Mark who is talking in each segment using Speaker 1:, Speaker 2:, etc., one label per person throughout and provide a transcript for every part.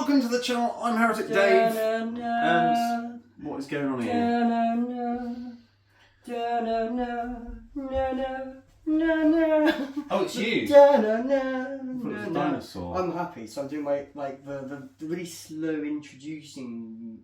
Speaker 1: welcome to the channel. I'm Heretic Dave. And what is going on here? Oh, it's you. It's a dinosaur.
Speaker 2: I'm happy, so I'm doing my the really slow introducing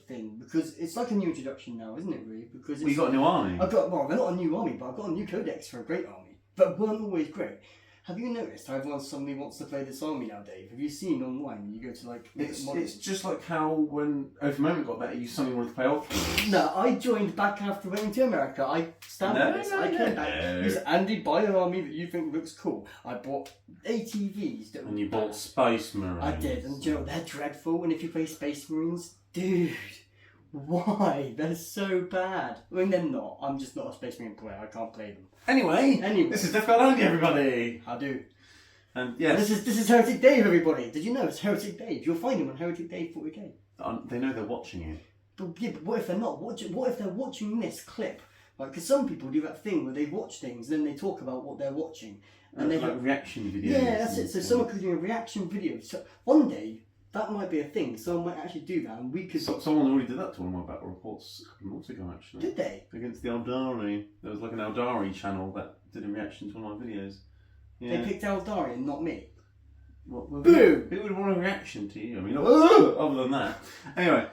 Speaker 2: thing because it's like a new introduction now, isn't it? Really, because
Speaker 1: Well, you got a new army.
Speaker 2: They're not a new army, but I've got a new codex for a great army, but weren't always great. Have you noticed how everyone suddenly wants to play this army now, Dave? Have you seen online? You go to like...
Speaker 1: It's just like how when Over Moment got better, you suddenly wanted to play Ultimate.
Speaker 2: No, I joined back after waiting to America. I stand by this. I came back. You said, Andy, buy an army that you think looks cool. I bought ATVs.
Speaker 1: And you bought Space Marines.
Speaker 2: I did, and do you know what? They're dreadful. And if you play Space Marines, dude, why? They're so bad. I mean, they're not. I'm just not a Space Marine player. I can't play them.
Speaker 1: Anyway, this is Death Guard Andy, everybody.
Speaker 2: I do.
Speaker 1: And yes,
Speaker 2: this is Heretic Dave, everybody. Did you know it's Heretic Dave? You'll find him on Heretic Dave 40k.
Speaker 1: They know they're watching it.
Speaker 2: But yeah, but what if they're not watching? What if they're watching this clip? Like, because some people do that thing where they watch things, then they talk about what they're watching, and they
Speaker 1: like reaction videos.
Speaker 2: Yeah, that's it. So someone could do a reaction video. So one day that might be a thing. Someone might actually do that, and we could.
Speaker 1: Someone already did that to one of my battle reports a couple of months ago, actually.
Speaker 2: Did they?
Speaker 1: Against the Eldari. There was like an Eldari channel that did a reaction to one of my videos. Yeah.
Speaker 2: They picked Eldari and not me.
Speaker 1: Well,
Speaker 2: Boo!
Speaker 1: Who would want a reaction to you? I mean, other than that. Anyway,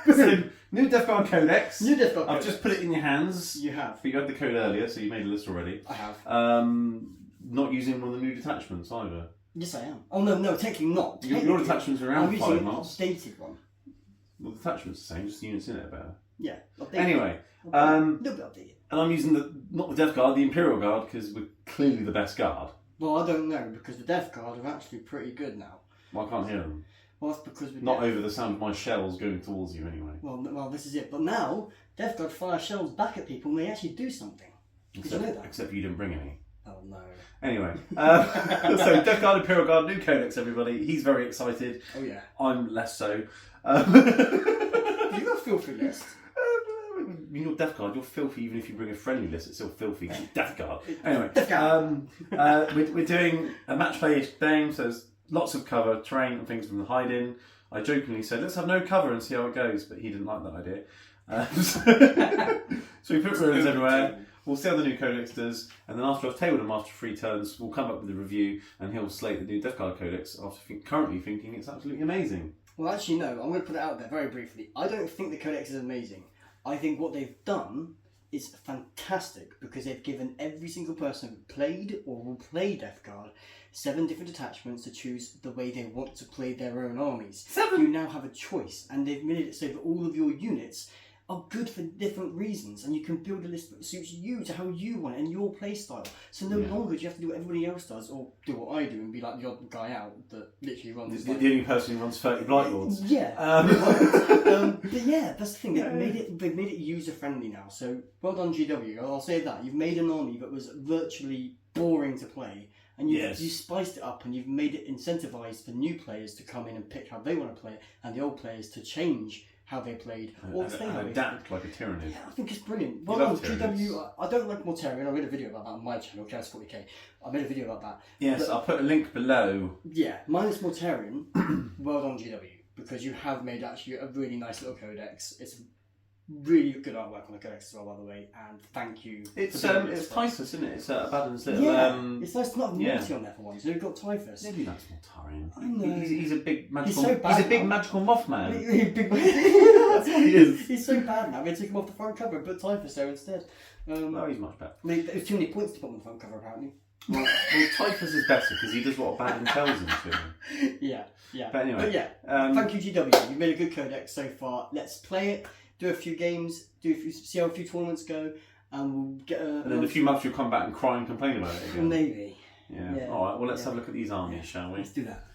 Speaker 1: so new Death Guard Codex.
Speaker 2: New Death Guard
Speaker 1: I've
Speaker 2: Codex.
Speaker 1: just put it in your hands.
Speaker 2: You have.
Speaker 1: But you had the code earlier, so you made a list already.
Speaker 2: I have.
Speaker 1: Not using one of the new detachments either.
Speaker 2: Yes, I am. Oh no, technically not.
Speaker 1: Your detachments are around
Speaker 2: I'm
Speaker 1: 5
Speaker 2: using
Speaker 1: months.
Speaker 2: an updated one.
Speaker 1: Well, the detachment's the same, just the units in it are better.
Speaker 2: Yeah. Updated.
Speaker 1: Anyway,
Speaker 2: a little bit updated.
Speaker 1: and I'm using not the Death Guard, the Imperial Guard, because we're clearly the best guard.
Speaker 2: Well, I don't know, because the Death Guard are actually pretty good now.
Speaker 1: Well, I can't hear them.
Speaker 2: Well, that's because we're
Speaker 1: Not over the sound of my shells going towards you, anyway.
Speaker 2: Well, this is it. But now, Death Guard fire shells back at people and they actually do something. Did you know that?
Speaker 1: Except you didn't bring any.
Speaker 2: Oh, no.
Speaker 1: Anyway, so Death Guard, Imperial Guard, new Codex, everybody. He's very excited.
Speaker 2: Oh, yeah.
Speaker 1: I'm less so.
Speaker 2: You got a filthy list.
Speaker 1: You're Death Guard, you're filthy even if you bring a friendly list, it's still filthy. Death Guard. Anyway,
Speaker 2: Death Guard.
Speaker 1: We're doing a match play game, so there's lots of cover, terrain and things from the hide-in. I jokingly said, let's have no cover and see how it goes, but he didn't like that idea. So we put ruins everywhere. We'll see how the new Codex does, and then after I've tabled him after 3 turns, we'll come up with a review, and he'll slate the new Death Guard Codex after currently thinking it's absolutely amazing.
Speaker 2: Well, actually, no. I'm going to put it out there very briefly. I don't think the Codex is amazing. I think what they've done is fantastic because they've given every single person who played or will play Death Guard 7 different detachments to choose the way they want to play their own armies.
Speaker 1: 7?
Speaker 2: You now have a choice, and they've made it so that all of your units are good for different reasons, and you can build a list that suits you to how you want it and your play style. So no longer do you have to do what everybody else does, or do what I do and be like the odd guy out that literally runs.
Speaker 1: The only person who runs 30 Blight Lords.
Speaker 2: Yeah. But yeah, that's the thing. They've made it user friendly now. So well done, GW. I'll say that you've made an army that was virtually boring to play. And you spiced it up and you've made it incentivized for new players to come in and pick how they want to play it, and the old players to change how they played or stay
Speaker 1: and adapt like a Tyranid.
Speaker 2: Yeah, I think it's brilliant. Well done, GW. I don't like Mortarion. I made a video about that on my channel, Chaos 40k. I made a video about that.
Speaker 1: Yes, I'll put a link below.
Speaker 2: Yeah, minus Mortarion. Well done, GW, because you have made actually a really nice little codex. It's really good artwork on the codex as well, by the way, and thank you.
Speaker 1: It's Typhus, isn't it? It's Abaddon's little.
Speaker 2: It's nice to not have Morty on there for once. You've got Typhus.
Speaker 1: Nobody likes Mortarion.
Speaker 2: I know.
Speaker 1: He's a big magical.
Speaker 2: He's so bad.
Speaker 1: He's a big magical Mothman.
Speaker 2: That's
Speaker 1: what he is.
Speaker 2: He's so bad now. We took him off the front cover and put Typhus there instead.
Speaker 1: No, he's much better.
Speaker 2: There's too many points to put on the front cover, apparently.
Speaker 1: Well, Typhus is better because he does what Abaddon tells him to.
Speaker 2: Yeah.
Speaker 1: But anyway,
Speaker 2: thank you, GW. You've made a good codex so far. Let's play it. Do a few games. See how a few tournaments go, and we'll get a.
Speaker 1: And in a few months, you'll come back and cry and complain about it again.
Speaker 2: Maybe.
Speaker 1: Yeah. All right. Well, let's have a look at these armies, shall we?
Speaker 2: Let's do that.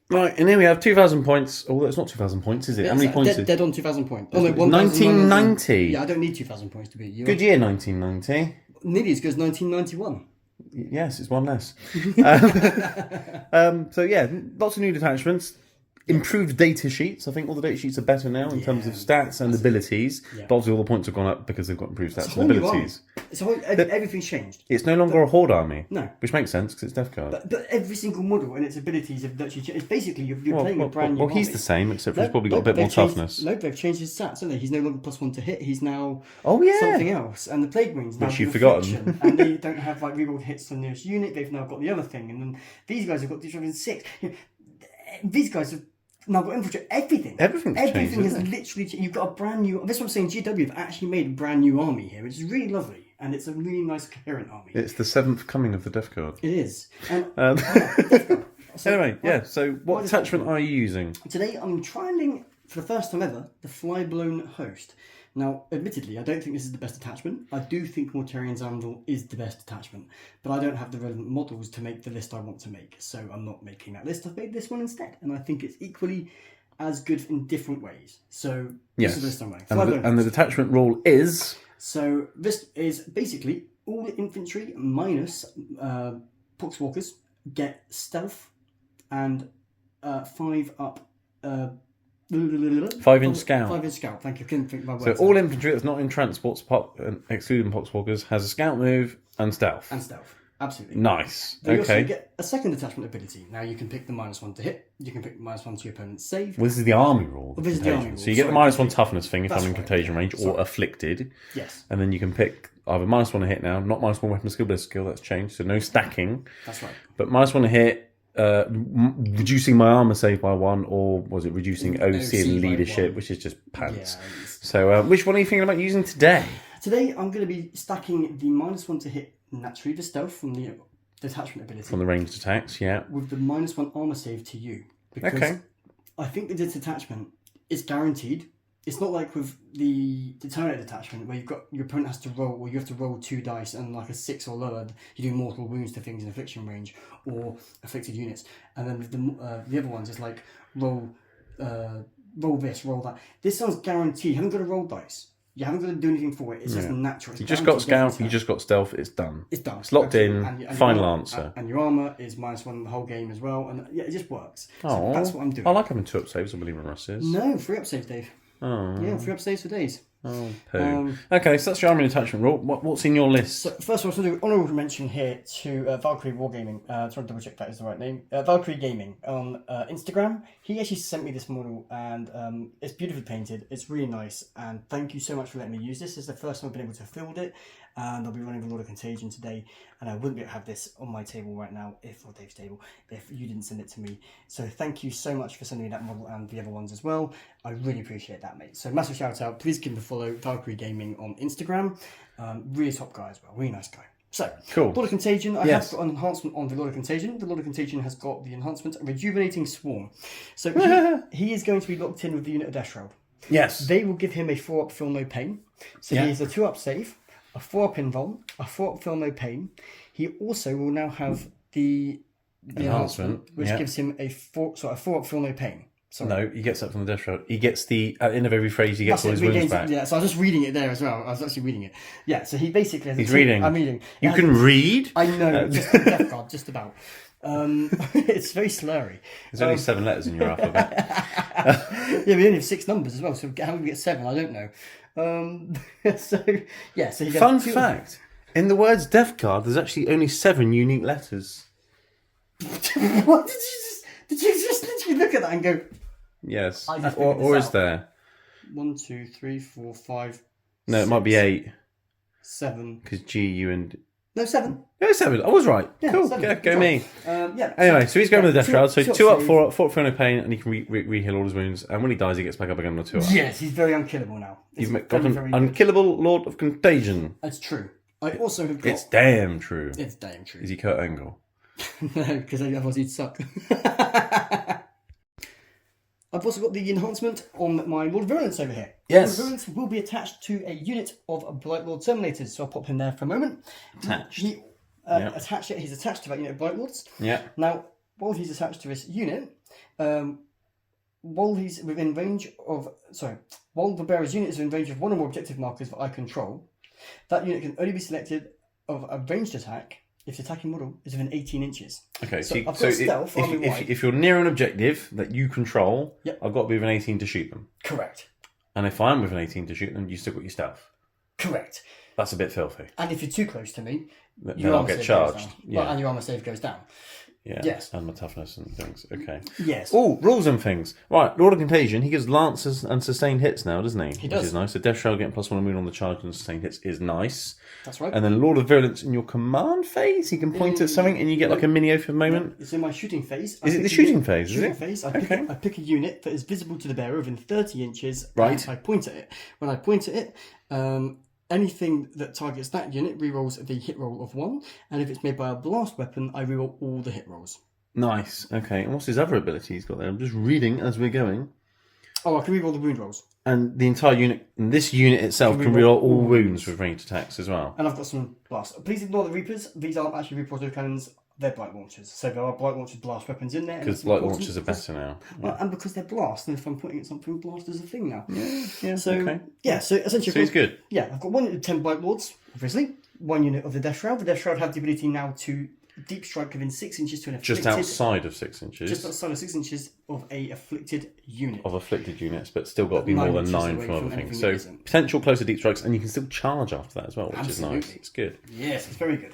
Speaker 1: Right, and here we have 2,000 points. Although it's not 2,000 points, is it? How many points?
Speaker 2: Dead on 2,000 points.
Speaker 1: Oh, no, 1990.
Speaker 2: Yeah, I don't need 2,000 points to beat you.
Speaker 1: Good year, 1990.
Speaker 2: Nearly as good as 1991.
Speaker 1: Yes, it's one less. So yeah, lots of new detachments. Improved data sheets. I think all the data sheets are better now in terms of stats and abilities. Yeah. But obviously all the points have gone up because they've got improved stats and abilities.
Speaker 2: So everything's changed.
Speaker 1: It's no longer a Horde army.
Speaker 2: No.
Speaker 1: Which makes sense because it's Death Guard.
Speaker 2: But every single model and its abilities have literally changed. It's basically you're playing a brand new
Speaker 1: Well, he's
Speaker 2: army.
Speaker 1: the same, except for he's probably got a bit more toughness.
Speaker 2: No, they've changed his stats, haven't they? He's no longer +1 to hit. He's now something else. And the Plague Marines now
Speaker 1: Which
Speaker 2: have
Speaker 1: you've forgotten.
Speaker 2: and they don't have like rerolled hits to the nearest unit. They've now got the other thing. And then these guys have got Disruption 6. These guys have now got infiltrate. Everything
Speaker 1: Changed,
Speaker 2: has literally changed. You've got a brand new. That's what I'm saying. GW have actually made a brand new army here, which is really lovely. And it's a really nice, coherent army.
Speaker 1: It's the 7th coming of the Death Guard.
Speaker 2: It is.
Speaker 1: Anyway, so what attachment are you using?
Speaker 2: Today I'm trialling, for the first time ever, the Flyblown Host. Now, admittedly, I don't think this is the best attachment. I do think Mortarian's Anvil is the best attachment, but I don't have the relevant models to make the list I want to make, so I'm not making that list. I've made this one instead, and I think it's equally as good in different ways. So, this is the list I'm running.
Speaker 1: And the detachment rule is...
Speaker 2: So, this is basically all infantry minus Poxwalkers get stealth and 5 up...
Speaker 1: 5-inch scout.
Speaker 2: 5-inch scout, thank you. Couldn't think of my words.
Speaker 1: So all infantry that's not in transports, excluding Poxwalkers, has a scout move and stealth.
Speaker 2: Absolutely.
Speaker 1: Nice.
Speaker 2: They also get a second attachment ability. Now you can pick the -1 to hit. You can pick the -1 to your opponent's save.
Speaker 1: Well, this is the army rule.
Speaker 2: This is the army rule.
Speaker 1: So you get the -1 toughness thing if I'm in contagion range or
Speaker 2: Sorry.
Speaker 1: afflicted.
Speaker 2: Yes.
Speaker 1: And then you can pick either -1 to hit now, not -1 weapon skill, but skill, that's changed. So no stacking.
Speaker 2: That's right.
Speaker 1: But -1 to hit, reducing my armor save by 1, or was it reducing OC and leadership, which is just pants.
Speaker 2: Yeah,
Speaker 1: so which one are you thinking about using today?
Speaker 2: Today I'm going to be stacking the -1 to hit naturally the stealth from the detachment ability.
Speaker 1: From the ranged attacks, yeah.
Speaker 2: With the -1 armor save to you. Because I think that this attachment is guaranteed. It's not like with the determinate detachment where your opponent has to roll, or you have to roll 2 dice and like a 6 or lower, you do mortal wounds to things in affliction range or afflicted units. And then with the other ones, it's like roll this, roll that. This one's guaranteed. You haven't got to roll dice. You haven't got to do anything for it. It's just natural.
Speaker 1: You just got scout, you just got stealth, it's done.
Speaker 2: It's done.
Speaker 1: It's locked in,
Speaker 2: and
Speaker 1: final answer.
Speaker 2: And your armour is -1 the whole game as well. And yeah, it just works. So that's what I'm doing.
Speaker 1: I like having 2 up saves, I believe in Russ's.
Speaker 2: No, 3 up saves, Dave.
Speaker 1: Oh.
Speaker 2: Yeah, 3 up saves for days.
Speaker 1: Oh, poo. Okay, so that's your army attachment rule. What's in your list?
Speaker 2: So first of all, I'm going to do an honourable mention here to Valkyrie Wargaming. Trying to double check that is the right name. Valkyrie Gaming on Instagram. He actually sent me this model, and it's beautifully painted. It's really nice, and thank you so much for letting me use this. It's the first time I've been able to field it, and I'll be running a lot of Contagion today, and I wouldn't be able to have this on my table right now, or Dave's table, if you didn't send it to me. So thank you so much for sending me that model and the other ones as well. I really appreciate that, mate. So massive shout out. Please give him a follow, Valkyrie Gaming on Instagram. Really top guy as well. Really nice guy. So,
Speaker 1: cool.
Speaker 2: Lord of Contagion. I have got an enhancement on the Lord of Contagion. The Lord of Contagion has got the enhancement Rejuvenating Swarm. So he is going to be locked in with the unit of Death Shroud.
Speaker 1: Yes.
Speaker 2: They will give him a 4-up Feel No Pain. So he has a 2-up save, a 4-up Invuln, a 4-up Feel No Pain. He also will now have the enhancement, which gives him a 4-up Feel No Pain. Sorry.
Speaker 1: No, he gets that from the Death Shroud. He gets at the end of every phrase, he gets all his wounds back.
Speaker 2: Yeah, so I was just reading it there as well. I was actually reading it. Yeah, so he basically has
Speaker 1: He's reading.
Speaker 2: I'm reading.
Speaker 1: You can read?
Speaker 2: I know, just on Death Guard, just about. It's very slurry.
Speaker 1: There's only 7 letters in your alphabet.
Speaker 2: Yeah, we only have 6 numbers as well, so how do we get 7? I don't know. So he
Speaker 1: Fun fact, in the words Death Guard, there's actually only 7 unique letters.
Speaker 2: What? Did you just literally look at that and go...
Speaker 1: Yes. Or is there?
Speaker 2: 1, 2, 3, 4, 5...
Speaker 1: No, 6, it might be 8.
Speaker 2: 7.
Speaker 1: Because G, U, and...
Speaker 2: No, 7.
Speaker 1: No, 7. I was right.
Speaker 2: Yeah,
Speaker 1: cool.
Speaker 2: 7.
Speaker 1: Yeah, go me.
Speaker 2: Anyway,
Speaker 1: so he's going with the Death Shroud. So 2 up, 4 up, 4 up, 4 no pain, and he can re-heal all his wounds. And when he dies, he gets back up again on a 2 up.
Speaker 2: Yes, he's very unkillable now.
Speaker 1: You've got an unkillable Lord of Contagion.
Speaker 2: That's true. I also have got...
Speaker 1: It's damn true.
Speaker 2: It's damn true.
Speaker 1: Is he Kurt Angle?
Speaker 2: No, because otherwise he'd suck. I've also got the enhancement on my Lord of Virulence over here.
Speaker 1: Yes.
Speaker 2: Lord of Virulence will be attached to a unit of Blight Lord Terminators, so I'll pop him there for a moment.
Speaker 1: Attached.
Speaker 2: He's attached to that unit of Blight Lords.
Speaker 1: Yeah.
Speaker 2: Now, while he's attached to this unit, while he's within range of... while the bearer's unit is in range of 1 or more objective markers that I control, that unit can only be selected of a ranged attack if the attacking model is within 18 inches.
Speaker 1: Okay,
Speaker 2: so I've got stealth,
Speaker 1: if you're near an objective that you control, I've got to be within 18 to shoot them.
Speaker 2: Correct.
Speaker 1: And if I'm within 18 to shoot them, you still got your stealth.
Speaker 2: Correct.
Speaker 1: That's a bit filthy.
Speaker 2: And if you're too close to me,
Speaker 1: Then
Speaker 2: your
Speaker 1: I'll
Speaker 2: armor
Speaker 1: get
Speaker 2: save
Speaker 1: charged.
Speaker 2: goes down.
Speaker 1: Yeah.
Speaker 2: Well, and your armor save goes down.
Speaker 1: Yeah.
Speaker 2: Yes.
Speaker 1: And my toughness and things. Okay.
Speaker 2: Yes.
Speaker 1: Oh, rules and things. Right, Lord of Contagion, he gives lances and sustained hits now, doesn't he?
Speaker 2: He does.
Speaker 1: Which is nice. So Death Shroud getting +1 immune on the charge and sustained hits is nice.
Speaker 2: That's right.
Speaker 1: And then Lord of Virulence in your command phase, he can point at something and you get like a mini oath of moment.
Speaker 2: It's in my shooting phase.
Speaker 1: Is it the shooting phase?
Speaker 2: Shooting
Speaker 1: Is it?
Speaker 2: phase. I
Speaker 1: Okay.
Speaker 2: pick a unit that is visible to the bearer within 30 inches.
Speaker 1: Right.
Speaker 2: And I point at it. When I point at it, anything that targets that unit rerolls the hit roll of 1. And if it's made by a blast weapon, I reroll all the hit rolls.
Speaker 1: Nice. Okay. And what's his other ability he's got there? I'm just reading as we're going.
Speaker 2: Oh, I can reroll the wound rolls.
Speaker 1: And the entire unit, and this unit itself can reroll all wounds with ranged attacks as well.
Speaker 2: And I've got some blasts. Please ignore the Reapers. These aren't actually Reaper autocannons. They're blight launchers. So there are blight launchers, blast weapons in there.
Speaker 1: Because light launchers are better now.
Speaker 2: Well, and because they're blast, and if I'm pointing at something, blast is a thing now.
Speaker 1: Yeah.
Speaker 2: So
Speaker 1: Okay.
Speaker 2: yeah, so essentially,
Speaker 1: So he's good.
Speaker 2: Yeah, I've got 1 unit of 10 Blight Lords, obviously. 1 unit of the Death Shroud. The Death Shroud have the ability now to deep strike within 6 inches to an afflicted.
Speaker 1: Just outside of 6 inches.
Speaker 2: Just outside of 6 inches of a afflicted unit.
Speaker 1: Of afflicted units, but still got to be
Speaker 2: 9
Speaker 1: more than
Speaker 2: inches
Speaker 1: 9
Speaker 2: away
Speaker 1: from other
Speaker 2: from
Speaker 1: things.
Speaker 2: anything
Speaker 1: So
Speaker 2: that isn't.
Speaker 1: potential closer deep strikes, and you can still charge after that as well, which
Speaker 2: Absolutely.
Speaker 1: is nice. It's good.
Speaker 2: Yes, it's very good.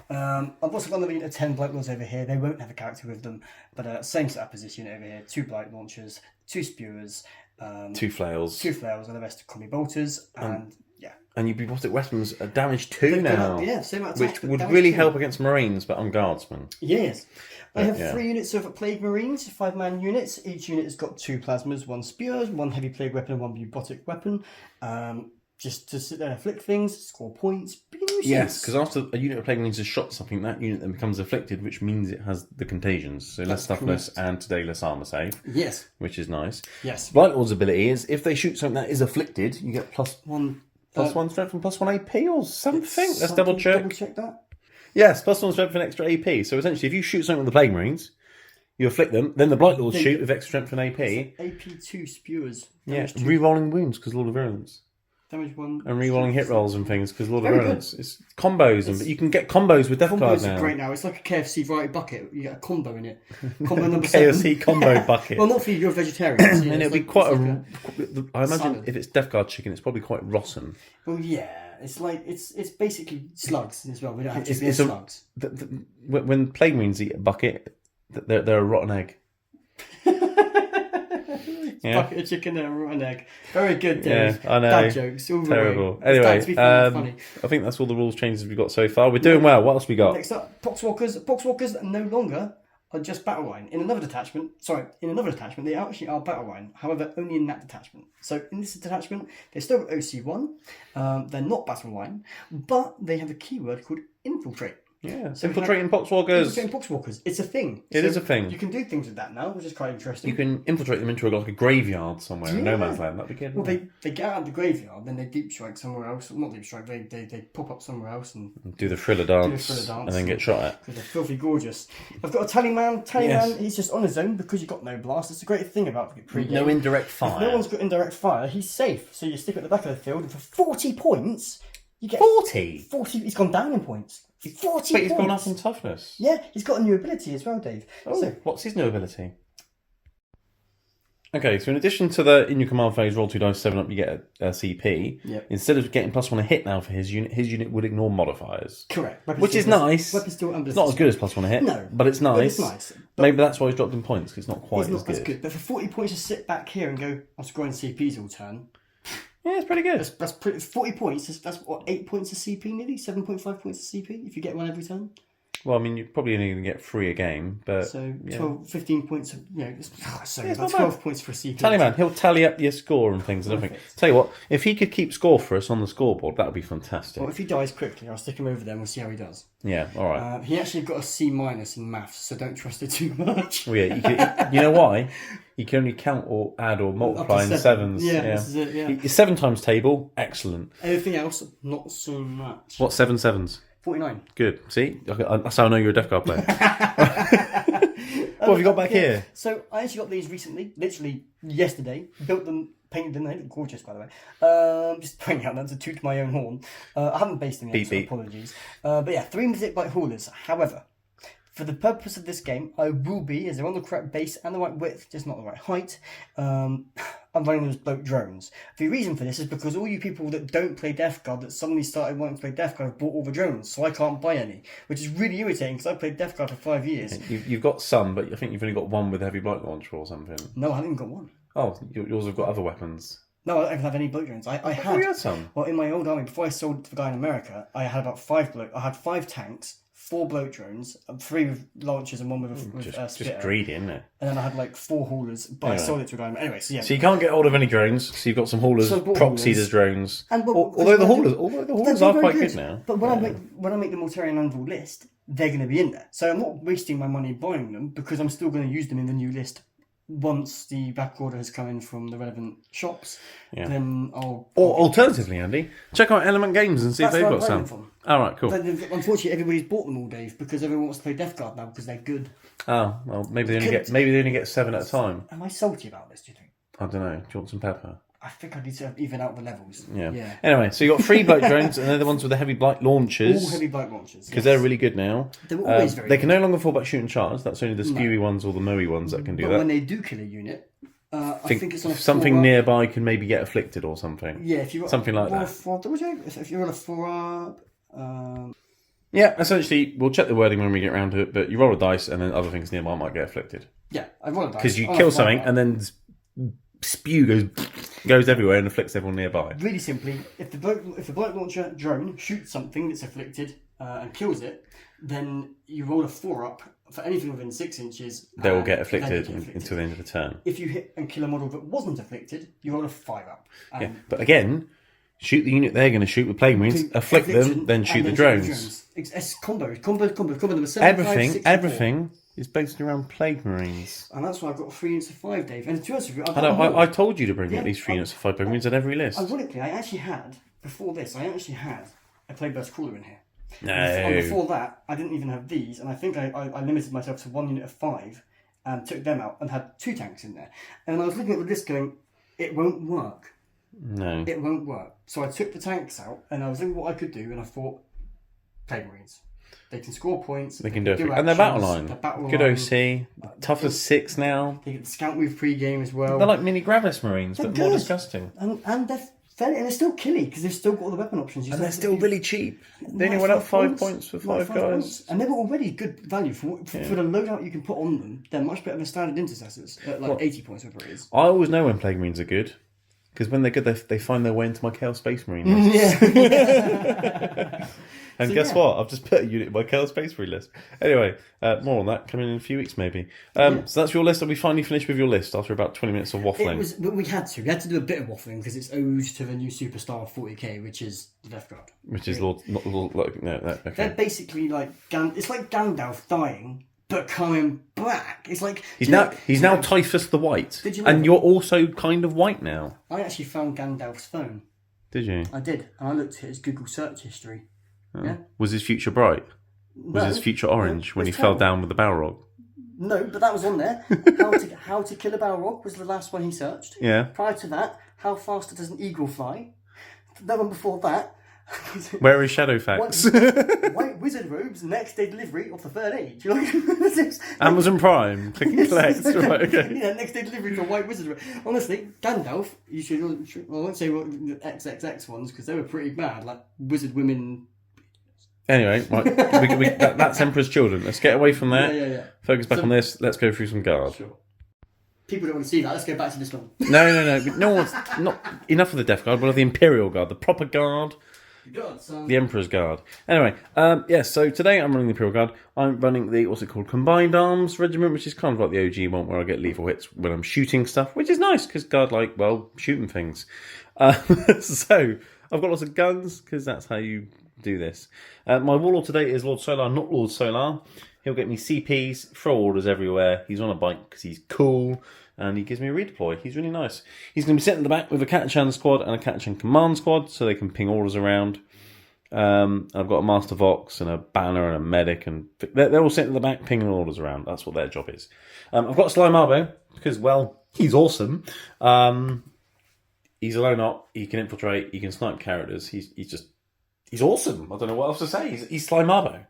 Speaker 2: I've also got another unit of 10 Blight Lords over here. They won't have a character with them, but same setup as this unit over here. 2 Blight Launchers, 2 Spewers,
Speaker 1: 2 flails.
Speaker 2: 2 Flails, and the rest are Combi Bolters, and
Speaker 1: And your robotic weapons are damage 2 now.
Speaker 2: Same amount of
Speaker 1: which
Speaker 2: attacks, but
Speaker 1: would
Speaker 2: damage
Speaker 1: really
Speaker 2: 2.
Speaker 1: help against Marines, but on Guardsmen.
Speaker 2: Yes. I have
Speaker 1: yeah.
Speaker 2: 3 units of Plague Marines, 5-man units. Each unit has got 2 plasmas, 1 spear, 1 heavy plague weapon, and 1 robotic weapon. Just to sit there and afflict things, score points, be nuisance.
Speaker 1: Yes, because after a unit of Plague Marines has shot something, that unit then becomes afflicted, which means it has the contagions. So less toughness and today less armour save.
Speaker 2: Yes.
Speaker 1: Which is nice.
Speaker 2: Yes.
Speaker 1: Blight Lord's ability is if they shoot something that is afflicted, you get +1 strength and +1 AP or something. Let's double check.
Speaker 2: Double check that.
Speaker 1: Yes, +1 strength and extra AP. So essentially, if you shoot something with the Plague Marines, you afflict them, then the Blight Lords shoot with extra strength and AP.
Speaker 2: AP2 spewers.
Speaker 1: Yeah, re-rolling wounds because Lord of Virulence.
Speaker 2: Damage 1.
Speaker 1: And re-rolling hit rolls and things because Lord of
Speaker 2: Very
Speaker 1: Virulence. It's combos, and you can get combos with Death Guard
Speaker 2: Combos
Speaker 1: now.
Speaker 2: are great now. It's like a KFC variety bucket. You get a combo in it. Combo number 7.
Speaker 1: KFC combo bucket.
Speaker 2: Well, not for you. You're a vegetarian. So
Speaker 1: and it'll be quite I imagine
Speaker 2: salad.
Speaker 1: if it's Death Guard chicken, it's probably quite rotten.
Speaker 2: Well, yeah. It's like it's basically slugs as well. We don't have to be
Speaker 1: It's
Speaker 2: slugs.
Speaker 1: When Plague Marines eat a bucket, they're a rotten egg. Yeah.
Speaker 2: Bucket of chicken and a rotten egg. Very good, Dave.
Speaker 1: Yeah, I know.
Speaker 2: Dad jokes. All the
Speaker 1: Terrible.
Speaker 2: way.
Speaker 1: Anyway,
Speaker 2: It's funny.
Speaker 1: I think that's all the rules changes we've got so far. We're doing well. What else we got?
Speaker 2: Next up, Poxwalkers. Poxwalkers no longer are just battle line. In another detachment, they actually are battle line. However, only in that detachment. So in this detachment, they're still at OC1. They're not battle line, but they have a keyword called infiltrate.
Speaker 1: Yeah,
Speaker 2: So
Speaker 1: infiltrating Poxwalkers.
Speaker 2: Infiltrating Poxwalkers. It's a thing.
Speaker 1: It is a thing.
Speaker 2: You can do things with that now, which is quite interesting.
Speaker 1: You can infiltrate them into like a graveyard somewhere in no man's land. That'd be good.
Speaker 2: Well, they get out of the graveyard, then they deep strike somewhere else. Not deep strike, they pop up somewhere else and
Speaker 1: do the thriller dance, and then get shot at.
Speaker 2: Because they're filthy gorgeous. I've got a Tallyman. Tallyman, he's just on his own because you've got no blast. It's a great thing about pre-game.
Speaker 1: No indirect fire.
Speaker 2: If no one's got indirect fire, he's safe. So you stick at the back of the field, and for 40 points, you get
Speaker 1: 40?
Speaker 2: 40. He's gone down in points. 40
Speaker 1: But he's
Speaker 2: points.
Speaker 1: gone up in toughness.
Speaker 2: Yeah, he's got a new ability as well, Dave.
Speaker 1: Oh,
Speaker 2: So,
Speaker 1: what's his new ability? Okay, so in addition to the in your command phase roll 2 dice 7 up, you get a CP.
Speaker 2: Yep.
Speaker 1: Instead of getting +1 a hit now for his unit would ignore modifiers.
Speaker 2: correct.
Speaker 1: Which is nice.
Speaker 2: Weapon still
Speaker 1: It's not as good as +1 a hit.
Speaker 2: No,
Speaker 1: but it's nice.
Speaker 2: But it's nice. But
Speaker 1: Maybe that's why he's dropped in points because it's not quite
Speaker 2: it's not
Speaker 1: as
Speaker 2: as good. But for 40 points to sit back here and go, I'm scoring CPs all turn.
Speaker 1: Yeah, it's pretty good.
Speaker 2: That's pretty, 40 points. That's what, 8 points of CP nearly? 7.5 points of CP if you get one every turn.
Speaker 1: Well, I mean, you're probably only going to get 3 a game, but
Speaker 2: So
Speaker 1: yeah.
Speaker 2: 12, 15 points of, sorry,
Speaker 1: it's
Speaker 2: about
Speaker 1: not
Speaker 2: 12
Speaker 1: bad.
Speaker 2: points for a CP.
Speaker 1: Tallyman, he'll tally up your score and things and everything. Tell you what, if he could keep score for us on the scoreboard, that would be fantastic.
Speaker 2: Well, if he dies quickly, I'll stick him over there and we'll see how he does.
Speaker 1: Yeah, all right.
Speaker 2: He actually got a C- in maths, so don't trust it too much.
Speaker 1: Well, yeah, you know why? You can only count or add or multiply in sevens.
Speaker 2: Yeah, this is it, yeah.
Speaker 1: Your 7 times table, excellent.
Speaker 2: Everything else, not so much.
Speaker 1: What 7 sevens?
Speaker 2: 49.
Speaker 1: Good. See? That's how I know you're a Death Guard player. What have you got back here?
Speaker 2: So I actually got these recently, literally yesterday. Built them, painted them. They look gorgeous, by the way. Just pointing out that to toot my own horn. I haven't based them yet,
Speaker 1: Beep,
Speaker 2: so
Speaker 1: beep.
Speaker 2: apologies. But yeah, 3 Mythic Blight Haulers. However, For the purpose of this game, I will be, as they're on the correct base and the right width, just not the right height, I'm running them as bloke drones. The reason for this is because all you people that don't play Death Guard, that suddenly started wanting to play Death Guard, have bought all the drones, so I can't buy any, which is really irritating because I played Death Guard for 5 years.
Speaker 1: You've got some, but I think you've only got one with a heavy blight launcher or something.
Speaker 2: No, I haven't even got one.
Speaker 1: Oh, yours have got other weapons.
Speaker 2: No, I don't have any bloke drones. I had.
Speaker 1: Oh, you had some?
Speaker 2: Well, in my old army, before I sold to the guy in America, I had about 5 bloke. I had 5 tanks, 4 bloke drones, 3 with launchers and 1 with spitter.
Speaker 1: Just greedy, isn't it?
Speaker 2: And then I had like 4 haulers, but I sold it to a guy. Anyway, so yeah.
Speaker 1: So you can't get hold of any drones. So you've got some haulers, proxies drones.
Speaker 2: And
Speaker 1: although the haulers are quite good now.
Speaker 2: But when I make the Mortarion Anvil list, they're going to be in there. So I'm not wasting my money buying them because I'm still going to use them in the new list. Once the back order has come in from the relevant shops, then I'll...
Speaker 1: Or alternatively, Andy, check out Element Games and see if they've got some. All right, cool.
Speaker 2: But unfortunately, everybody's bought them all, Dave, because everyone wants to play Death Guard now because they're good.
Speaker 1: Oh, well, maybe they only get 7 at a time.
Speaker 2: Am I salty about this, do you think?
Speaker 1: I don't know. Do you want some pepper?
Speaker 2: I think I need to even out the levels.
Speaker 1: Yeah. Anyway, so you've got 3 bloke drones, and they're the ones with the heavy blight launchers.
Speaker 2: All heavy blight launchers.
Speaker 1: Because they're really good now.
Speaker 2: They're always very
Speaker 1: They can no longer fall back shooting charge. That's only the spewy ones or the moey ones that can do that.
Speaker 2: But when they do kill a unit, I think it's on a
Speaker 1: something nearby can maybe get afflicted or something.
Speaker 2: Yeah, if you've
Speaker 1: something like that.
Speaker 2: If you're on a 4-up...
Speaker 1: Yeah, essentially, we'll check the wording when we get around to it, but you roll a dice and then other things nearby might get afflicted.
Speaker 2: Yeah, I roll a dice.
Speaker 1: Because you kill something and then spew goes everywhere and afflicts everyone nearby.
Speaker 2: Really simply, if the bloke launcher drone shoots something that's afflicted and kills it, then you roll a 4-up for anything within 6 inches.
Speaker 1: They will get afflicted until the end of the turn.
Speaker 2: If you hit and kill a model that wasn't afflicted, you roll a 5-up.
Speaker 1: Yeah, but again, shoot the unit they're going to shoot with Plague Marines, afflict them, then shoot the drones.
Speaker 2: It's combo number 7.
Speaker 1: Everything is based around Plague Marines.
Speaker 2: And that's why I've got 3 units of 5, Dave. And to be honest with you,
Speaker 1: I told you to bring at least 3 units of 5 Plague Marines on every list.
Speaker 2: Ironically, before this, I actually had a Plague Burst Crawler in here.
Speaker 1: No.
Speaker 2: And before that, I didn't even have these, and I think I limited myself to 1 unit of 5 and took them out and had 2 tanks in there. And I was looking at the list going, it won't work.
Speaker 1: No.
Speaker 2: It won't work. So I took the tanks out and I was looking at what I could do, and I thought, Plague Marines. They can score points.
Speaker 1: They can do everything. And they're battle line. Good OC. Tough as 6 now.
Speaker 2: They get the scout move pre-game as well.
Speaker 1: They're like mini Gravis Marines, but more disgusting.
Speaker 2: And they're fairly, and they're still killy because they've still got all the weapon options.
Speaker 1: And they're still really cheap. They only went up 5 points for 5 guys.
Speaker 2: And they were already good value for the loadout you can put on them. They're much better than standard intercessors at 80 points, whatever it is.
Speaker 1: I always know when Plague Marines are good. Because when they're good, they find their way into my Chaos Space Marine list.
Speaker 2: Yeah.
Speaker 1: And guess what? I've just put a unit in my Chaos Space Marine list. Anyway, more on that coming in a few weeks maybe. So that's your list. Have we finally finished with your list after about 20 minutes of waffling?
Speaker 2: But we had to do a bit of waffling because it's ode to the new superstar 40k, which is the Death Guard.
Speaker 1: Which is Lord... okay.
Speaker 2: They're basically like... It's like Gandalf dying, but coming back. It's like...
Speaker 1: He's now Typhus the White.
Speaker 2: Did you know
Speaker 1: and you're also kind of white now.
Speaker 2: I actually found Gandalf's phone.
Speaker 1: Did you?
Speaker 2: I did. And I looked at his Google search history.
Speaker 1: Oh.
Speaker 2: Yeah.
Speaker 1: Was his future bright? Was his future orange when he fell down with the Balrog?
Speaker 2: No, but that was on there. How to kill a Balrog was the last one he searched.
Speaker 1: Yeah.
Speaker 2: Prior to that, how fast does an eagle fly? The one before that.
Speaker 1: Where is Shadowfax?
Speaker 2: White wizard robes, next day delivery of the Third Age.
Speaker 1: Amazon Prime, click and collect. Right, okay.
Speaker 2: Yeah, next day delivery for white wizard robe. Honestly, Gandalf, you should. Well, I won't say what the XXX ones because they were pretty bad, like wizard women.
Speaker 1: Anyway, right, that's Emperor's Children. Let's get away from that.
Speaker 2: Yeah.
Speaker 1: Focus back on this. Let's go through some guard.
Speaker 2: Sure. People don't want to see that. Let's go back to this one.
Speaker 1: No. No one's not enough of the Death Guard. What of the Imperial Guard, the proper guard, the Emperor's Guard. Anyway, so today I'm running the Imperial Guard. I'm running the Combined Arms Regiment, which is kind of like the OG one where I get lethal hits when I'm shooting stuff, which is nice because guard shooting things. So I've got lots of guns because that's how you do this. My Warlord today is Lord Solar, not Lord Solar. He'll get me CPs, throw orders everywhere. He's on a bike because he's cool, and he gives me a redeploy. He's really nice. He's going to be sitting in the back with a Catachan squad and a Catachan command squad, so they can ping orders around. I've got a Master Vox and a Banner and a Medic, and they're all sitting in the back pinging orders around. That's what their job is. I've got Sly Marbo because, he's awesome. He's a lone op. He can infiltrate. He can snipe characters. He's awesome. I don't know what else to say. He's Sly Marbo.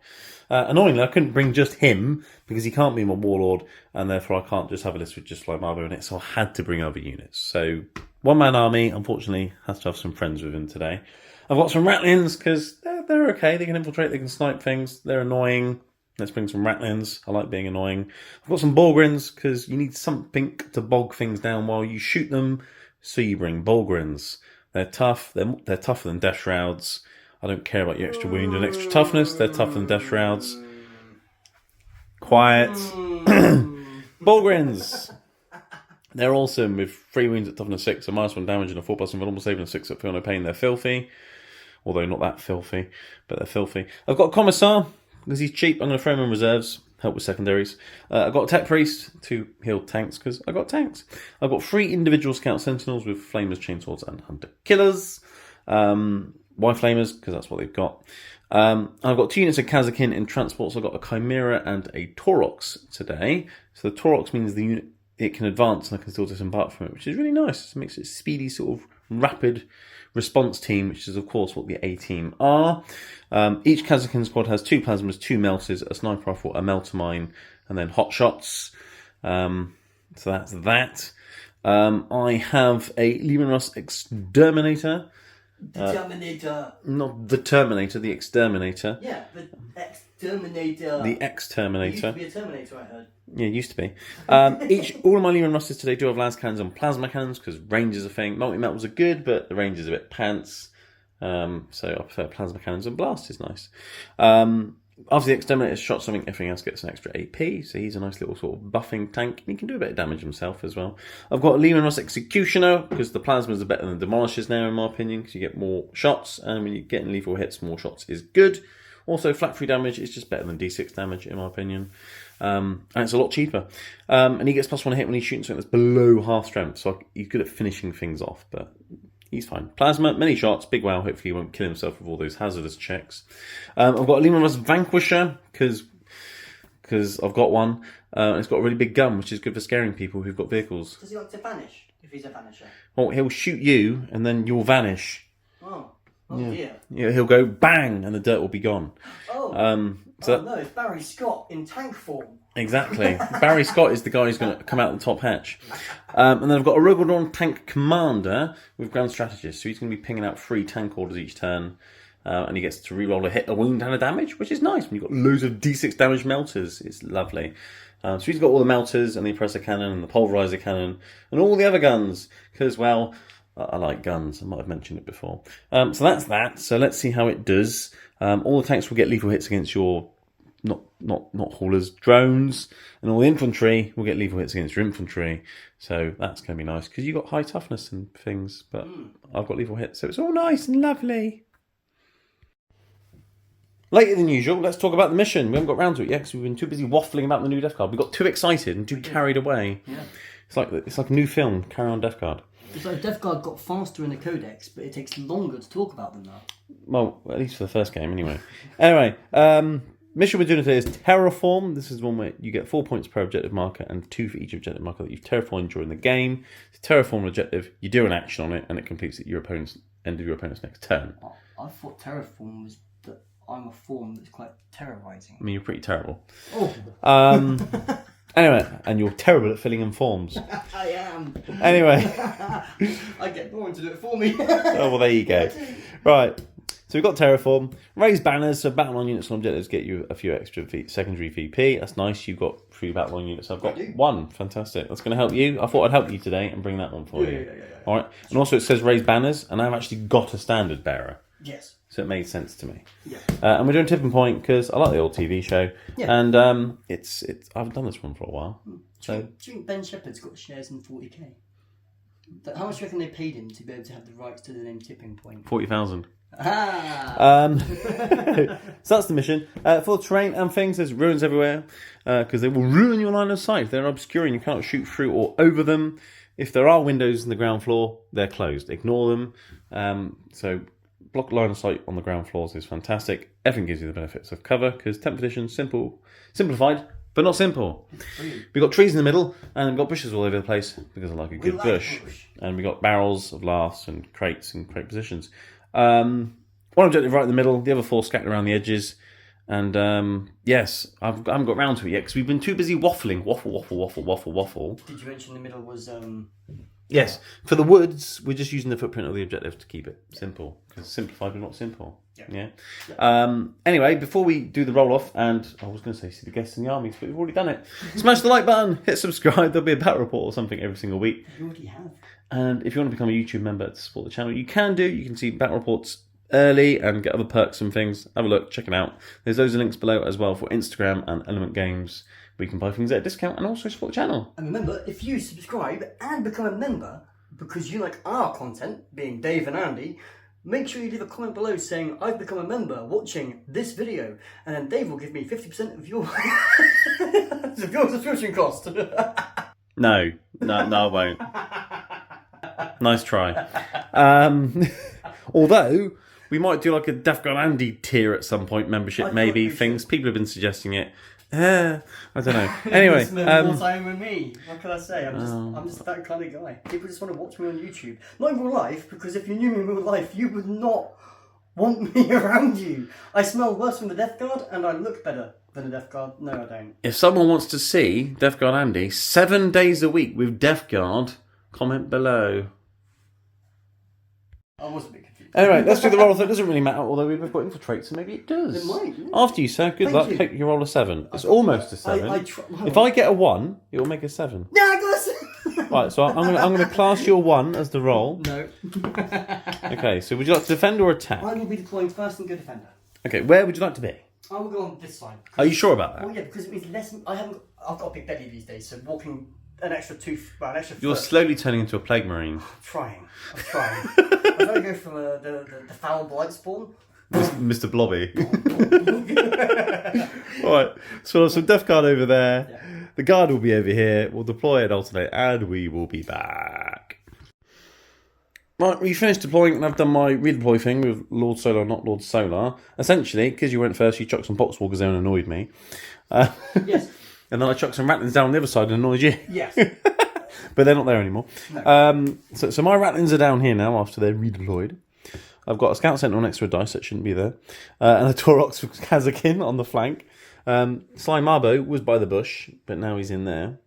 Speaker 1: Annoyingly, I couldn't bring just him because he can't be my warlord, and therefore I can't just have a list with just Fly Marbo in it, so I had to bring other units. So, one-man army, unfortunately, has to have some friends with him today. I've got some Ratlins because they're okay. They can infiltrate, they can snipe things. They're annoying. Let's bring some Ratlins. I like being annoying. I've got some Borgrins because you need something to bog things down while you shoot them. So you bring Borgrins. They're tough. They're tougher than Death Shrouds. I don't care about your extra wound and extra toughness. They're tougher than Death Shrouds. Quiet. Borgrins. They're awesome with 3 wounds at toughness 6, a -1 damage, and a 4+ invulnerable save, and a 6 at feel no pain. They're filthy. Although not that filthy, but they're filthy. I've got a Commissar. Because he's cheap, I'm going to throw him in reserves, help with secondaries. I've got a Tech Priest to heal tanks, because I've got tanks. I've got 3 individual Scout Sentinels with Flamers, Chainswords, and Hunter Killers. Why Flamers? Because that's what they've got. I've got 2 units of Kazakin in transports. I've got a Chimera and a Taurox today. So the Taurox means the unit, it can advance and I can still disembark from it, which is really nice. It makes it a speedy, sort of rapid response team, which is of course what the A team are. Each Kazakin squad has 2 plasmas, 2 melters, a sniper rifle, a melter mine, and then hot shots. So that's that. I have a Lehman Russ Exterminator.
Speaker 2: The Terminator.
Speaker 1: Not the Terminator, the Exterminator.
Speaker 2: Yeah, the Exterminator.
Speaker 1: The Exterminator.
Speaker 2: It used to be a Terminator, I heard.
Speaker 1: Yeah, it used to be. All of my Lehman Russes today do have las cannons and plasma cannons because range is a thing. Multi-metals are good, but the range is a bit pants. So I prefer plasma cannons, and blast is nice. After the Exterminator shot something, everything else gets an extra AP, so he's a nice little sort of buffing tank, and he can do a bit of damage himself as well. I've got a Lehman Russ Executioner, because the plasmas are better than demolishers now, in my opinion, because you get more shots, and when you're getting lethal hits, more shots is good. Also, flat 3 damage is just better than D6 damage, in my opinion. And it's a lot cheaper. And he gets +1 hit when he's shooting something that's below half strength, so he's good at finishing things off, but he's fine. Plasma, many shots, big wow. Hopefully he won't kill himself with all those hazardous checks. I've got a Lehman Russ Vanquisher, because I've got one. It's got a really big gun, which is good for scaring people who've got vehicles.
Speaker 2: Does he like to vanish, if he's a vanisher?
Speaker 1: Well, he'll shoot you, and then you'll vanish.
Speaker 2: Oh
Speaker 1: yeah.
Speaker 2: Dear.
Speaker 1: Yeah, he'll go bang, and the dirt will be gone.
Speaker 2: Oh, no, it's Barry Scott in tank form.
Speaker 1: Exactly. Barry Scott is the guy who's going to come out the top hatch. And then I've got a Rogodon Tank Commander with Grand Strategist. So he's going to be pinging out 3 tank orders each turn. And he gets to reroll a hit, a wound, and a damage, which is nice. When you've got loads of D6 damage melters, it's lovely. So he's got all the melters and the oppressor cannon and the pulverizer cannon and all the other guns. Because, well, I like guns. I might have mentioned it before. So that's that. So let's see how it does. All the tanks will get lethal hits against your not haulers, drones, and all the infantry will get lethal hits against your infantry. So that's going to be nice because you've got high toughness and things, but I've got lethal hits, so it's all nice and lovely. Later than usual, let's talk about the mission. We haven't got round to it yet because we've been too busy waffling about the new Death Guard. We got too excited and too carried away.
Speaker 2: Yeah.
Speaker 1: It's like a new film, Carry On Death Guard.
Speaker 2: It's like Death Guard got faster in the Codex, but it takes longer to talk about them now.
Speaker 1: Well, at least for the first game, anyway. Anyway, mission we're doing today is Terraform. This is one where you get 4 points per objective marker and 2 for each objective marker that you've terraformed during the game. To terraform an objective, you do an action on it, and it completes at your opponent's end of your opponent's next turn.
Speaker 2: I thought Terraform was that I'm a form that's quite terrorising.
Speaker 1: I mean, you're pretty terrible.
Speaker 2: Oh.
Speaker 1: Anyway, and you're terrible at filling in forms.
Speaker 2: I am.
Speaker 1: Anyway.
Speaker 2: I get Boren to do it for me.
Speaker 1: Oh, well, there you go. Right. So we've got Terraform. Raise banners, so battle line units and objectives get you a few extra secondary VP. That's nice. You've got 3 battle line units. I've got 1. Fantastic. That's going to help you. I thought I'd help you today and bring that one for you.
Speaker 2: Yeah.
Speaker 1: All right. And also it says raise banners, and I've actually got a standard bearer.
Speaker 2: Yes.
Speaker 1: So it made sense to me.
Speaker 2: Yeah.
Speaker 1: And we're doing Tipping Point because I like the old TV show. Yeah. And it's I've done this one for a while. So
Speaker 2: do you think Ben Shepherd's got shares in 40k? How much do you reckon they paid him to be able to have the rights to the name Tipping Point?
Speaker 1: 40,000.
Speaker 2: Ah.
Speaker 1: So that's the mission. For the terrain and things, there's ruins everywhere because they will ruin your line of sight. If they're obscure and you cannot shoot through or over them. If there are windows in the ground floor, they're closed. Ignore them. So block line of sight on the ground floors is fantastic. Everything gives you the benefits of cover because 10th edition, simplified, but not simple. We've got trees in the middle and we've got bushes all over the place because I like a good bush. And we've got barrels of laughs and crates and crate positions. One objective right in the middle, the other 4 scattered around the edges. And yes, I haven't got round to it yet because we've been too busy waffling. Waffle.
Speaker 2: Did you mention the middle was...
Speaker 1: Yes, for the woods, we're just using the footprint of the objective to keep it simple. Because simplified but not simple. Yeah. Anyway, before we do the roll-off, and I was going to say see the guests in the armies, but we've already done it. Smash the like button, hit subscribe. There'll be a battle report or something every single week.
Speaker 2: You already have.
Speaker 1: And if you want to become a YouTube member to support the channel, you can do. You can see battle reports early and get other perks and things. Have a look, check it out. There's loads of links below as well for Instagram and Element Games. We can buy things at a discount and also support the channel.
Speaker 2: And remember, if you subscribe and become a member, because you like our content, being Dave and Andy, make sure you leave a comment below saying, I've become a member watching this video, and then Dave will give me 50% of your, of your subscription cost.
Speaker 1: No, I won't. Nice try. Although, we might do like a Death Guard Andy tier at some point, membership maybe, things. People have been suggesting it. I don't know. Anyway,
Speaker 2: more time with me. What can I say? I'm just that kind of guy. People just want to watch me on YouTube, not in real life. Because if you knew me in real life, you would not want me around you. I smell worse from the Death Guard, and I look better than a Death Guard. No, I don't.
Speaker 1: If someone wants to see Death Guard Andy 7 days a week with Death Guard, comment below.
Speaker 2: I was a bit confused.
Speaker 1: Anyway, let's do the roll. It doesn't really matter, although we've got infiltrate, so maybe it does.
Speaker 2: It might. Yeah.
Speaker 1: After you, sir. Good luck. Hope you roll a 7. It's almost a 7. If I get a 1, it will make a 7.
Speaker 2: Yeah, I got a 7.
Speaker 1: Right, so I'm gonna class your 1 as the roll.
Speaker 2: No.
Speaker 1: Okay, so would you like to defend or attack?
Speaker 2: I will be deploying first and go defender.
Speaker 1: Okay, where would you like to be?
Speaker 2: I will go on this side.
Speaker 1: Are you sure about that?
Speaker 2: Oh yeah, because it means less. I've got a big belly these days, so walking an extra
Speaker 1: You're
Speaker 2: foot.
Speaker 1: slowly turning into a plague marine.
Speaker 2: I'm trying. I'm trying to go from the foul blight spawn.
Speaker 1: Mr. Blobby. Right, so there's some Death Guard over there.
Speaker 2: Yeah.
Speaker 1: The guard will be over here. We'll deploy and alternate, and we will be back. Right, we finished deploying, and I've done my redeploy thing with Lord Solar, not Lord Solar. Essentially, because you went first, you chucked some Poxwalkers there and annoyed me.
Speaker 2: Yes.
Speaker 1: And then I chucked some Rattlins down on the other side and annoyed you.
Speaker 2: Yes.
Speaker 1: But they're not there anymore.
Speaker 2: No.
Speaker 1: So my Rattlins are down here now after they're redeployed. I've got a Scout Sentinel next to a dice that shouldn't be there. And a Taurox with Kazakin on the flank. Sly Marbo was by the bush, but now he's in there.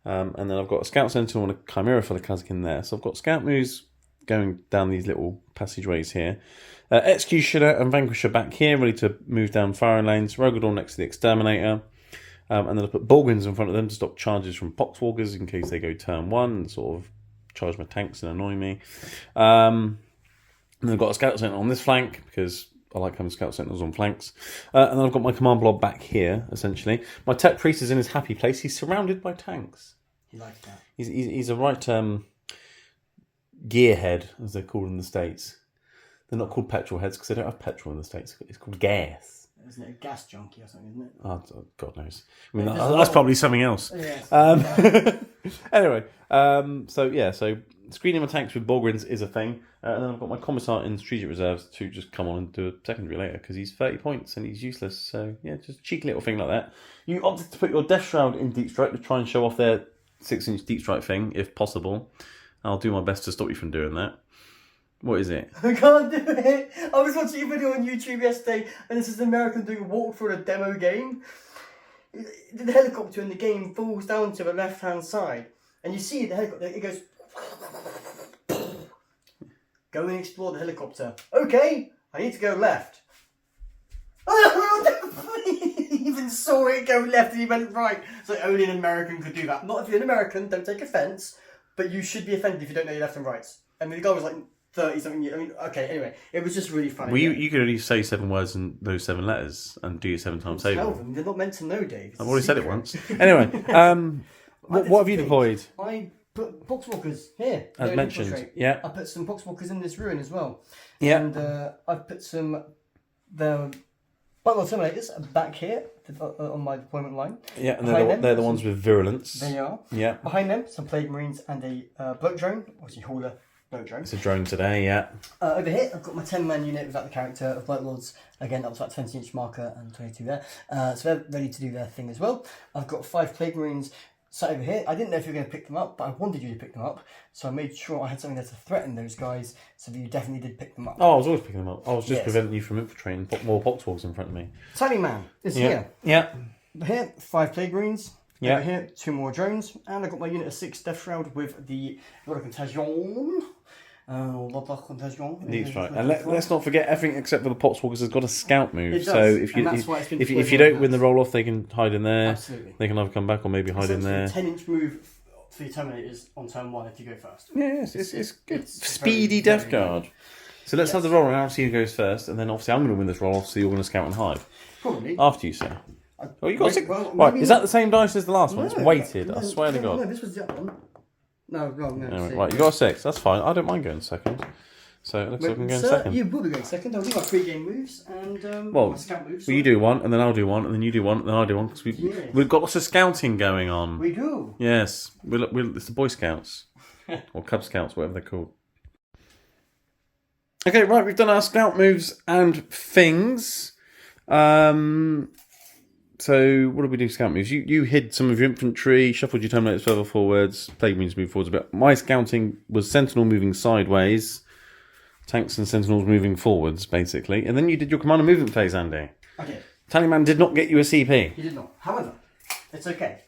Speaker 1: And then I've got a Scout Sentinel and a Chimera full of Kazakin there. So I've got Scout moves going down these little passageways here. Executioner and Vanquisher back here, ready to move down firing lanes. Rogador next to the Exterminator. And then I put Borgwins in front of them to stop charges from Poxwalkers in case they go turn 1 and sort of charge my tanks and annoy me. And then I've got a Scout Sentinel on this flank because I like having Scout Sentinels on flanks. And then I've got my Command Blob back here, essentially. My Tech Priest is in his happy place. He's surrounded by tanks.
Speaker 2: He likes that.
Speaker 1: He's a right gearhead, as they're called in the States. They're not called petrol heads because they don't have petrol in the States. It's called gas.
Speaker 2: Isn't it a gas junkie or something, isn't it?
Speaker 1: Oh, God knows. I mean, that's probably something else.
Speaker 2: Yes.
Speaker 1: Anyway, so screening my tanks with Borgwins is a thing. And then I've got my Commissar in Strategic Reserves to just come on and do a secondary later because he's 30 points and he's useless. So, yeah, just a cheeky little thing like that. You opted to put your Death Shroud in Deep Strike to try and show off their 6-inch Deep Strike thing, if possible. I'll do my best to stop you from doing that. What is it?
Speaker 2: I can't do it. I was watching a video on YouTube yesterday, and this is an American doing a walkthrough of a demo game. The helicopter in the game falls down to the left-hand side, and you see the helicopter. It goes. Go and explore the helicopter. Okay, I need to go left. He even saw it go left, and he went right. So only an American could do that. Not if you're an American. Don't take offence, but you should be offended if you don't know your left and rights. I mean, the guy was like 30-something years. I mean, okay, anyway. It was just really funny.
Speaker 1: Well, you could only say 7 words in those 7 letters and do your 7 times
Speaker 2: Tell
Speaker 1: saving.
Speaker 2: them. They're not meant to know, Dave.
Speaker 1: I've already said it once. Anyway, what have you deployed?
Speaker 2: I put Poxwalkers here.
Speaker 1: As
Speaker 2: They're
Speaker 1: mentioned,
Speaker 2: infiltrate.
Speaker 1: yeah.
Speaker 2: I put some Poxwalkers in this ruin as well.
Speaker 1: Yeah.
Speaker 2: And I've put the Butler Terminators back here on my deployment line.
Speaker 1: Yeah, and
Speaker 2: Behind
Speaker 1: they're the
Speaker 2: them,
Speaker 1: ones with virulence.
Speaker 2: They are.
Speaker 1: Yeah.
Speaker 2: Behind them, some Plague Marines and a bloke drone. Obviously, hauler bloke drone.
Speaker 1: It's a drone today, yeah.
Speaker 2: Over here, I've got my 10-man unit without the character of Blight Lords. Again, that was that 20-inch marker and 22 there. So they're ready to do their thing as well. I've got 5 Plague Marines sat over here. I didn't know if you were going to pick them up, but I wanted you to pick them up, so I made sure I had something there to threaten those guys, so that you definitely did pick them up.
Speaker 1: Oh, I was always picking them up. I was just preventing you from infiltrating more poxwalkers in front of me.
Speaker 2: Tiny man is here.
Speaker 1: Yeah.
Speaker 2: Here, 5 plague marines.
Speaker 1: Yeah.
Speaker 2: Over here, 2 more drones, and I got my unit of 6 Death Shroud with the Contagion.
Speaker 1: That's right. And let's not forget everything except for the Poxwalkers has got a scout move.
Speaker 2: It does,
Speaker 1: so if you don't win the roll off, they can hide in there.
Speaker 2: Absolutely.
Speaker 1: They can either come back or maybe hide in there.
Speaker 2: 10-inch move for your Terminators on turn 1 if you go first.
Speaker 1: Yes, it's good. Speedy Death Guard. So let's have the roll, and I'll see who goes first, and then obviously I'm going to win this roll off, so you're going to scout and hide.
Speaker 2: Probably.
Speaker 1: After you, sir. Oh, you got 6.
Speaker 2: Well,
Speaker 1: right, is that the same dice as the last one? It's
Speaker 2: No,
Speaker 1: weighted.
Speaker 2: no,
Speaker 1: I swear to God.
Speaker 2: No, this was the other one. No, wrong. No,
Speaker 1: Anyway, right, you got a 6. That's fine. I don't mind going second. So it looks like I'm going second.
Speaker 2: You will be going second. I'll do my pre-game moves and my scout moves.
Speaker 1: Well, you do one, and then I'll do one, and then you do one, and then I'll do one. Because we've got lots of scouting going on.
Speaker 2: We do.
Speaker 1: Yes. It's the Boy Scouts. Or Cub Scouts, whatever they're called. Okay, right, we've done our scout moves and things. So, what did we do? Scout moves. You hid some of your infantry, shuffled your Terminators further forwards, plague marines move forwards a bit. My scouting was Sentinel moving sideways, tanks and Sentinels moving forwards, basically. And then you did your commander movement phase, Andy.
Speaker 2: Okay.
Speaker 1: Tallyman did not get you a CP.
Speaker 2: He did not. However, it's okay.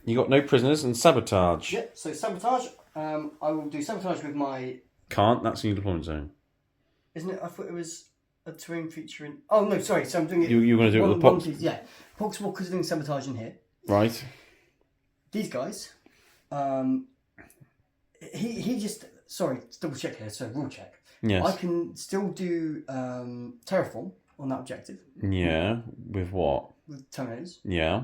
Speaker 1: You got no prisoners and sabotage.
Speaker 2: Yep, so sabotage. I will do sabotage with my...
Speaker 1: Can't, that's in your deployment zone.
Speaker 2: Isn't it? I thought it was a terrain feature in... Oh, no, sorry. So I'm doing it...
Speaker 1: You're going to do it with the Pox?
Speaker 2: Yeah. Poxwalker's doing sabotage in here.
Speaker 1: Right.
Speaker 2: These guys... He just... Sorry, double check here. So, rule check.
Speaker 1: Yes.
Speaker 2: I can still do terraform on that objective.
Speaker 1: Yeah. With what?
Speaker 2: With Terminators.
Speaker 1: Yeah.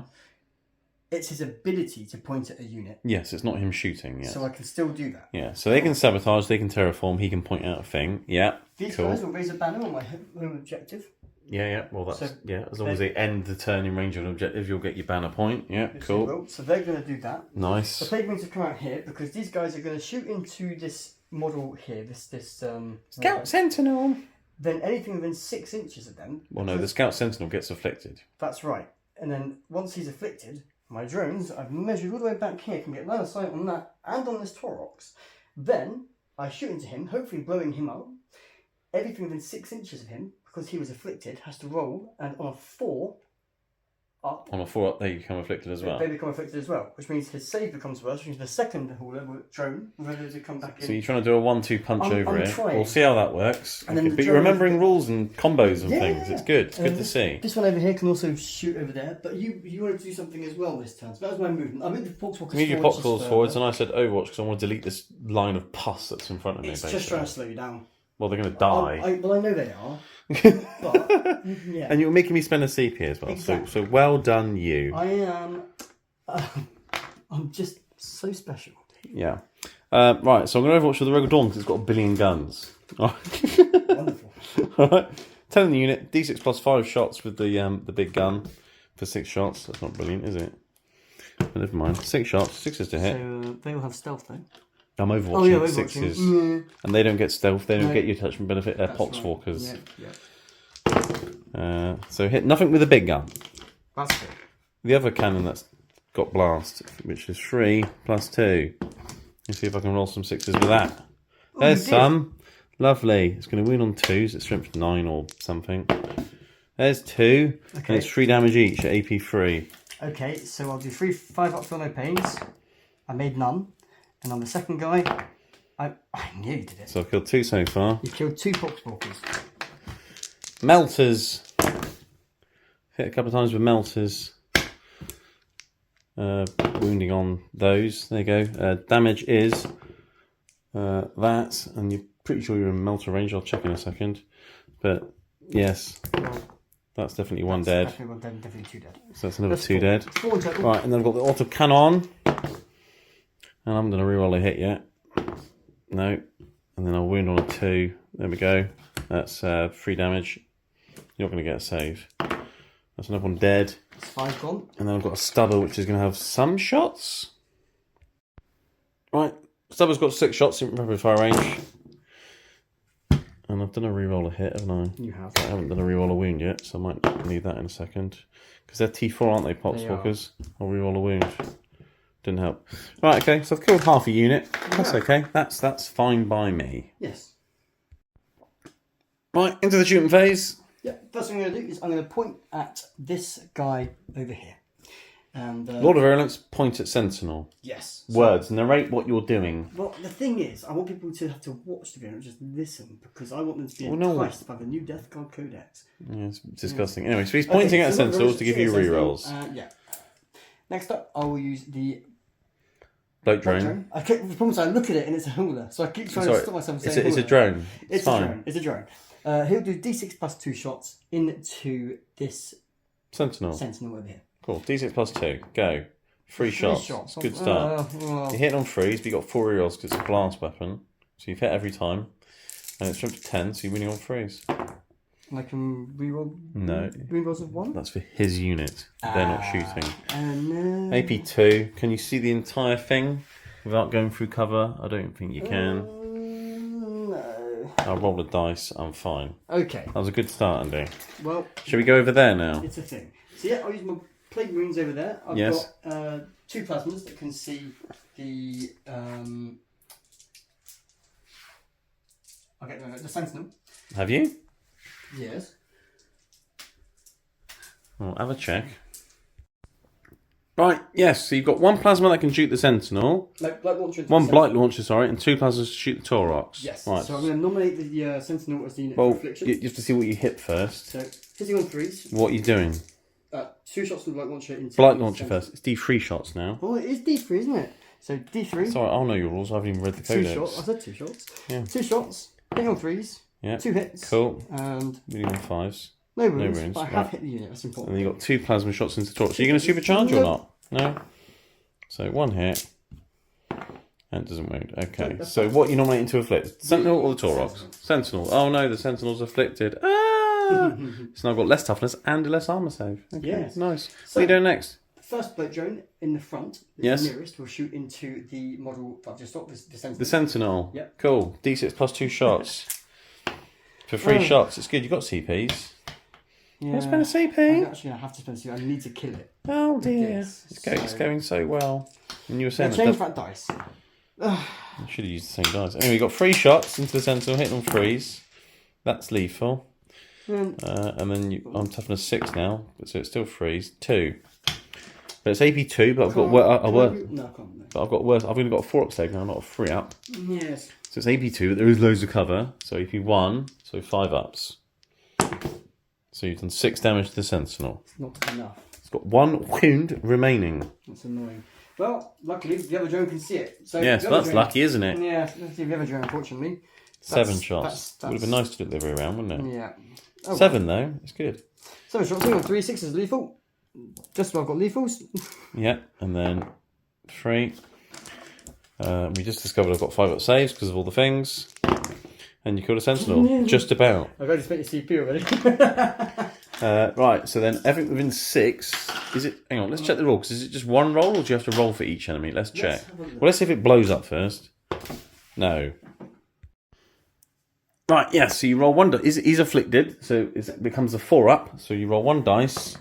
Speaker 2: It's his ability to point at a unit.
Speaker 1: Yes, it's not him shooting. Yes.
Speaker 2: So I can still do that.
Speaker 1: Yeah, so they can sabotage, they can terraform, he can point out a thing. Yeah,
Speaker 2: These
Speaker 1: cool.
Speaker 2: guys will raise a banner on my home objective.
Speaker 1: Yeah, well that's,
Speaker 2: So
Speaker 1: as long as they end the turn in range of an objective, you'll get your banner point. Yeah, cool.
Speaker 2: So they're going to do that. The
Speaker 1: Nice.
Speaker 2: plague marines have come out here because these guys are going to shoot into this model here,
Speaker 1: Scout Sentinel!
Speaker 2: Then anything within 6 inches of them...
Speaker 1: Well no, the Scout Sentinel gets afflicted.
Speaker 2: That's right. And then once he's afflicted... My drones, I've measured all the way back here, can get line of sight on that and on this Taurox. Then I shoot into him, hopefully blowing him up. Everything within 6 inches of him, because he was afflicted, has to roll, and on a 4 up.
Speaker 1: On a 4 up, they become afflicted as well.
Speaker 2: They become afflicted as well, which means his save becomes worse, which means the second hauler drone will be able to come back in.
Speaker 1: So you're trying to do a 1-2 punch over it.
Speaker 2: Trying.
Speaker 1: We'll see how that works.
Speaker 2: And
Speaker 1: okay. But you're remembering rules and combos and things.
Speaker 2: Yeah.
Speaker 1: It's good. It's good to see.
Speaker 2: This one over here can also shoot over there, but you wanted to do something as well this turn. So that was my movement. I moved the Poxwalkers
Speaker 1: You your Poxwalkers forwards, and I said Overwatch because I want to delete this line of pus that's in front of me.
Speaker 2: It's
Speaker 1: basically.
Speaker 2: just trying to slow you down.
Speaker 1: Well, they're going to die.
Speaker 2: I know they are. But, yeah.
Speaker 1: And you're making me spend a CP as well.
Speaker 2: Exactly.
Speaker 1: So well done, you.
Speaker 2: I am. I'm just so special.
Speaker 1: Yeah. Right, so I'm going to Overwatch with the Rogue Dawn because it's got 1 billion guns.
Speaker 2: Wonderful.
Speaker 1: Alright. 10 in the unit, D6 plus 5 shots with the big gun for 6 shots. That's not brilliant, is it? But never mind. 6 shots, 6 is to hit.
Speaker 2: So they will have stealth though.
Speaker 1: I'm Overwatching with 6s.
Speaker 2: Yeah.
Speaker 1: And they don't get stealth, they don't
Speaker 2: No.
Speaker 1: get your attachment benefit, they're
Speaker 2: That's
Speaker 1: Poxwalkers.
Speaker 2: Right. Yeah.
Speaker 1: So hit nothing with a big gun.
Speaker 2: That's good.
Speaker 1: The other cannon that's got blast, which is 3 plus 2. Let's see if I can roll some 6s with that. There's some. Lovely. It's going to win on 2s. It's strength 9 or something. There's 2.
Speaker 2: Okay.
Speaker 1: And it's 3 damage each at AP 3.
Speaker 2: Okay, so I'll do 5 up for no pains. I made none. And on the second guy, I nearly did it.
Speaker 1: So I've killed 2 so far.
Speaker 2: You killed 2 Poxwalkers.
Speaker 1: Melters. Hit a couple of times with melters. Wounding on those. There you go. Damage is that, and you're pretty sure you're in melter range. I'll check in a second. But yes, that's definitely 1 dead.
Speaker 2: Definitely 1 dead, definitely 2 dead.
Speaker 1: So that's another
Speaker 2: That's
Speaker 1: 2 dead.
Speaker 2: 4 in total.
Speaker 1: Right, and then I've got the auto cannon. And I'm going to reroll a hit yet. No. And then I'll wound on a 2. There we go. That's 3 damage. You're not going to get a save. That's another 1 dead.
Speaker 2: It's 5 gone.
Speaker 1: And then I've got a stubber, which is going to have some shots. Right. Stubber's got 6 shots in rapid fire range. And I've done a reroll a hit, haven't I?
Speaker 2: You have.
Speaker 1: I haven't done a reroll a wound yet, so I might need that in a second. Because they're T4, aren't they, Poxwalkers? I'll reroll a wound. Didn't help. Right, okay, so I've killed half a unit. That's okay. That's fine by me.
Speaker 2: Yes.
Speaker 1: Right, into the shooting phase.
Speaker 2: Yeah, first thing I'm going to do is I'm going to point at this guy over here. And
Speaker 1: Lord of Virulence, point at Sentinel.
Speaker 2: Yes.
Speaker 1: Words, narrate what you're doing.
Speaker 2: Well, the thing is, I want people to have to watch the video and just listen, because I want them to be enticed by the new Death Guard Codex.
Speaker 1: Yeah, it's disgusting. Anyway, so he's pointing at Sentinels to give you rerolls.
Speaker 2: Yeah. Next up, I will use the
Speaker 1: Bloke drone.
Speaker 2: The problem is I look at it and it's a hauler, so I keep trying to stop myself saying
Speaker 1: it's a drone.
Speaker 2: It's fine. A drone. It's a drone. He'll do D6 plus 2 shots into this Sentinel over here.
Speaker 1: Cool. D6 plus 2. Go. 3 shots. Good start. You hit on 3s, but you got 4 rerolls because it's a blast weapon. So you've hit every time. And it's jumped to 10, so you're winning on 3s.
Speaker 2: And I can reroll?
Speaker 1: No.
Speaker 2: Rerolls of 1?
Speaker 1: That's for his unit. They're not shooting.
Speaker 2: No.
Speaker 1: AP 2. Can you see the entire thing without going through cover? I don't think you can.
Speaker 2: No.
Speaker 1: I'll roll the dice. I'm fine.
Speaker 2: Okay.
Speaker 1: That was a good start, Andy.
Speaker 2: Well.
Speaker 1: Shall we go over there now?
Speaker 2: It's a thing. So yeah, I'll use my Plague Marines over there. I've got 2 plasmas that can see the the Sentinel.
Speaker 1: Have you?
Speaker 2: Yes.
Speaker 1: Well, have a check. Right, yes, so you've got 1 plasma that can shoot the Sentinel.
Speaker 2: Blight launcher.
Speaker 1: 1 blight launcher, sorry, and 2 plasmas to shoot the Taurox.
Speaker 2: Yes.
Speaker 1: Right.
Speaker 2: So I'm going to nominate the Sentinel as the unit for affliction.
Speaker 1: You have to see what you hit first.
Speaker 2: So, hitting on 3s.
Speaker 1: What are you doing?
Speaker 2: 2 shots from the blight launcher into
Speaker 1: Blight launcher first. It's D3 shots now.
Speaker 2: Well, it is D3, isn't it? So D3.
Speaker 1: Sorry, I'll know your rules. I haven't even read the
Speaker 2: 2
Speaker 1: codex.
Speaker 2: shots. I said 2 shots.
Speaker 1: Yeah.
Speaker 2: 2 shots. Hitting on 3s.
Speaker 1: Yeah.
Speaker 2: 2 hits.
Speaker 1: Cool.
Speaker 2: And
Speaker 1: Medium 5s.
Speaker 2: no wounds.
Speaker 1: wounds,
Speaker 2: But I have hit the unit. That's important.
Speaker 1: And then you've got 2 plasma shots into Taurox. So you're going to supercharge or not? No? So 1 hit. And it doesn't wound. Okay. So what are you nominating to afflict? Sentinel or the Taurox? Sentinel. Oh no, the Sentinel's afflicted. So now I've got less toughness and less armour save. Okay,
Speaker 2: yes.
Speaker 1: Nice.
Speaker 2: So,
Speaker 1: what are you doing next?
Speaker 2: The first bloke drone in the front, the nearest, will shoot into the model that I've just stopped, the Sentinel.
Speaker 1: The Sentinel.
Speaker 2: Yep.
Speaker 1: Cool. D6 plus 2 shots. For 3 shots. It's good. You've got CPs.
Speaker 2: Yeah.
Speaker 1: Let's spend a CP.
Speaker 2: I'm actually going to have to spend a CP. I need to kill it.
Speaker 1: Oh dear. It's going so well. And you were saying
Speaker 2: change that dice.
Speaker 1: I should have used the same dice. Anyway, you've got 3 shots into the Sentinel, hitting on 3s. That's lethal. And then I'm toughness 6 now, so it's still 3s. 2. But it's AP 2, but I've got worse. I've only got a 4-up save now, not a 3-up.
Speaker 2: Yes.
Speaker 1: So it's AP 2, but there is loads of cover. So AP 1, so 5 ups. So you've done 6 damage to the Sentinel.
Speaker 2: It's not enough.
Speaker 1: It's got 1 wound remaining.
Speaker 2: That's annoying. Well, luckily the other drone can see it. So
Speaker 1: yes, that's lucky, isn't it?
Speaker 2: Yeah, let's see the other drone, unfortunately.
Speaker 1: 7 shots. Would have been nice to do it the other way around, wouldn't it?
Speaker 2: Yeah.
Speaker 1: 7 though, it's good.
Speaker 2: 7 shots, on 3 6s lethal. Just what I've got lethals.
Speaker 1: Yeah, and then 3. We just discovered I've got 5-up saves because of all the things. And you killed a Sentinel. Just about.
Speaker 2: I've already spent your CP already.
Speaker 1: Right, so then everything within 6. Is it? Hang on, let's check the roll. Because is it just 1 roll or do you have to roll for each enemy? Let's check. Well, let's see if it blows up first. No. Right, yeah, so you roll 1 dice. He's afflicted, so it becomes a 4-up. So you roll 1 dice.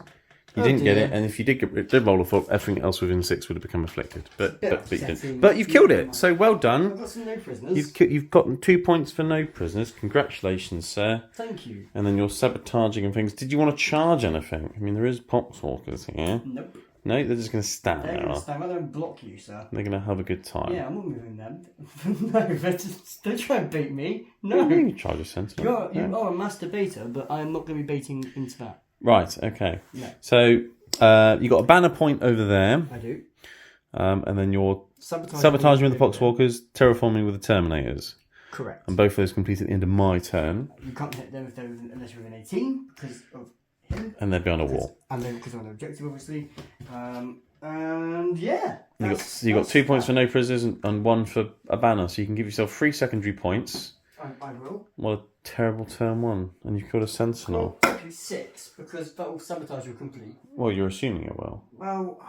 Speaker 1: You didn't get it, and if you did roll a 4, everything else within 6 would have become afflicted. But you didn't. But you've killed it, so well done.
Speaker 2: I've got some no prisoners.
Speaker 1: You've gotten 2 points for no prisoners. Congratulations, sir.
Speaker 2: Thank you.
Speaker 1: And then you're sabotaging and things. Did you want to charge anything? I mean, there is poxwalkers here.
Speaker 2: Nope.
Speaker 1: No, they're just going to stand
Speaker 2: there.
Speaker 1: there.
Speaker 2: They're going to stand there and block you, sir.
Speaker 1: They're going to have a good time.
Speaker 2: Yeah, I'm not moving them. No, don't try and bait me. No.
Speaker 1: You charge a Sentinel.
Speaker 2: You are a masturbator, but I'm not going to be baiting into that.
Speaker 1: Right, okay.
Speaker 2: No.
Speaker 1: So, you got a banner point over there.
Speaker 2: I do.
Speaker 1: And then you're sabotaging with the Poxwalkers, terraforming with the Terminators.
Speaker 2: Correct.
Speaker 1: And both of those complete at the end of my turn.
Speaker 2: You can't hit them unless you're within 18 because of him.
Speaker 1: And they're behind a wall.
Speaker 2: And then because of an objective, obviously. And yeah.
Speaker 1: You got 2 points for no prisoners and 1 for a banner, so you can give yourself 3 secondary points.
Speaker 2: I will.
Speaker 1: What a terrible turn 1. And you've got a Sentinel.
Speaker 2: Well, 6 because that will sabotage your complete.
Speaker 1: Well, you're assuming it will.
Speaker 2: Well,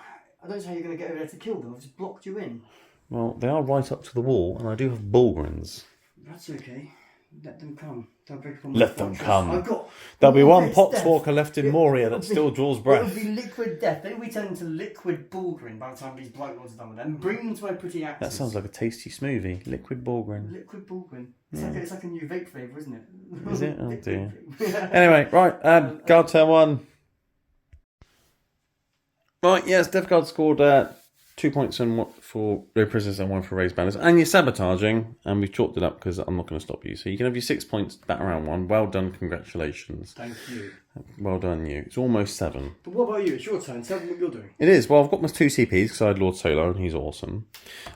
Speaker 2: I don't know how you're going to get over there to kill them. I've just blocked you in.
Speaker 1: Well, they are right up to the wall, and I do have Bulgrins.
Speaker 2: That's okay. Let them come. Don't break upon my
Speaker 1: Let them
Speaker 2: fortress.
Speaker 1: come.
Speaker 2: I've got
Speaker 1: There'll be one
Speaker 2: it's death.
Speaker 1: Poxwalker left in Moria that still draws
Speaker 2: It
Speaker 1: breath.
Speaker 2: would be liquid death. They will be turned into liquid Bulgrin by the time these Blight Lords are done with them. Bring them to my pretty axes.
Speaker 1: That sounds like a tasty smoothie. Liquid Bulgrin.
Speaker 2: Liquid Bulgrin. It's like a new vape flavour, isn't it?
Speaker 1: Is it? Oh
Speaker 2: Liquid
Speaker 1: dear.
Speaker 2: vape.
Speaker 1: Anyway, right. Guard turn 1. Right, yes, Death Guard scored 2 points for raid prisoners and 1 for raised banners. And you're sabotaging, and we've chalked it up because I'm not going to stop you. So you can have your 6 points back around 1. Well done, congratulations.
Speaker 2: Thank you.
Speaker 1: Well done, you. It's almost 7.
Speaker 2: But what about you? It's your turn. Tell me what you're doing.
Speaker 1: It is. Well, I've got my 2 CPs because I had Lord Solo and he's awesome.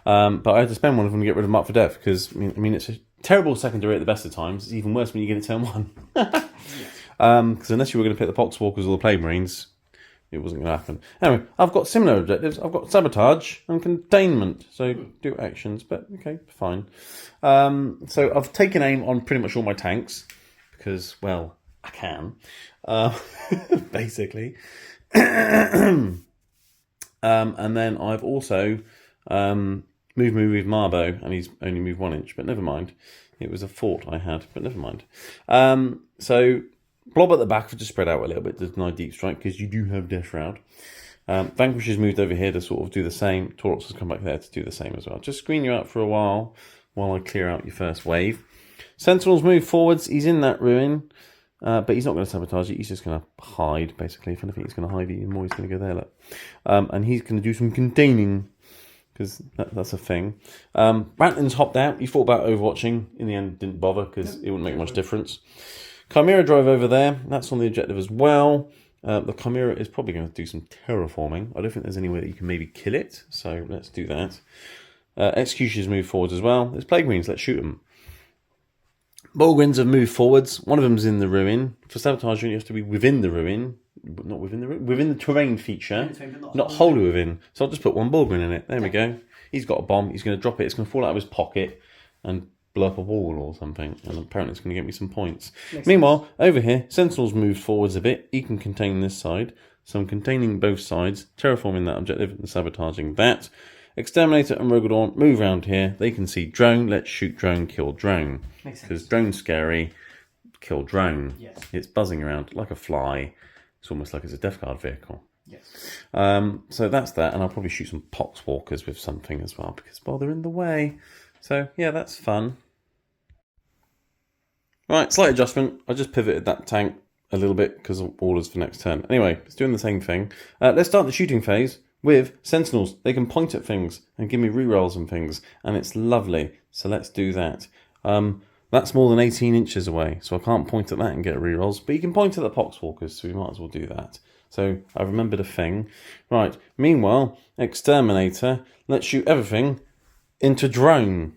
Speaker 1: But I had to spend one of them to get rid of them up for death because, I mean, it's a terrible secondary at the best of times. It's even worse when you get it turn 1. Because unless you were going to pick the Poxwalkers or the Plague Marines, it wasn't going to happen. Anyway, I've got similar objectives. I've got sabotage and containment. So do actions, but okay, fine. So I've taken aim on pretty much all my tanks because, well, I can. Basically. And then I've also moved with Marbo, and he's only moved 1 inch, but never mind. It was a fort I had, but never mind. So Blob at the back for just spread out a little bit to deny deep strike because you do have Death Shroud. Vanquish has moved over here to sort of do the same. Tauros has come back there to do the same as well. Just screen you out for a while I clear out your first wave. Sentinels move forwards. He's in that ruin, but he's not going to sabotage it. He's just going to hide, basically. If anything, he's going to hide even more. He's going to go there, look. And he's going to do some containing because that's a thing. Brantlin's hopped out. He thought about overwatching. In the end, didn't bother because it wouldn't make much difference. Chimera drive over there. That's on the objective as well. The Chimera is probably going to do some terraforming. I don't think there's any way that you can maybe kill it, so let's do that. Executioners move forwards as well. There's Plague Marines, let's shoot them. Bulgrins have moved forwards. One of them's in the ruin. For sabotage, you have to be within the ruin. Not within the ruin, within the terrain feature. Not wholly within. So I'll just put 1 Bulgrin in it. There we go. He's got a bomb. He's going to drop it. It's going to fall out of his pocket and blow up a wall or something, and apparently it's going to get me some points. Meanwhile, over here, Sentinel's moved forwards a bit. He can contain this side, so I'm containing both sides, terraforming that objective and sabotaging that. Exterminator and Rogadorn move around here. They can see drone. Let's shoot drone, kill drone. Because drone's scary. Kill drone.
Speaker 2: Yes. It's
Speaker 1: buzzing around like a fly. It's almost like it's a Death Guard vehicle.
Speaker 2: Yes.
Speaker 1: So that's that, and I'll probably shoot some Poxwalkers with something as well because, well, they're in the way. So yeah, that's fun. Right, slight adjustment. I just pivoted that tank a little bit because of orders for next turn. Anyway, it's doing the same thing. Let's start the shooting phase with Sentinels. They can point at things and give me rerolls and things, and it's lovely. So let's do that. That's more than 18 inches away, so I can't point at that and get rerolls, but you can point at the Poxwalkers, so we might as well do that. So I remembered a thing. Right, meanwhile, Exterminator, let's shoot everything into drone.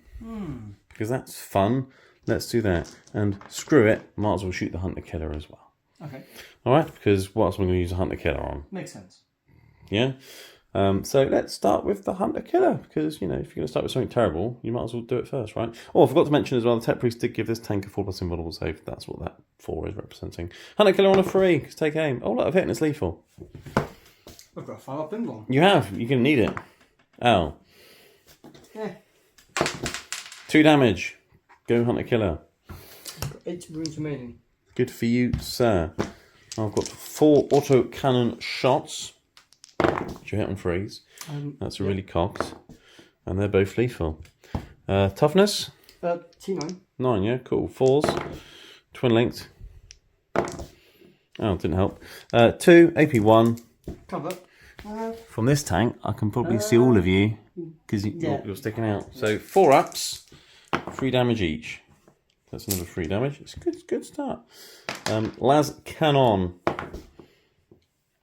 Speaker 1: Because that's fun. Let's do that. And screw it, might as well shoot the Hunter Killer as well.
Speaker 2: Okay.
Speaker 1: Alright, because what else am I going to use a Hunter Killer on?
Speaker 2: Makes sense.
Speaker 1: Yeah? So let's start with the Hunter Killer, because, you know, if you're going to start with something terrible, you might as well do it first, right? Oh, I forgot to mention as well, the Tech Priest did give this tank a 4+ invulnerable save. That's what that 4 is representing. Hunter Killer on a 3, because take aim. Oh, look, I've hit and it's lethal.
Speaker 2: I've got a 5-up invuln.
Speaker 1: You have. You're going to need it. Ow.
Speaker 2: Yeah.
Speaker 1: 2 damage. Go Hunter Killer.
Speaker 2: 8 wounds remaining.
Speaker 1: Good for you, sir. I've got 4 auto cannon shots. Which you hit on freeze. That's really cocked. And they're both lethal. Toughness?
Speaker 2: T9.
Speaker 1: 9, yeah, cool. 4s. Twin linked. Oh, didn't help. 2, AP1.
Speaker 2: Cover.
Speaker 1: From this tank, I can probably see all of you because you're sticking out. So 4 ups, 3 damage each. That's another 3 damage. It's a good start. Las Cannon.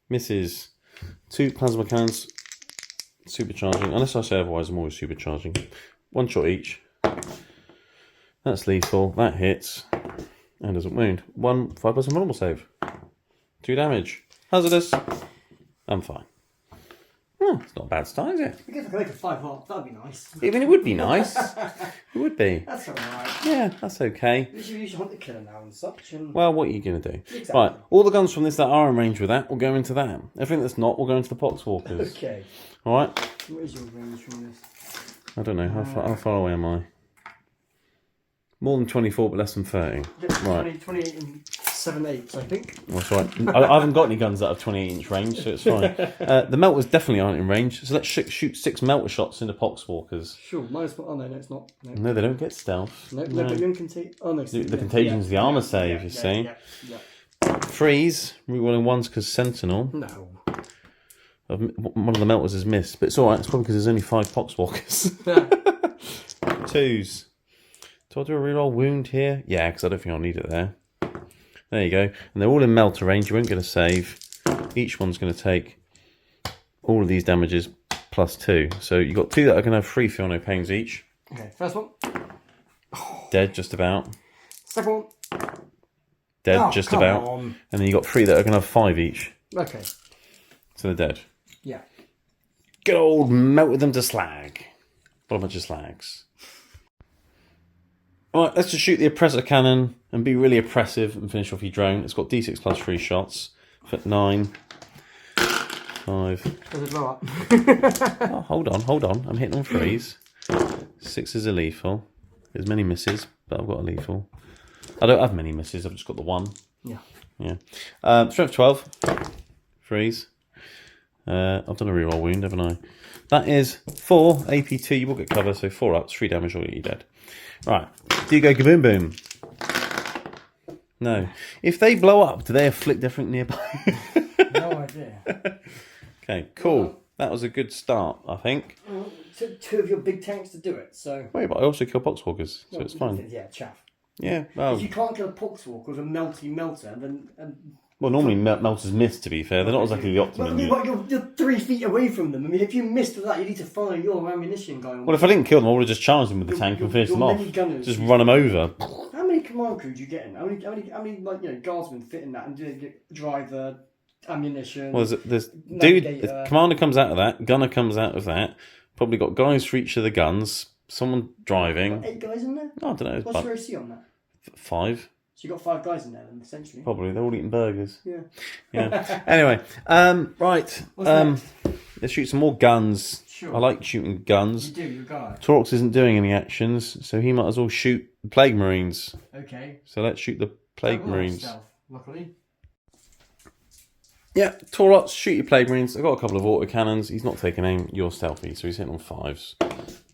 Speaker 1: Misses. 2 plasma cannons. Supercharging. Unless I say otherwise, I'm always supercharging. 1 shot each. That's lethal. That hits. And doesn't wound. 1 5+ normal save. 2 damage. Hazardous. I'm fine. It's not a bad start, is it?
Speaker 2: I guess I could make a 5-up. That'd be nice.
Speaker 1: I mean, it would be nice. It would be.
Speaker 2: That's alright.
Speaker 1: Yeah, that's okay.
Speaker 2: You should use your Hunter Killer now and such. And...
Speaker 1: Well, what are you going to do?
Speaker 2: Exactly.
Speaker 1: Right, all the guns from this that are in range with that will go into that. Everything that's not will go into the Poxwalkers.
Speaker 2: Okay.
Speaker 1: Alright?
Speaker 2: What is your range from this?
Speaker 1: I don't know. How far away am I? More than 24, but less than 30. Right.
Speaker 2: 28 and 7/8, I think.
Speaker 1: That's right. I haven't got any guns that have 28-inch range, so it's fine. The melters definitely aren't in range, so let's shoot 6 melter shots into poxwalkers.
Speaker 2: Sure. Minus one. Oh no, it's not.
Speaker 1: No, they don't get stealth.
Speaker 2: No, but you're in contagion. Oh no.
Speaker 1: The contagion's the armour save, you see.
Speaker 2: Yeah.
Speaker 1: Freeze. Rerolling ones because Sentinel.
Speaker 2: No.
Speaker 1: One of the melters is missed, but it's alright. It's probably because there's only 5 poxwalkers. 2s. Do I do a reroll wound here? Yeah, because I don't think I'll need it there. There you go. And they're all in melter range. You won't get a save. Each one's going to take all of these damages plus 2. So you've got 2 that are going to have 3 feel no pains each.
Speaker 2: Okay, first one.
Speaker 1: Dead, just about.
Speaker 2: Second one.
Speaker 1: Dead, just about.
Speaker 2: On.
Speaker 1: And then you've got 3 that are going to have 5 each.
Speaker 2: Okay.
Speaker 1: So they're dead.
Speaker 2: Yeah.
Speaker 1: Good old melted them to slag. What a bunch of slags. Alright, let's just shoot the oppressor cannon and be really oppressive and finish off your drone. It's got D6 plus 3 shots. For 9. 5.
Speaker 2: Does it blow up?
Speaker 1: Oh, hold on. I'm hitting on 3s. 6 is a lethal. There's many misses, but I've got a lethal. I don't have many misses, I've just got the 1.
Speaker 2: Yeah.
Speaker 1: Strength 12. 3s. I've done a reroll wound, haven't I? That is 4 AP2. You will get cover, so 4 ups, 3 damage, or you're dead. Right. Do you go kaboom boom? No. If they blow up, do they afflict everything nearby?
Speaker 2: No idea.
Speaker 1: Okay, cool. That was a good start, I think.
Speaker 2: Well, it took 2 of your big tanks to do it, so...
Speaker 1: Wait, but I also kill poxwalkers, so it's fine.
Speaker 2: Yeah, chaff.
Speaker 1: Yeah, well...
Speaker 2: If you can't kill a poxwalker with a melter, then...
Speaker 1: Well, normally melters miss, to be fair. They're not exactly the optimum unit.
Speaker 2: You're 3 feet away from them. I mean, if you missed that, you need to fire your ammunition guy.
Speaker 1: Well, if I didn't kill them, I would have just charged them with the tank and finished them off. Just run them over.
Speaker 2: How many command crew do you get in? How many guardsmen fit in that and do driver, ammunition?
Speaker 1: Well, there's dude, the commander comes out of that, gunner comes out of that. Probably got guys for each of the guns. Someone driving.
Speaker 2: Got 8 guys in there?
Speaker 1: No, I don't know.
Speaker 2: What's your OC on that?
Speaker 1: 5.
Speaker 2: So you got 5 guys in there, then, essentially.
Speaker 1: Probably. They're all eating burgers.
Speaker 2: Yeah.
Speaker 1: Anyway, right. Let's shoot some more guns.
Speaker 2: Sure.
Speaker 1: I like shooting guns.
Speaker 2: You do, you're a guy.
Speaker 1: Torox isn't doing any actions, so he might as well shoot the Plague Marines.
Speaker 2: Okay.
Speaker 1: So let's shoot the Plague Marines.
Speaker 2: Stealth, luckily.
Speaker 1: Yeah, Torox, shoot your Plague Marines. I've got a couple of autocannons. He's not taking aim. You're stealthy, so he's hitting on 5s.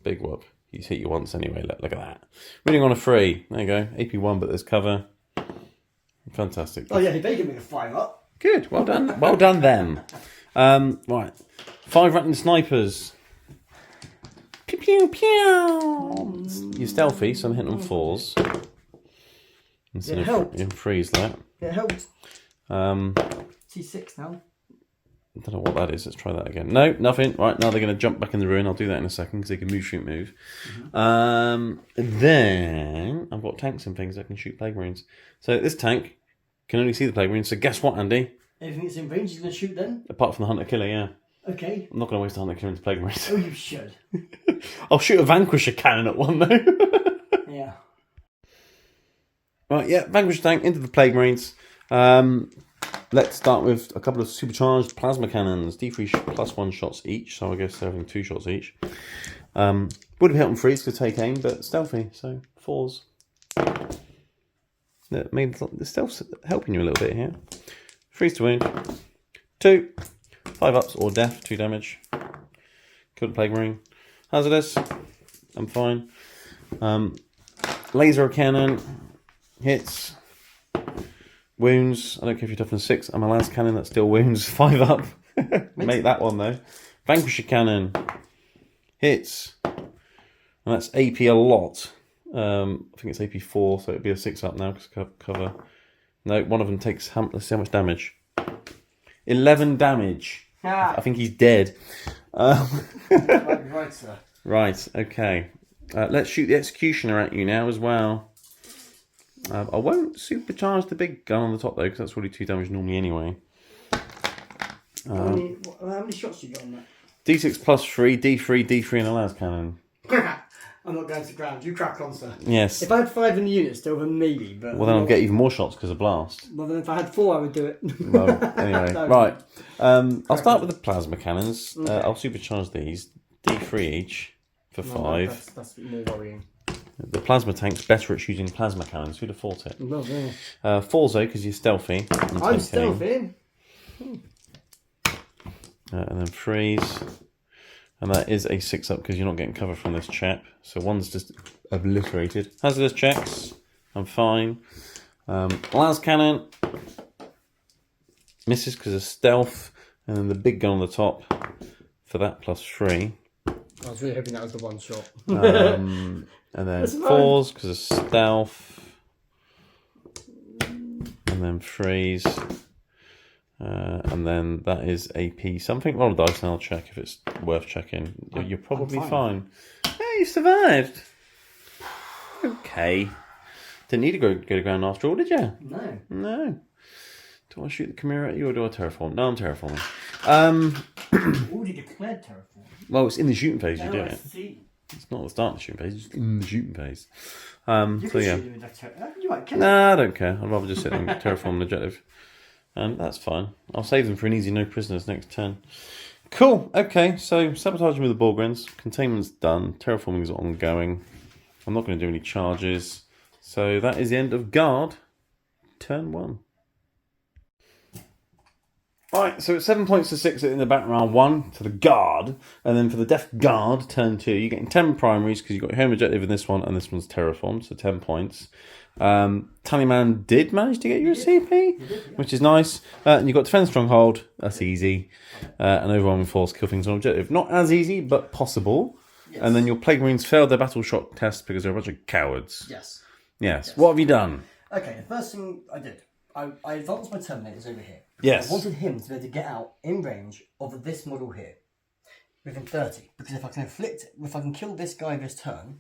Speaker 1: Big whoop. He's hit you once anyway. Look at that. Winning on a 3. There you go. AP1, but there's cover. Fantastic.
Speaker 2: Oh yeah, they give me a 5 up.
Speaker 1: Good. Well done. Well done them. Right. 5 rattling snipers. Pew pew pew. You're stealthy, so I'm hitting on 4s. Instead
Speaker 2: It helped.
Speaker 1: of freeze that.
Speaker 2: It helped. T6 now.
Speaker 1: I don't know what that is. Let's try that again. No, nothing. Right, now they're going to jump back in the ruin. I'll do that in a second because they can move, shoot, move. Then I've got tanks and things that can shoot Plague Marines. So this tank can only see the Plague Marines. So guess what, Andy?
Speaker 2: Anything that's in range is going to shoot then?
Speaker 1: Apart from the Hunter Killer, yeah.
Speaker 2: Okay.
Speaker 1: I'm not going to waste a Hunter Killer into Plague Marines.
Speaker 2: Oh, you should.
Speaker 1: I'll shoot a Vanquisher cannon at one, though.
Speaker 2: Yeah.
Speaker 1: Right, yeah, Vanquisher tank into the Plague Marines. Let's start with a couple of supercharged plasma cannons. D3 plus 1 shots each, so I guess they're having 2 shots each. Would have hit on 3s to take aim, but stealthy, so 4s. That made the stealth's helping you a little bit here. 3s to wound. 2. 5 ups or death, 2 damage. Killed a Plague Marine. Hazardous. I'm fine. Laser cannon. Hits. Wounds. I don't care if you're tough than 6. I'm a last cannon that still wounds. 5 up. Make that one though. Vanquisher cannon. Hits. And that's AP a lot. I think it's AP 4, so it'd be a 6 up now because cover. No, one of them takes. Let's see how much damage. 11 damage. I think he's dead.
Speaker 2: Right, sir.
Speaker 1: Right. Okay. Let's shoot the Executioner at you now as well. I won't supercharge the big gun on the top though, because that's already 2 damage normally anyway.
Speaker 2: How many shots do you got on that?
Speaker 1: D6 plus 3, D3, D3 and a las cannon.
Speaker 2: I'm not going to ground. You crack on, sir.
Speaker 1: Yes.
Speaker 2: If I had 5 in the unit still, then maybe. But
Speaker 1: well, then I'll get even more shots because of blast.
Speaker 2: Well, then if I had 4, I would do it.
Speaker 1: Well, anyway,
Speaker 2: No.
Speaker 1: right. I'll start with the plasma cannons. Okay. I'll supercharge these. D3 each for 5.
Speaker 2: That's more worrying.
Speaker 1: The plasma tank's better at shooting plasma cannons. Who'd have thought it?
Speaker 2: Well, yeah.
Speaker 1: Forzo, because you're stealthy.
Speaker 2: I'm stealthy.
Speaker 1: And then freeze. And that is a 6-up because you're not getting cover from this chap. So one's just obliterated. Hazardous checks. I'm fine. Las cannon. Misses because of stealth. And then the big gun on the top for that +3.
Speaker 2: I was really hoping that was the one shot.
Speaker 1: And then 4s because of stealth. And then freeze. And then that is AP something. Roll a dice and I'll check if it's worth checking. You're probably fine. Yeah, you survived. Okay. Didn't need to go to ground after all, did you?
Speaker 2: No.
Speaker 1: No. Do I shoot the Chimera at you or do I terraform? No, I'm terraforming.
Speaker 2: Already declared terraform.
Speaker 1: Well, it's in the shooting phase you do it.
Speaker 2: See.
Speaker 1: It's not the start of the shooting phase, it's just in the shooting phase.
Speaker 2: You
Speaker 1: So yeah.
Speaker 2: You might kill it.
Speaker 1: Nah, I don't care. I'd rather just sit there and terraform an objective. And that's fine. I'll save them for an easy no prisoners next turn. Cool. Okay, so sabotaging with the Borgrens. Containment's done. Terraforming's ongoing. I'm not going to do any charges. So that is the end of guard. Turn 1. Alright, so it's 7 points to 6 in the background 1 to the guard. And then for the Death Guard, turn 2, you're getting 10 primaries because you've got your home objective in this one and this one's terraformed, so 10 points. Tallyman did manage to get you a CP, which is nice. And you've got Defend Stronghold, that's easy. And Overwhelming Force, kill things on objective. Not as easy, but possible. Yes. And then your Plague Marines failed their battle shock test because they're a bunch of cowards. Yes. What have you done?
Speaker 2: Okay, the first thing I did, I advanced my Terminators over here.
Speaker 1: Yes.
Speaker 2: I wanted him to be able to get out in range of this model here, within 30. Because if I can kill this guy this turn,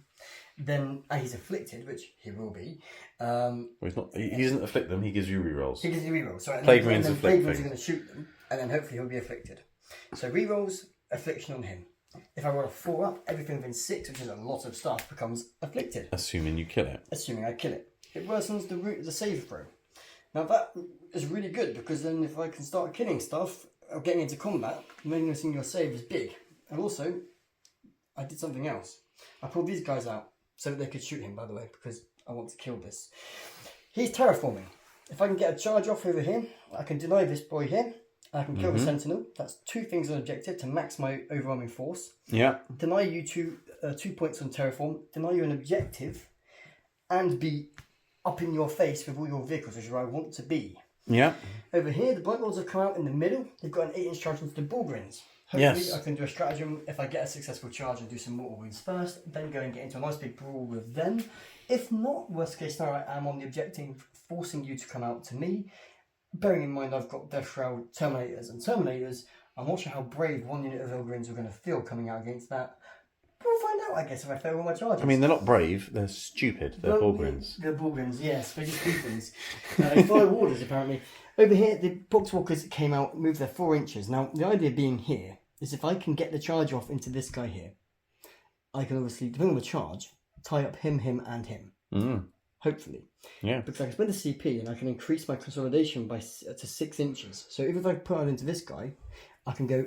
Speaker 2: then he's afflicted, which he will be.
Speaker 1: Well, he's not. He doesn't afflict them. He gives you rerolls.
Speaker 2: He gives you rerolls. So
Speaker 1: Plague Marines afflict
Speaker 2: Plague Marines
Speaker 1: things.
Speaker 2: are going to shoot them, and then hopefully he'll be afflicted. So rerolls, affliction on him. If I roll a 4 up, everything within 6, which is a lot of stuff, becomes afflicted.
Speaker 1: Assuming you kill it.
Speaker 2: Assuming I kill it. It worsens the root of the save throw. Now that is really good because then if I can start killing stuff or getting into combat, minusing your save is big. And also, I did something else. I pulled these guys out so that they could shoot him, by the way, because I want to kill this. He's terraforming. If I can get a charge off over here, I can deny this boy here. I can kill the Sentinel. That's 2 things on objective to max my overwhelming force.
Speaker 1: Yeah.
Speaker 2: Deny you 2 points on terraform. Deny you an objective. And be up in your face with all your vehicles, which is where I want to be.
Speaker 1: Yeah.
Speaker 2: Over here, the Blight Lords have come out in the middle. They've got an 8-inch charge into the Bullgrins. Hopefully, I can do a stratagem. If I get a successful charge and do some mortal wounds first, then go and get into a nice big brawl with them. If not, worst case scenario, I am on the objective, forcing you to come out to me. Bearing in mind I've got Death Shroud, Terminators, I'm not sure how brave one unit of Bullgrins are going to feel coming out against that. We'll find out, I guess, if I fail all my charges.
Speaker 1: I mean, they're not brave, they're stupid. They're Bullgrins.
Speaker 2: They're Bullgrins, yes. They just do things. They follow orders, apparently. Over here, the Boxwalkers came out, moved their 4 inches. Now, the idea being here is if I can get the charge off into this guy here, I can obviously, depending on the charge, tie up him, and him. Hopefully.
Speaker 1: Yeah.
Speaker 2: Because I can spend the CP and I can increase my consolidation to 6 inches. So if I put it into this guy, I can go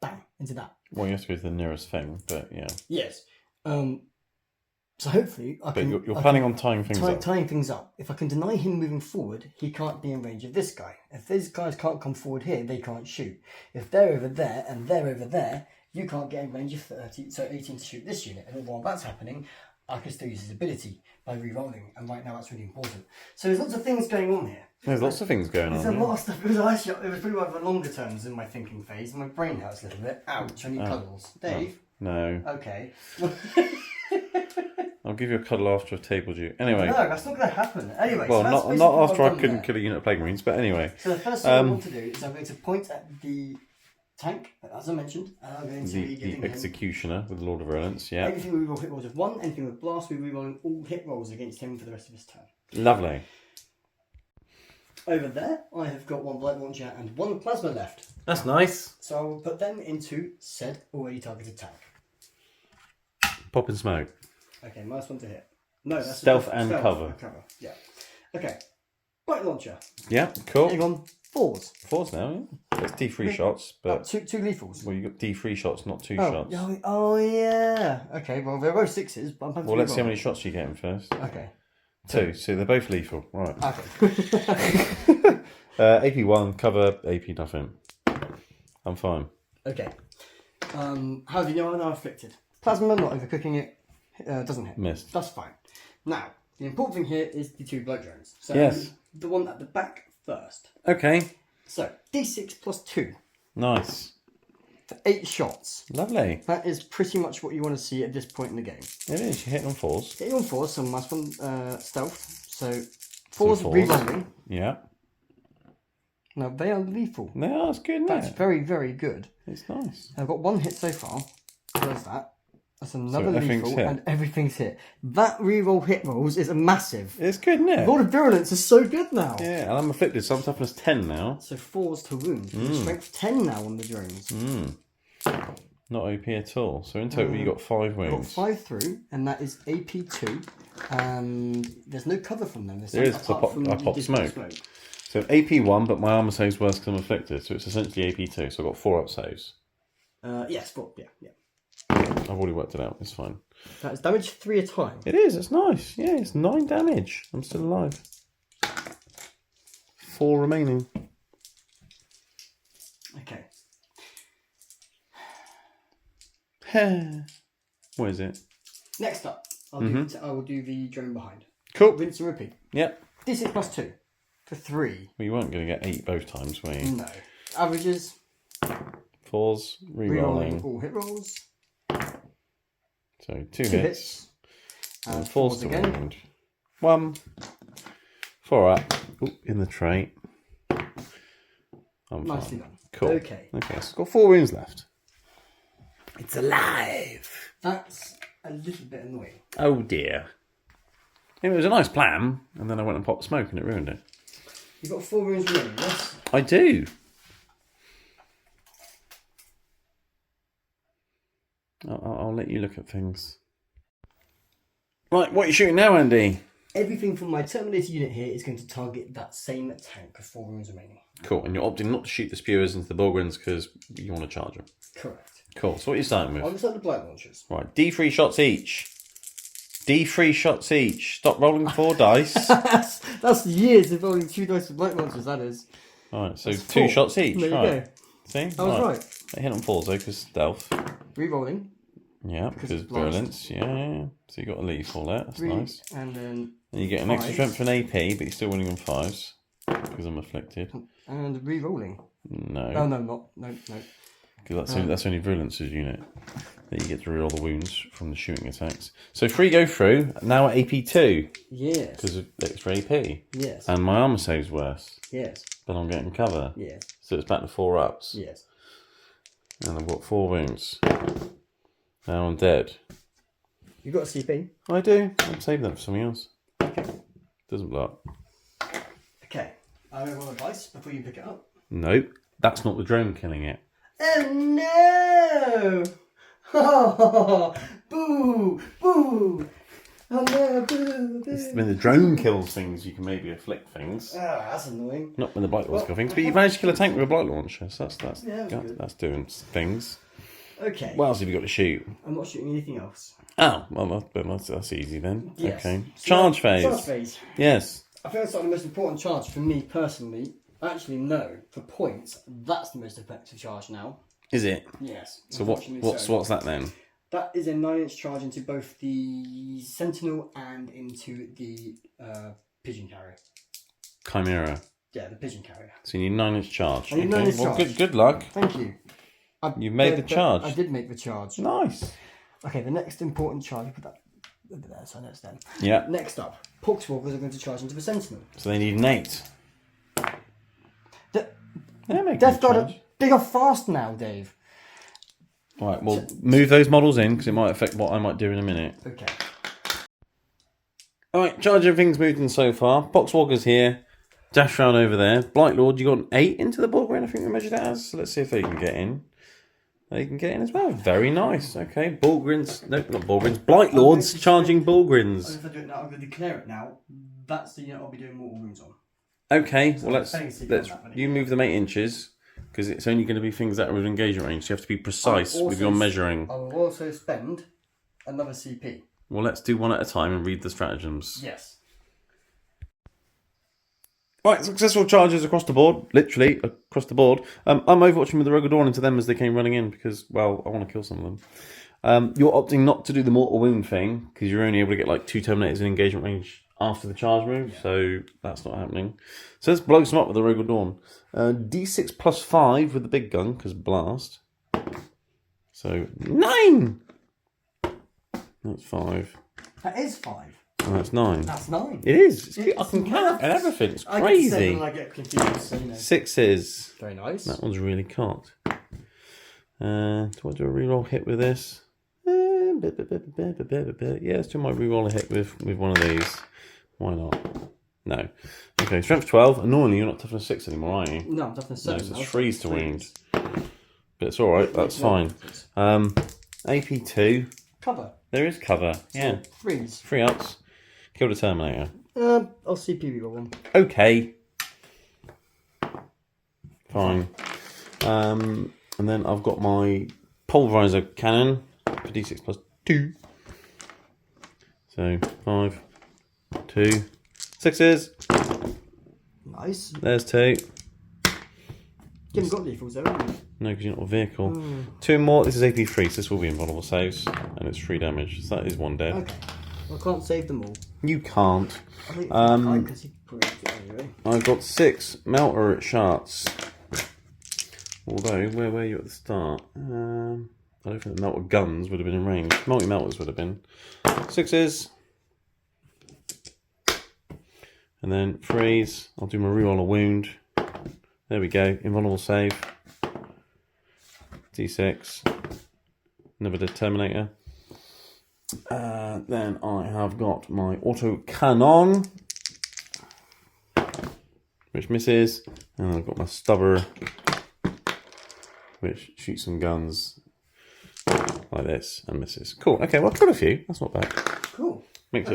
Speaker 2: bang into that.
Speaker 1: Well, you have to go to the nearest thing, but yeah.
Speaker 2: Yes. So hopefully I can...
Speaker 1: But you're planning on tying things up.
Speaker 2: Tying things up. If I can deny him moving forward, he can't be in range of this guy. If these guys can't come forward here, they can't shoot. If they're over there and they're over there, you can't get in range of 30, so 18 to shoot this unit. And while that's happening, I can still use his ability by re-rolling, and right now that's really important. So there's lots of things going on here.
Speaker 1: There's lots of things going on.
Speaker 2: There's a lot of stuff. It was pretty one of the longer terms in my thinking phase, and my brain hurts a little bit. Ouch, I need cuddles. Dave?
Speaker 1: No.
Speaker 2: Okay.
Speaker 1: I'll give you a cuddle after I've tabled you. Anyway.
Speaker 2: No, that's not going to happen. Anyway,
Speaker 1: well,
Speaker 2: so
Speaker 1: not after I couldn't kill a unit of Plague Marines, but anyway.
Speaker 2: So the first thing I want to do is I'm going to point at the tank, as I mentioned, and I'm going to be giving
Speaker 1: the Executioner with the Lord of Virulence, yeah.
Speaker 2: Anything we reroll hit rolls of 1, anything with Blast, we rerolling all hit rolls against him for the rest of his turn.
Speaker 1: Lovely.
Speaker 2: Over there, I have got 1 Blight Launcher and 1 Plasma left.
Speaker 1: That's nice.
Speaker 2: So I will put them into said already targeted tank.
Speaker 1: Pop and smoke.
Speaker 2: Okay, -1 to hit. No, that's
Speaker 1: stealth and cover.
Speaker 2: Yeah. Okay. Blight Launcher.
Speaker 1: Yeah, cool.
Speaker 2: Hang on. Fours.
Speaker 1: Fours now, yeah. It's D3 shots, but...
Speaker 2: Two lethals.
Speaker 1: Well, you got D3 shots, not 2
Speaker 2: Oh,
Speaker 1: shots.
Speaker 2: oh, yeah. Okay, well, they're both 6s, but I'm having
Speaker 1: Well, let's see how
Speaker 2: roll.
Speaker 1: many shots you get in first.
Speaker 2: Okay.
Speaker 1: 2, so they're both lethal. Right.
Speaker 2: Okay.
Speaker 1: AP 1, cover, AP nothing. I'm fine.
Speaker 2: Okay. How do you know I'm now afflicted? Plasma, not overcooking it. Doesn't hit.
Speaker 1: Missed.
Speaker 2: That's fine. Now, the important thing here is the 2 blood drones. So
Speaker 1: Yes.
Speaker 2: the one at the back first.
Speaker 1: Okay.
Speaker 2: So, D6 plus 2
Speaker 1: Nice.
Speaker 2: for 8 shots.
Speaker 1: Lovely.
Speaker 2: That is pretty much what you want to see at this point in the game.
Speaker 1: It is. You're hitting on 4s.
Speaker 2: Hitting on 4s, so nice one, stealth. So, 4s
Speaker 1: 4s.
Speaker 2: rerolling.
Speaker 1: Yeah.
Speaker 2: Now, they are lethal.
Speaker 1: No, that's good, isn't
Speaker 2: That's
Speaker 1: it?
Speaker 2: very, very good.
Speaker 1: It's nice.
Speaker 2: I've got 1 hit so far. There's that. That's another
Speaker 1: everything's
Speaker 2: lethal,
Speaker 1: hit.
Speaker 2: and everything's hit. That reroll hit rolls is a massive.
Speaker 1: It's good, isn't it?
Speaker 2: Roll of virulence is so good now.
Speaker 1: Yeah, and I'm afflicted, so I'm toughness 10 now.
Speaker 2: So 4s to wound. Strength 10 now on the drones.
Speaker 1: Not OP at all. So in total, you got 5
Speaker 2: Got
Speaker 1: wounds.
Speaker 2: 5 through, and that is AP2. And there's no cover from them.
Speaker 1: There is, 'cause I popped smoke. So AP 1, but my armour saves worse because I'm afflicted. So it's essentially AP 2. So I've got 4 up saves.
Speaker 2: Yes, 4. Yeah.
Speaker 1: I've already worked it out. It's fine.
Speaker 2: That is damage 3 a time.
Speaker 1: It is. It's nice. Yeah, it's 9 damage. I'm still alive. 4 remaining.
Speaker 2: Okay.
Speaker 1: What is it?
Speaker 2: Next up, I will do the drone behind.
Speaker 1: Cool.
Speaker 2: Rinse and repeat.
Speaker 1: Yep.
Speaker 2: D6 plus 2 for 3.
Speaker 1: Well, you weren't going to get 8 both times, were you?
Speaker 2: No. Averages.
Speaker 1: 4s,
Speaker 2: Rerolling
Speaker 1: rerolling.
Speaker 2: all hit rolls.
Speaker 1: So 2
Speaker 2: 2
Speaker 1: hits.
Speaker 2: hits.
Speaker 1: And
Speaker 2: And
Speaker 1: 4s to
Speaker 2: again.
Speaker 1: wound. 1. 4 up. Ooh, in the tray. I'm
Speaker 2: Nicely
Speaker 1: fine.
Speaker 2: done.
Speaker 1: Cool.
Speaker 2: Okay.
Speaker 1: So it's got 4 wounds left. It's alive.
Speaker 2: That's a little bit annoying.
Speaker 1: Oh dear. It was a nice plan, and then I went and popped smoke and it ruined it.
Speaker 2: You've got 4 wounds remaining, yes?
Speaker 1: I do. I'll let you look at things. Right, what are you shooting now, Andy?
Speaker 2: Everything from my Terminator unit here is going to target that same tank with 4 wounds remaining.
Speaker 1: Cool, and you're opting not to shoot the spewers into the Borgrins because you want to charge them.
Speaker 2: Correct.
Speaker 1: Cool, so what are you starting
Speaker 2: I'll
Speaker 1: with?
Speaker 2: just start the blight launchers.
Speaker 1: Right, D3 shots each. D3 shots each. Stop rolling 4 dice.
Speaker 2: That's years of rolling 2 dice with blight launchers, that is.
Speaker 1: Alright, so
Speaker 2: That's
Speaker 1: 2
Speaker 2: 4.
Speaker 1: shots each.
Speaker 2: There you
Speaker 1: right.
Speaker 2: go.
Speaker 1: See?
Speaker 2: I was right.
Speaker 1: They hit on 4s though, because stealth.
Speaker 2: Rerolling.
Speaker 1: Yeah, because
Speaker 2: it's blast.
Speaker 1: virulence. Yeah. So you got a lethal there. That's
Speaker 2: 3.
Speaker 1: nice.
Speaker 2: And then.
Speaker 1: And you get an extra
Speaker 2: 5.
Speaker 1: strength for an AP, but you're still winning on 5s. Because I'm afflicted.
Speaker 2: And rerolling.
Speaker 1: No.
Speaker 2: Oh, no, not. No.
Speaker 1: Because that's only virulence's unit. That you get to reroll the wounds from the shooting attacks. So 3 go through, now at AP 2.
Speaker 2: Yes.
Speaker 1: Because of extra AP.
Speaker 2: Yes.
Speaker 1: And my armour saves worse.
Speaker 2: Yes.
Speaker 1: But I'm getting cover.
Speaker 2: Yes.
Speaker 1: So it's back to 4 ups.
Speaker 2: Yes.
Speaker 1: And I've got 4 wounds. Now I'm dead.
Speaker 2: You got a CP?
Speaker 1: I do. I'm saving that for something else.
Speaker 2: Okay.
Speaker 1: Doesn't blow up.
Speaker 2: Okay. I'm going to roll a dice before you pick it up.
Speaker 1: Nope. That's not the drone killing it.
Speaker 2: Oh no! Oh, boo! Boo! Oh no, boo! Boo!
Speaker 1: When the drone kills things, you can maybe afflict things.
Speaker 2: Ah, that's annoying.
Speaker 1: Not when the blight launcher kills things, but you managed to kill a tank with a blight launcher, so that's
Speaker 2: Yeah, that was good.
Speaker 1: that's doing things.
Speaker 2: Okay.
Speaker 1: What else have you got to shoot?
Speaker 2: I'm not shooting anything else.
Speaker 1: Oh, well, that's easy then.
Speaker 2: Yes.
Speaker 1: Okay.
Speaker 2: So,
Speaker 1: Charge phase.
Speaker 2: Charge phase.
Speaker 1: Yes.
Speaker 2: I think that's not the most important charge for me personally. Actually, no. For points, that's the most effective charge now.
Speaker 1: Is it?
Speaker 2: Yes.
Speaker 1: So what's that then?
Speaker 2: That is a 9-inch charge into both the Sentinel and into the Pigeon Carrier.
Speaker 1: Chimera.
Speaker 2: Yeah, the Pigeon Carrier.
Speaker 1: So you need 9-inch charge.
Speaker 2: I need 9-inch
Speaker 1: well,
Speaker 2: charge.
Speaker 1: good luck.
Speaker 2: Thank you.
Speaker 1: You made the charge.
Speaker 2: I did make the charge.
Speaker 1: Nice.
Speaker 2: Okay, the next important charge, put that over there so I know it's them.
Speaker 1: Yeah.
Speaker 2: Next up, Poxwalkers are going to charge into the Sentinel.
Speaker 1: So they need an 8. They're making
Speaker 2: Death
Speaker 1: a
Speaker 2: Guard
Speaker 1: charge.
Speaker 2: are big or fast now, Dave.
Speaker 1: Right, well, move those models in because it might affect what I might do in a minute.
Speaker 2: Okay.
Speaker 1: Alright, charge everything's moved in so far. Poxwalker's here. Dash round over there. Blight Lord, you got an 8 into the Borgrin, I think we measured it as. So let's see if they can get in. They can get in as well. Very nice. Okay, Borgrins. Nope, not Borgrins. Blight Lords charging Borgrins.
Speaker 2: If I do it now, I'm going to declare it now. That's the unit I'll be doing mortal wounds on.
Speaker 1: Okay,
Speaker 2: So
Speaker 1: well let's you move them 8 inches because it's only going to be things that are within engagement range. So you have to be precise with your measuring.
Speaker 2: I will also spend another CP.
Speaker 1: Well, let's do one at a time and read the stratagems.
Speaker 2: Yes.
Speaker 1: Right, successful charges across the board, literally across the board. I'm overwatching with the Rogue Dawn into them as they came running in because, well, I want to kill some of them. You're opting not to do the mortal wound thing because you're only able to get like 2 Terminators in engagement range after the charge move, so that's not happening. So let's blow some up with the Rogue Dawn. D6 plus 5 with the big gun because blast. So 9. That's 5.
Speaker 2: That is 5.
Speaker 1: Oh, that's 9.
Speaker 2: That's 9.
Speaker 1: It is. I can count and everything. It's crazy.
Speaker 2: I get 7 and I get confused. So,
Speaker 1: 6s.
Speaker 2: Very nice.
Speaker 1: That one's really cocked. Do I do a reroll hit with this? Yeah, let's do my reroll hit with one of these. Why not? No. Okay, strength 12. Annoyingly, you're not toughness 6 anymore, are you?
Speaker 2: No, I'm toughness 7.
Speaker 1: No, so it's freeze to wound. But it's alright, that's fine. AP 2.
Speaker 2: Cover.
Speaker 1: There is cover, yeah.
Speaker 2: Freeze.
Speaker 1: 3 ups. Kill the Terminator.
Speaker 2: I'll CP reroll one.
Speaker 1: Okay. Fine. And then I've got my pulverizer cannon for D6 plus 2. So 5, 2, 6s.
Speaker 2: Nice.
Speaker 1: There's 2.
Speaker 2: You haven't got lethals though, have you?
Speaker 1: No, because you're not a vehicle. 2 more. This is AP 3, so this will be invulnerable saves, and it's 3 damage. So that is 1 dead.
Speaker 2: Okay. Well, I can't save them all.
Speaker 1: You can't.
Speaker 2: I think I because he breaks it anyway.
Speaker 1: I've got 6 melter shards. Although, where were you at the start? I don't think the melter guns would have been in range. Multi-melters would have been. 6s. And then freeze. I'll do my reroll a wound. There we go. Invulnerable save. D6. Never did Terminator. Then I have got my auto cannon, which misses. And I've got my stubber, which shoots some guns like this and misses. Cool. Okay, well, I've killed a few. That's not bad.
Speaker 2: Cool.
Speaker 1: Makes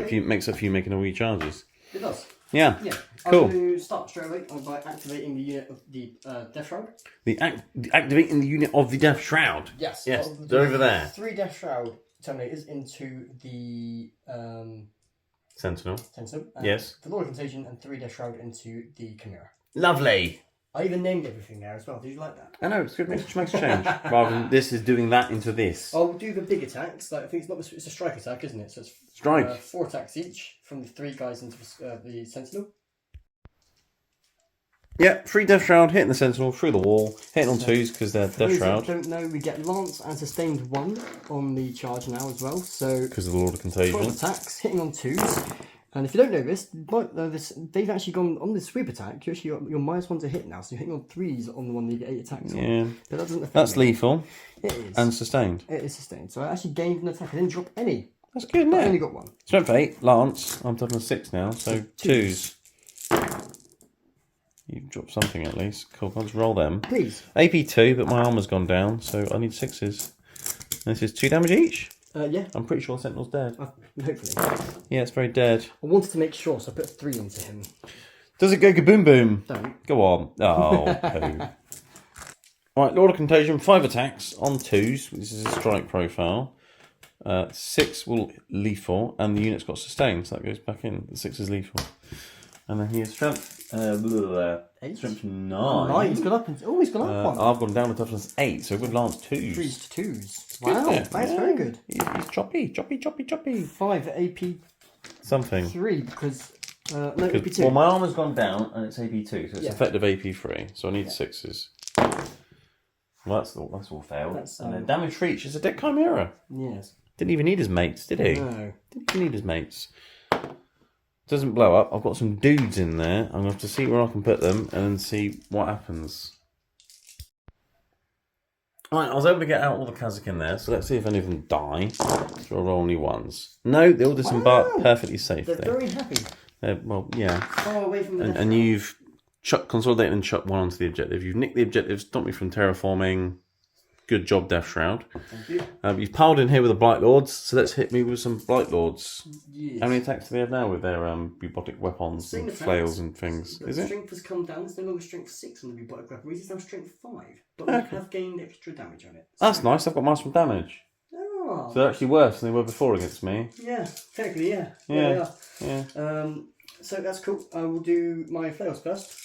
Speaker 1: up for you making a wee charges.
Speaker 2: It does.
Speaker 1: Yeah.
Speaker 2: Yeah.
Speaker 1: Cool.
Speaker 2: I'm going to start straight away by activating the unit of the Death Shroud.
Speaker 1: Activating the unit of the Death Shroud.
Speaker 2: Yes.
Speaker 1: Yes. They're over there.
Speaker 2: 3 Death Shroud Terminators into the
Speaker 1: Sentinel.
Speaker 2: Yes. The Lord of Contagion and 3 Death Shroud into the Chimera.
Speaker 1: Lovely.
Speaker 2: I even named everything there as well. Did you like that?
Speaker 1: I know, it's good. Makes a change. Rather than this is doing that into this.
Speaker 2: I'll do the big attacks. Like, I think it's a strike attack, isn't it? So it's
Speaker 1: strike.
Speaker 2: 4 attacks each from the 3 guys into the Sentinel.
Speaker 1: Yeah, 3 Death Shroud hitting the Sentinel through the wall, hitting on 2s because they're Death Shroud.
Speaker 2: Don't know, we get Lance and Sustained 1 on the charge now as well. So
Speaker 1: because of the Lord of Contagion.
Speaker 2: 12 attacks hitting on 2s. And if you don't know this, they've actually gone on this sweep attack. You're -1 to hit now, so you're hitting on 3s on the one that you get 8 attacks on.
Speaker 1: Yeah,
Speaker 2: but that doesn't affect
Speaker 1: that's
Speaker 2: me.
Speaker 1: lethal.
Speaker 2: It is.
Speaker 1: And sustained.
Speaker 2: It is sustained. So I actually gained an attack. I didn't drop any.
Speaker 1: That's good, isn't it?
Speaker 2: I only got 1.
Speaker 1: Strength 8, Lance. I'm down to 6 now, so 2s. You dropped something at least. Cool, I'll just roll them.
Speaker 2: Please.
Speaker 1: AP 2, but my armour's gone down, so I need 6s. This is 2 damage each?
Speaker 2: Yeah.
Speaker 1: I'm pretty sure Sentinel's dead.
Speaker 2: Hopefully.
Speaker 1: Yeah, it's very dead.
Speaker 2: I wanted to make sure, so I put 3 into him.
Speaker 1: Does it go kaboom boom?
Speaker 2: Don't.
Speaker 1: Go on. Oh, poo. Right, Lord of Contagion, 5 attacks on 2s. This is a strike profile. 6 will lethal, and the unit's got sustained, so that goes back in. The 6 is lethal. And then he has strength.
Speaker 2: 8?
Speaker 1: Strength 9.
Speaker 2: Oh, 9. He's gone up. He's gone up 1.
Speaker 1: I've gone down to toughness 8, so good Lance 2s.
Speaker 2: 3s to 2s.
Speaker 1: Good,
Speaker 2: Wow,
Speaker 1: yeah.
Speaker 2: that's very good.
Speaker 1: He's choppy.
Speaker 2: 5 AP
Speaker 1: Something.
Speaker 2: 3 because no AP 2.
Speaker 1: Well, my armour's gone down and it's AP 2, so it's
Speaker 2: Yeah.
Speaker 1: effective AP 3. So I need 6s. Well, that's all failed. And then damage reach is a dead Chimera.
Speaker 2: Yes.
Speaker 1: Didn't even need his mates, did he?
Speaker 2: No.
Speaker 1: Didn't even need his mates. Doesn't blow up. I've got some dudes in there. I'm going to have to see where I can put them and then see what happens. Alright, I was able to get out all the Kazakh in there, so let's see if any of them die. So I'll roll only ones. No, they all disembark perfectly safe.
Speaker 2: They're very happy.
Speaker 1: Well, yeah.
Speaker 2: Far away from the
Speaker 1: And you've consolidated and chucked 1 onto the objective. You've nicked the objective, stopped me from terraforming. Good job, Death Shroud.
Speaker 2: Thank you.
Speaker 1: You've piled in here with the Blight Lords, so let's hit me with some Blight Lords.
Speaker 2: Yes.
Speaker 1: How many attacks do they have now with their robotic weapons and flails and things?
Speaker 2: But
Speaker 1: Is
Speaker 2: the
Speaker 1: it?
Speaker 2: strength has come down. It's no longer strength 6 on the robotic weapon. It's now strength 5. But we have gained extra damage on it. So.
Speaker 1: That's nice. I've got minus 1 damage.
Speaker 2: Oh.
Speaker 1: So they're actually worse than they were before against me.
Speaker 2: Yeah, technically, yeah.
Speaker 1: Yeah.
Speaker 2: So that's cool. I will do my flails first.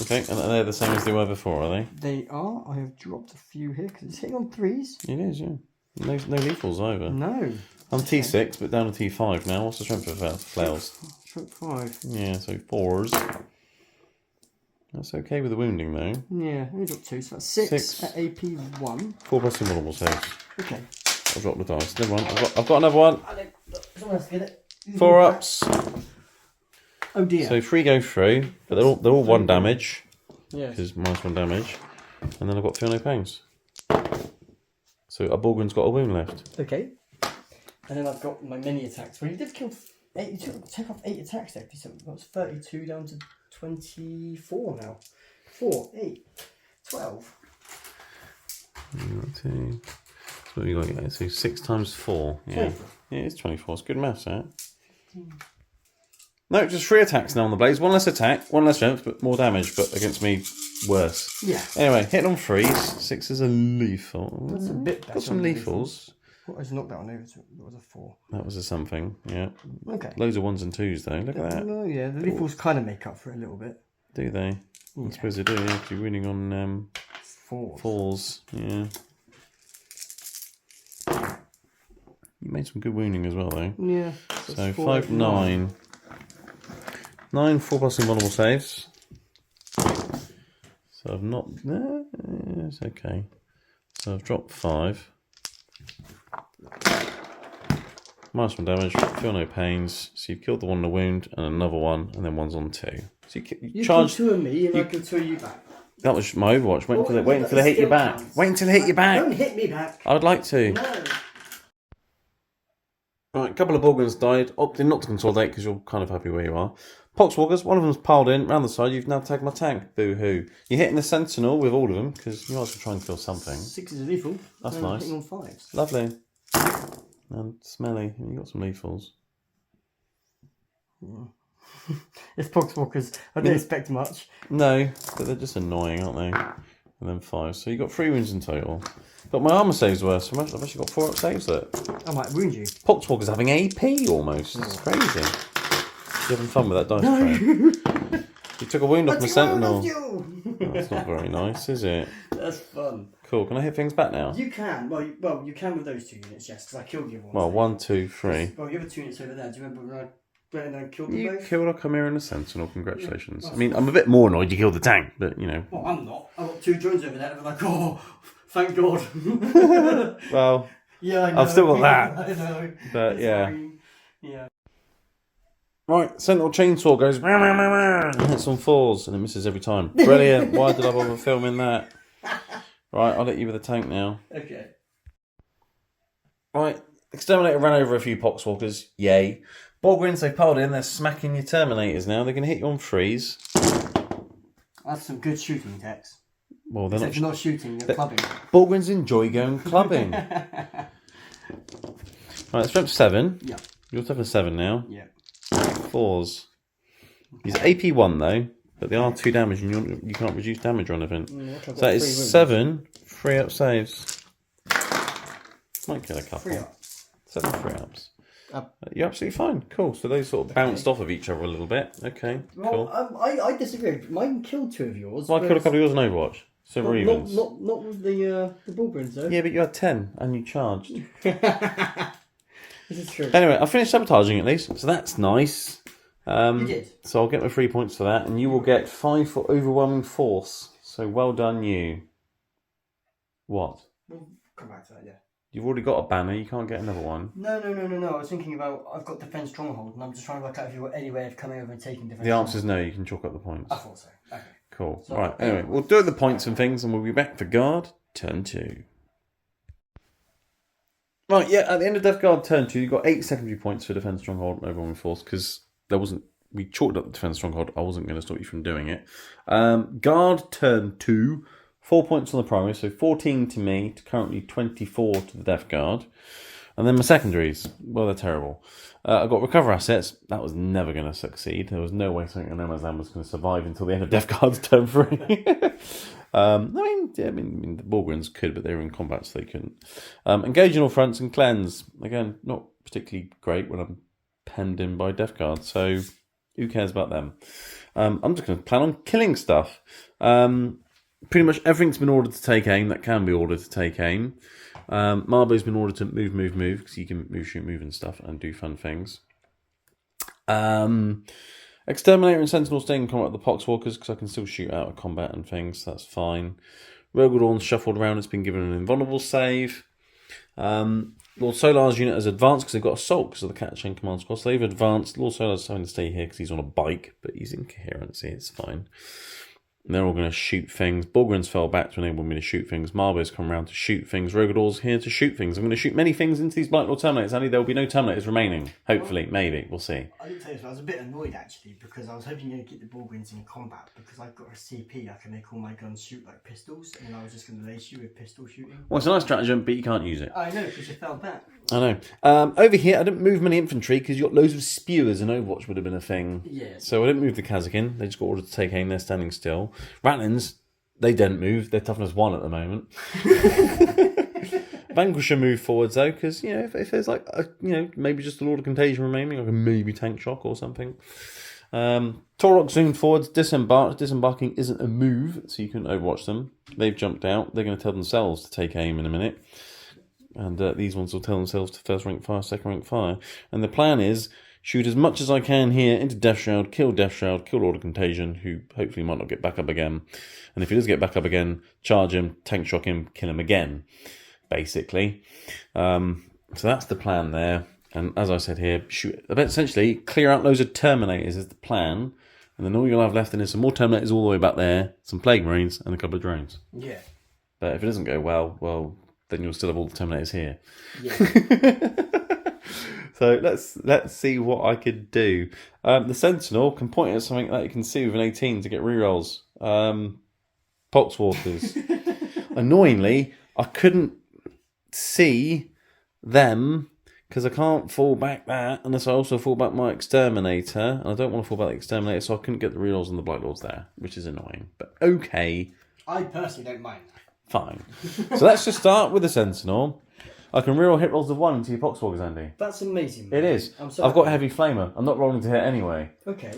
Speaker 1: Okay, and they're the same as they were before, are they?
Speaker 2: They are. I have dropped a few here because it's hitting on 3s.
Speaker 1: It is, yeah. No lethals either.
Speaker 2: No.
Speaker 1: I'm T6, but down to T5 now. What's the strength of flails?
Speaker 2: Strength 5.
Speaker 1: Yeah, so 4s. That's okay with the wounding, though.
Speaker 2: Yeah, only dropped 2, so that's 6 at AP 1.
Speaker 1: 4 plus invulnerable saves.
Speaker 2: Okay.
Speaker 1: I'll drop the dice. Never mind. I've got another one.
Speaker 2: Someone else get it.
Speaker 1: 4 ups.
Speaker 2: Oh dear.
Speaker 1: So 3 go through, but they're all 1 damage.
Speaker 2: Yes.
Speaker 1: Because minus 1 damage. And then I've got feel no pains. So a Borgren's got a wound left.
Speaker 2: Okay. And then I've got my mini attacks. Well, you did kill 8. You took off 8 attacks there. So that's 32 down to 24 now. 4, 8, 12.
Speaker 1: 2. So what have you got? So 6 times 4. Yeah.
Speaker 2: 24.
Speaker 1: Yeah, it's 24. It's good maths, that. No, just 3 attacks now on the blades. 1 less attack, 1 less strength, but more damage. But against me, worse.
Speaker 2: Yeah.
Speaker 1: Anyway, hitting on 3s. 6 is a lethal.
Speaker 2: That's a bit better.
Speaker 1: Got some lethals.
Speaker 2: What was knocked that one over to? What was a 4?
Speaker 1: That was a something, yeah.
Speaker 2: Okay.
Speaker 1: Loads of 1s and 2s though. Look at that.
Speaker 2: Oh yeah, the lethals kind of make up for it a little bit.
Speaker 1: Do they?
Speaker 2: Yeah.
Speaker 1: I suppose they do, yeah. If you're winning on 4s, yeah. You made some good wounding as well though.
Speaker 2: Yeah.
Speaker 1: So 5, 9. 9 4 plus invulnerable saves. So I've not. No, it's okay. So I've dropped 5. Minus 1 damage, feel no pains. So you've killed the one on the wound and another one, and then one's on 2. So you charged.
Speaker 2: Killed 2 of me, and I killed 2 of you back.
Speaker 1: That was my Overwatch. Wait until they hit you back. Wait until they hit you back.
Speaker 2: Don't hit me back.
Speaker 1: I would like to.
Speaker 2: No.
Speaker 1: Right, a couple of Borgans died. Opted not to consolidate because you're kind of happy where you are. Poxwalkers, one of them's piled in round the side. You've now tagged my tank. Boo hoo. You're hitting the Sentinel with all of them because you might as well try and kill something.
Speaker 2: 6 is lethal.
Speaker 1: That's
Speaker 2: and
Speaker 1: nice.
Speaker 2: I'm hitting on 5s.
Speaker 1: Lovely. And smelly. You got some lethals.
Speaker 2: It's Poxwalkers. I didn't expect much.
Speaker 1: No, but they're just annoying, aren't they? And then 5. So you got 3 wounds in total. But my armour saves worse. So I've actually got 4 up saves there.
Speaker 2: I might wound you.
Speaker 1: Poxwalker's having AP almost. It's crazy. You're having fun with that dice tray. You took a wound off my Sentinel. That's not very nice, is it?
Speaker 2: That's fun.
Speaker 1: Cool. Can I hit things back now?
Speaker 2: You can. Well, you can with those 2 units, yes, because I killed you one.
Speaker 1: Well, 1, 2, 3.
Speaker 2: Well, you have 2 units over there. Do you remember when I went and killed them
Speaker 1: You
Speaker 2: both?
Speaker 1: killed a Chimera and a Sentinel. Congratulations. I mean, I'm a bit more annoyed you killed the tank, but you know.
Speaker 2: Well, I'm not. I've got 2 drones over there. I'm like, oh, thank God.
Speaker 1: Well,
Speaker 2: yeah, I know.
Speaker 1: I've still got that.
Speaker 2: I know.
Speaker 1: But
Speaker 2: It's
Speaker 1: yeah.
Speaker 2: fine. Yeah.
Speaker 1: Right, Sentinel chainsaw goes and hits on 4s and it misses every time. Brilliant. Why did I bother filming that? Right, I'll hit you with a tank now.
Speaker 2: Okay.
Speaker 1: Right, Exterminator ran over a few Poxwalkers. Yay. Borgrins, they've piled in. They're smacking your Terminators now. They're going to hit you on 3s.
Speaker 2: That's some good shooting, Tex.
Speaker 1: Well, they're
Speaker 2: Except you're not shooting, you're clubbing.
Speaker 1: Borgrins enjoy going clubbing. Right, strength 7.
Speaker 2: Yeah.
Speaker 1: You're 7 now.
Speaker 2: Yeah.
Speaker 1: 4s. He's AP 1 though, but they are 2 damage and you can't reduce damage or anything. So that is 7 free up saves. Might kill a couple.
Speaker 2: 3 up.
Speaker 1: 7 free ups. You're absolutely fine. Cool. So they sort of bounced off of each other a little bit. Okay, cool.
Speaker 2: Well, I disagree. Mine killed 2 of yours.
Speaker 1: Well, I killed a couple of yours in Overwatch. So we're evens.
Speaker 2: Not with the Bullbrins though.
Speaker 1: Yeah, but you had 10 and you charged.
Speaker 2: This is true.
Speaker 1: Anyway, I finished sabotaging at least, so that's nice.
Speaker 2: You did.
Speaker 1: So I'll get my 3 points for that, and you will get 5 for overwhelming force. So well done, you. What?
Speaker 2: We'll come back to that, yeah.
Speaker 1: You've already got a banner, you can't get another one.
Speaker 2: No. I was thinking about, I've got Defence Stronghold, and I'm just trying to work out if you've got any way of coming over and taking Defence
Speaker 1: The answer is no, you can chalk up the points.
Speaker 2: I thought so. Okay.
Speaker 1: Cool.
Speaker 2: So,
Speaker 1: Alright, anyway, we'll do the points and things, and we'll be back for Guard, turn 2. Right, yeah, at the end of Death Guard turn 2, you got 8 secondary points for Defence Stronghold and Overwhelming Force, because we chalked up the Defence Stronghold, I wasn't going to stop you from doing it. Guard turn 2, 4 points on the primary, so 14 to me, to currently 24 to the Death Guard. And then my secondaries, well, they're terrible. I got recover assets. That was never going to succeed. There was no way something on No Man's Land was going to survive until the end of Death Guard's turn 3. I mean, the Borgrins could, but they were in combat, so they couldn't. Engage in all fronts and cleanse. Again, not particularly great when I'm penned in by Death Guard, so who cares about them? I'm just going to plan on killing stuff. Pretty much everything's been ordered to take aim that can be ordered to take aim. Marbo's been ordered to move, because you can move, shoot, move and stuff and do fun things. Exterminator and Sentinel staying in combat with the Poxwalkers because I can still shoot out of combat and things, so that's fine. Rogaldorn's shuffled around, it's been given an invulnerable save. Lord Solar's unit has advanced because they've got Assault because of the Cat Chain Command Squad, so they've advanced. Lord Solar's having to stay here because he's on a bike, but he's in coherency, it's fine. And they're all going to shoot things. Borgrins fell back to enable me to shoot things. Marbo's come around to shoot things. Rogador's here to shoot things. I'm going to shoot many things into these Blight Lord Terminators. Only there will be no Terminators remaining. Hopefully, maybe. We'll see.
Speaker 2: I didn't tell you this, but I was a bit annoyed actually because I was hoping you're going to get the Borgrins in combat because I've got a CP. I can make all my guns shoot like pistols, and I was just going to lace you with pistol shooting.
Speaker 1: Well, it's a nice stratagem, but you can't use it.
Speaker 2: I know, because you fell back.
Speaker 1: I know. Over here, I didn't move many infantry because you got loads of spewers and Overwatch would have been a thing.
Speaker 2: Yeah.
Speaker 1: So I didn't move the Kazakin. They just got ordered to take aim. They're standing still. Ratlins, they didn't move. They're toughness 1 at the moment. Vanquisher moved forwards though because, you know, if there's like, maybe just a Lord of Contagion remaining, like a maybe Tank Shock or something. Torok zoomed forwards, disembarked. Disembarking isn't a move, so you couldn't Overwatch them. They've jumped out. They're going to tell themselves to take aim in a minute. And these ones will tell themselves to first rank fire, second rank fire. And the plan is, shoot as much as I can here into Death Shroud, kill Lord of Contagion, who hopefully might not get back up again. And if he does get back up again, charge him, tank shock him, kill him again, basically. So that's the plan there. And as I said here, shoot, essentially clear out loads of Terminators is the plan. And then all you'll have left is some more Terminators all the way back there, some Plague Marines, and a couple of drones.
Speaker 2: Yeah.
Speaker 1: But if it doesn't go well, then you'll still have all the Terminators here.
Speaker 2: Yeah.
Speaker 1: So let's see what I could do. The Sentinel can point at something that you can see with an 18 to get rerolls. Poxwalkers. Annoyingly, I couldn't see them because I can't fall back that unless I also fall back my Exterminator. And I don't want to fall back the Exterminator, so I couldn't get the rerolls on the Blight Lords there, which is annoying. But okay.
Speaker 2: I personally don't mind.
Speaker 1: Fine. So let's just start with the Sentinel. I can reroll hit rolls of 1 into your Poxwalkers, Andy.
Speaker 2: That's amazing.
Speaker 1: It is. I've got Heavy Flamer. I'm not rolling to hit anyway.
Speaker 2: Okay.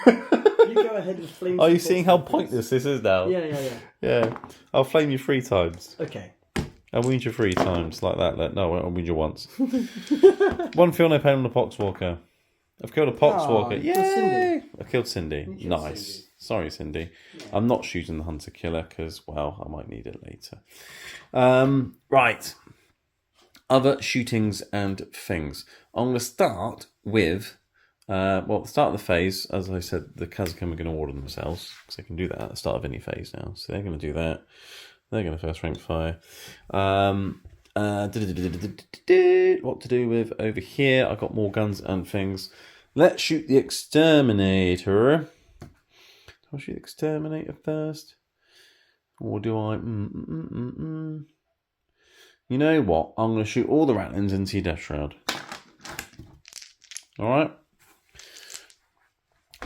Speaker 2: You go ahead with flames.
Speaker 1: Are you seeing how pointless this is now?
Speaker 2: Yeah.
Speaker 1: I'll flame you 3 times.
Speaker 2: Okay.
Speaker 1: I'll wound you 3 times, like that. No, I'll wound you once. 1 feel no pain on the Poxwalker. I've killed a Poxwalker. Yay! I killed Cindy. Nice.
Speaker 2: Cindy.
Speaker 1: Sorry, Cindy. Yeah. I'm not shooting the Hunter Killer because, well, I might need it later. Right. Other shootings and things. I'm going to start with, at the start of the phase, as I said, the Kazakin are going to order themselves because they can do that at the start of any phase now. So they're going to do that. They're going to first rank fire. What to do with over here? I've got more guns and things. Let's shoot the Exterminator. Do I shoot the Exterminator first? Or do I... You know what? I'm going to shoot all the Ratlins into your Death Shroud. Alright?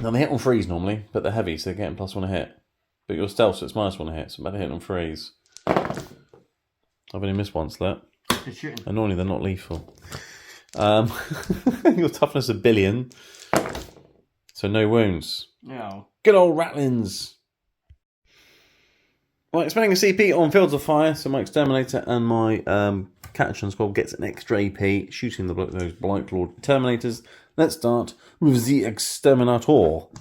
Speaker 1: Now they hit on 3s normally, but they're heavy, so they're getting +1 a hit. But you're stealth, so it's -1 a hit, so better hit on 3s. I've only missed once that.
Speaker 2: Good shooting.
Speaker 1: Annoyingly, they're not lethal. Your toughness a billion. So no wounds.
Speaker 2: No.
Speaker 1: Good old Ratlins. Right, spending a CP on Fields of Fire, so my Exterminator and my Catch and Squad gets an extra AP, shooting those Blight Lord Terminators. Let's start with the Exterminator.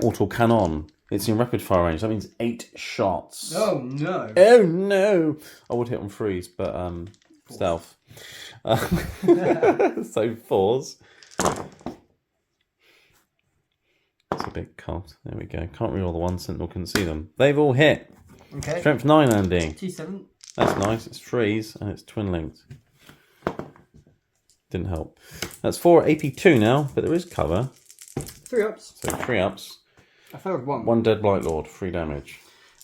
Speaker 1: Autocannon. It's in rapid fire range. That means 8 shots.
Speaker 2: Oh no.
Speaker 1: Oh no. I would hit on 3s, but stealth. So 4s. It's a bit cold. There we go. Can't reroll the 1, Sentinel couldn't see them. They've all hit.
Speaker 2: Okay.
Speaker 1: Strength 9, Andy.
Speaker 2: T7.
Speaker 1: That's nice. It's 3s and it's twin linked. Didn't help. That's 4 AP2 now, but there is cover.
Speaker 2: 3 ups.
Speaker 1: So 3 ups.
Speaker 2: I failed one.
Speaker 1: 1 dead Blight Lord, 3 damage.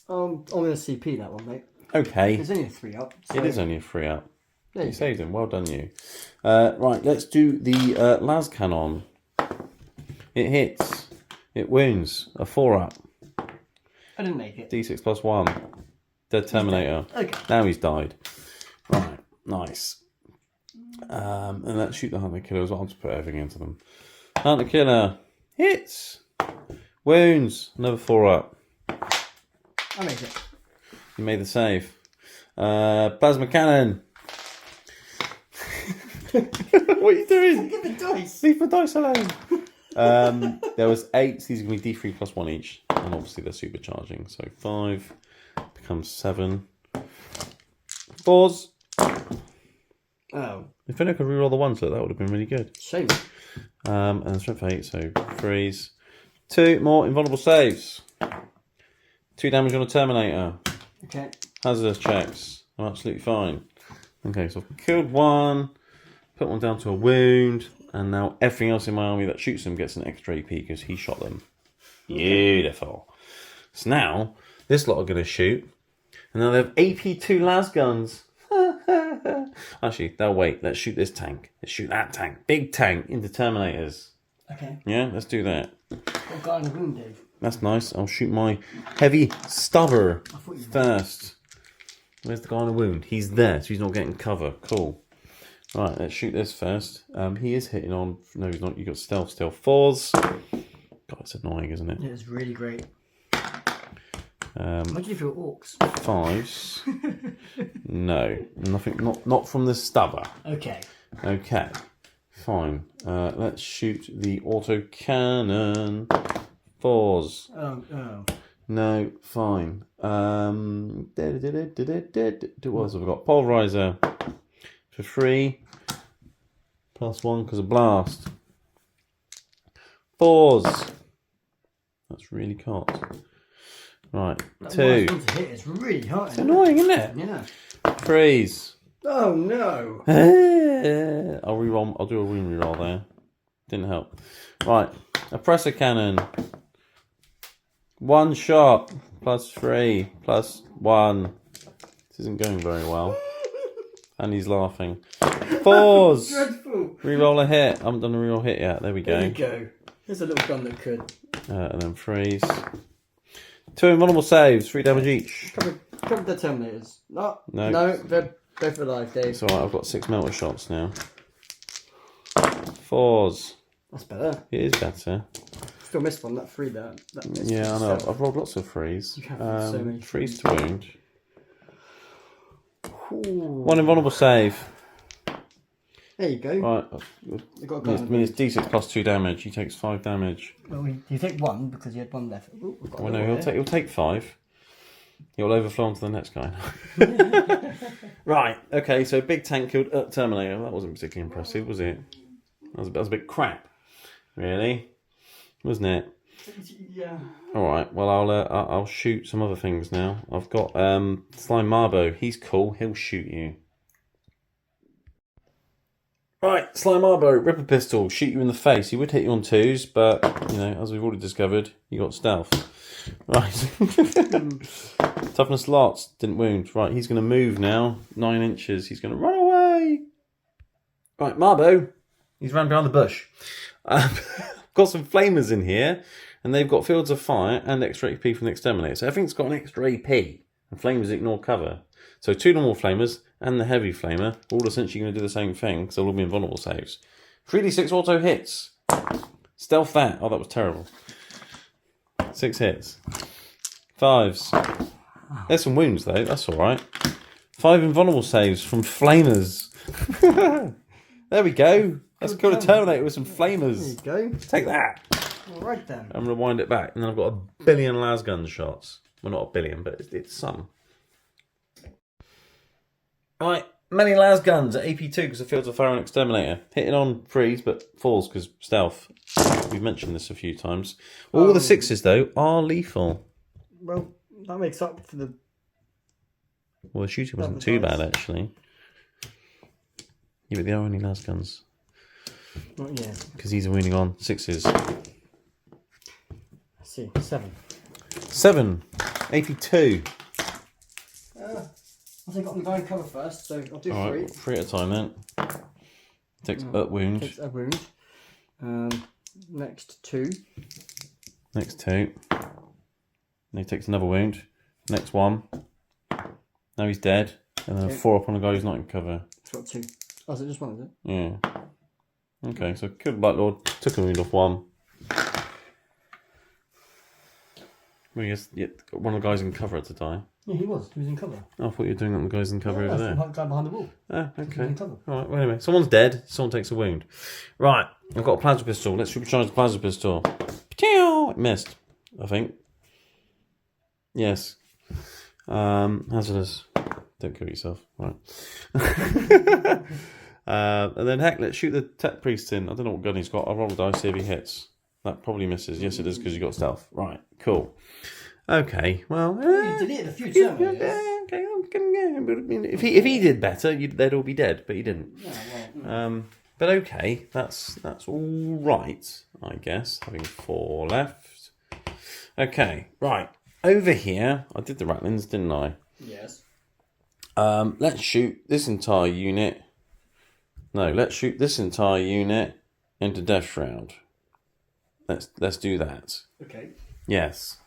Speaker 2: I'm going to CP that one, mate.
Speaker 1: Okay.
Speaker 2: It's only a 3 up. So...
Speaker 1: It is only a 3 up.
Speaker 2: You
Speaker 1: saved him. Well done, you. Right, let's do the las cannon. It hits. It wounds. A 4 up.
Speaker 2: I didn't make it.
Speaker 1: D6 plus 1. Dead Terminator.
Speaker 2: Okay.
Speaker 1: Now he's died. Right, nice. And let's shoot the Hunter Killer as well. I'll just put everything into them. Hunter Killer hits. Wounds. Another 4 up.
Speaker 2: I made it.
Speaker 1: You made the save. Plasma Cannon. What are you doing?
Speaker 2: Give the dice.
Speaker 1: Leave the dice alone. There was 8. These are going to be D3 plus 1 each. And obviously they're supercharging. So 5 becomes 7. 4s.
Speaker 2: Oh.
Speaker 1: If only I could reroll the 1s, so that would have been really good.
Speaker 2: Shame.
Speaker 1: And then strength 8, so 3s. 2 more invulnerable saves. 2 damage on a Terminator.
Speaker 2: Okay.
Speaker 1: Hazardous checks. I'm absolutely fine. Okay, so I've killed 1. Put 1 down to a wound. And now everything else in my army that shoots them gets an extra AP because he shot them. Beautiful. So now, this lot are going to shoot. And now they have AP2 las guns. Actually, they'll wait. Let's shoot this tank. Let's shoot that tank. Big tank into Terminators.
Speaker 2: Okay.
Speaker 1: Yeah, let's do that.
Speaker 2: What guy in the room, Dave?
Speaker 1: That's nice. I'll shoot my heavy stubber first. Where's the guy on a wound? He's there, so he's not getting cover. Cool. Right, let's shoot this first. He is hitting on... No, he's not. You've got stealth still. 4s. God, it's annoying, isn't it?
Speaker 2: Yeah, it's really great. What do you feel orcs?
Speaker 1: 5s. No, nothing. Not from the stubber.
Speaker 2: Okay.
Speaker 1: Okay, fine. Let's shoot the autocannon. 4s.
Speaker 2: Oh.
Speaker 1: No, fine. What else have we got? Pulverizer for 3. Plus 1 because of blast. 4s. That's really hot. Right, 2.
Speaker 2: To hit. It's really hot.
Speaker 1: It's annoying, isn't it?
Speaker 2: Yeah.
Speaker 1: 3s.
Speaker 2: Oh no.
Speaker 1: I'll reroll. I'll do a wound reroll there. Didn't help. Right, oppressor cannon. 1 shot plus 3 plus 1. This isn't going very well. And he's laughing. 4s.
Speaker 2: Dreadful.
Speaker 1: Reroll a hit. I haven't done a reroll hit yet. There we go.
Speaker 2: There you go. There's a little gun that could.
Speaker 1: And then 3s. 2 invulnerable saves. 3 damage each.
Speaker 2: Cover the Terminators. No, they're both alive, Dave.
Speaker 1: It's alright. I've got 6 melter shots now. 4s.
Speaker 2: That's better.
Speaker 1: It is better.
Speaker 2: Still missed one. That 3 there. That missed.
Speaker 1: Yeah, I know. I've rolled lots of 3s.
Speaker 2: You have so many
Speaker 1: 3s to wound.
Speaker 2: Ooh.
Speaker 1: 1 invulnerable save.
Speaker 2: There you go.
Speaker 1: Right. It's D6 plus 2 damage. He takes 5 damage.
Speaker 2: Well, you take 1 because you had 1 left. Ooh,
Speaker 1: Well, no, he'll take 5. He'll overflow onto the next guy. Right. Okay. So big tank killed Terminator. That wasn't particularly impressive, was it? That was a bit crap. Really, wasn't it?
Speaker 2: Yeah.
Speaker 1: All right. Well, I'll shoot some other things now. I've got Slime Marbo. He's cool. He'll shoot you. Right, Slime Marbo, Ripper Pistol, shoot you in the face. He would hit you on 2s, but, you know, as we've already discovered, you got stealth. Right. Toughness lots, didn't wound. Right, he's going to move now, 9 inches. He's going to run away. Right, Marbo, he's ran behind the bush. Got some flamers in here, and they've got fields of fire and extra AP from the exterminator. So everything's got an extra AP, and flamers ignore cover. So 2 normal flamers and the heavy flamer are all essentially going to do the same thing because they'll all be invulnerable saves. 3d6 auto hits. Stealth that. Oh, that was terrible. 6 hits. 5s. There's some wounds though. That's all right. 5 invulnerable saves from flamers. There we go. Let's kill the Terminator with some flamers.
Speaker 2: There you go.
Speaker 1: Take that.
Speaker 2: All right then.
Speaker 1: I'm going to wind it back, and then I've got 1 billion lasgun shots. Well, not 1 billion, but it's some. Right, many las guns at AP2 because of Fields of Fire and Exterminator. Hitting on 3s, but 4s because stealth. We've mentioned this a few times. All the 6s, though, are lethal.
Speaker 2: Well, that makes up for the...
Speaker 1: Well, the shooting wasn't too bad, actually. Yeah, but they are only las guns.
Speaker 2: Not yet.
Speaker 1: Because these are winning on 6s.
Speaker 2: Let's see, 7.
Speaker 1: 7. 82.
Speaker 2: I think I got the guy in cover first, so I'll do 3.
Speaker 1: Alright, 3 at a time then. Takes a wound.
Speaker 2: Takes a wound. Next 2.
Speaker 1: Next 2. Then he takes another wound. Next 1. Now he's dead. And then 4 up on a guy who's not in cover.
Speaker 2: It's got 2. Oh, is it just 1, is it?
Speaker 1: Yeah. Okay, so killed the Black Lord. Took a wound off 1. Well, yes, yeah, one of the guys in cover had to die.
Speaker 2: Yeah, he was. He was in cover.
Speaker 1: Oh, I thought you were doing that with the guys in cover over there.
Speaker 2: The guy behind the wall.
Speaker 1: Ah, okay.
Speaker 2: He was in cover.
Speaker 1: Alright, well anyway, someone's dead, someone takes a wound. Right, I've got a plasma pistol. Let's supercharge the plasma pistol. It missed, I think. Yes. Hazardous. Don't kill yourself. Right. And then heck, let's shoot the tech priest in. I don't know what gun he's got. I'll roll the dice, see if he hits. That probably misses. Yes, it is because you got stealth. Right, cool. Okay, well...
Speaker 2: You did it a few times.
Speaker 1: Okay, if he did better, they'd all be dead, but he didn't.
Speaker 2: Yeah,
Speaker 1: But okay, that's all right, I guess. Having 4 left. Okay, right. Over here, I did the rattlings, didn't I?
Speaker 2: Yes.
Speaker 1: Let's shoot this entire unit. No, let's shoot this entire unit into Death Shroud. Let's do that.
Speaker 2: Okay.
Speaker 1: Yes.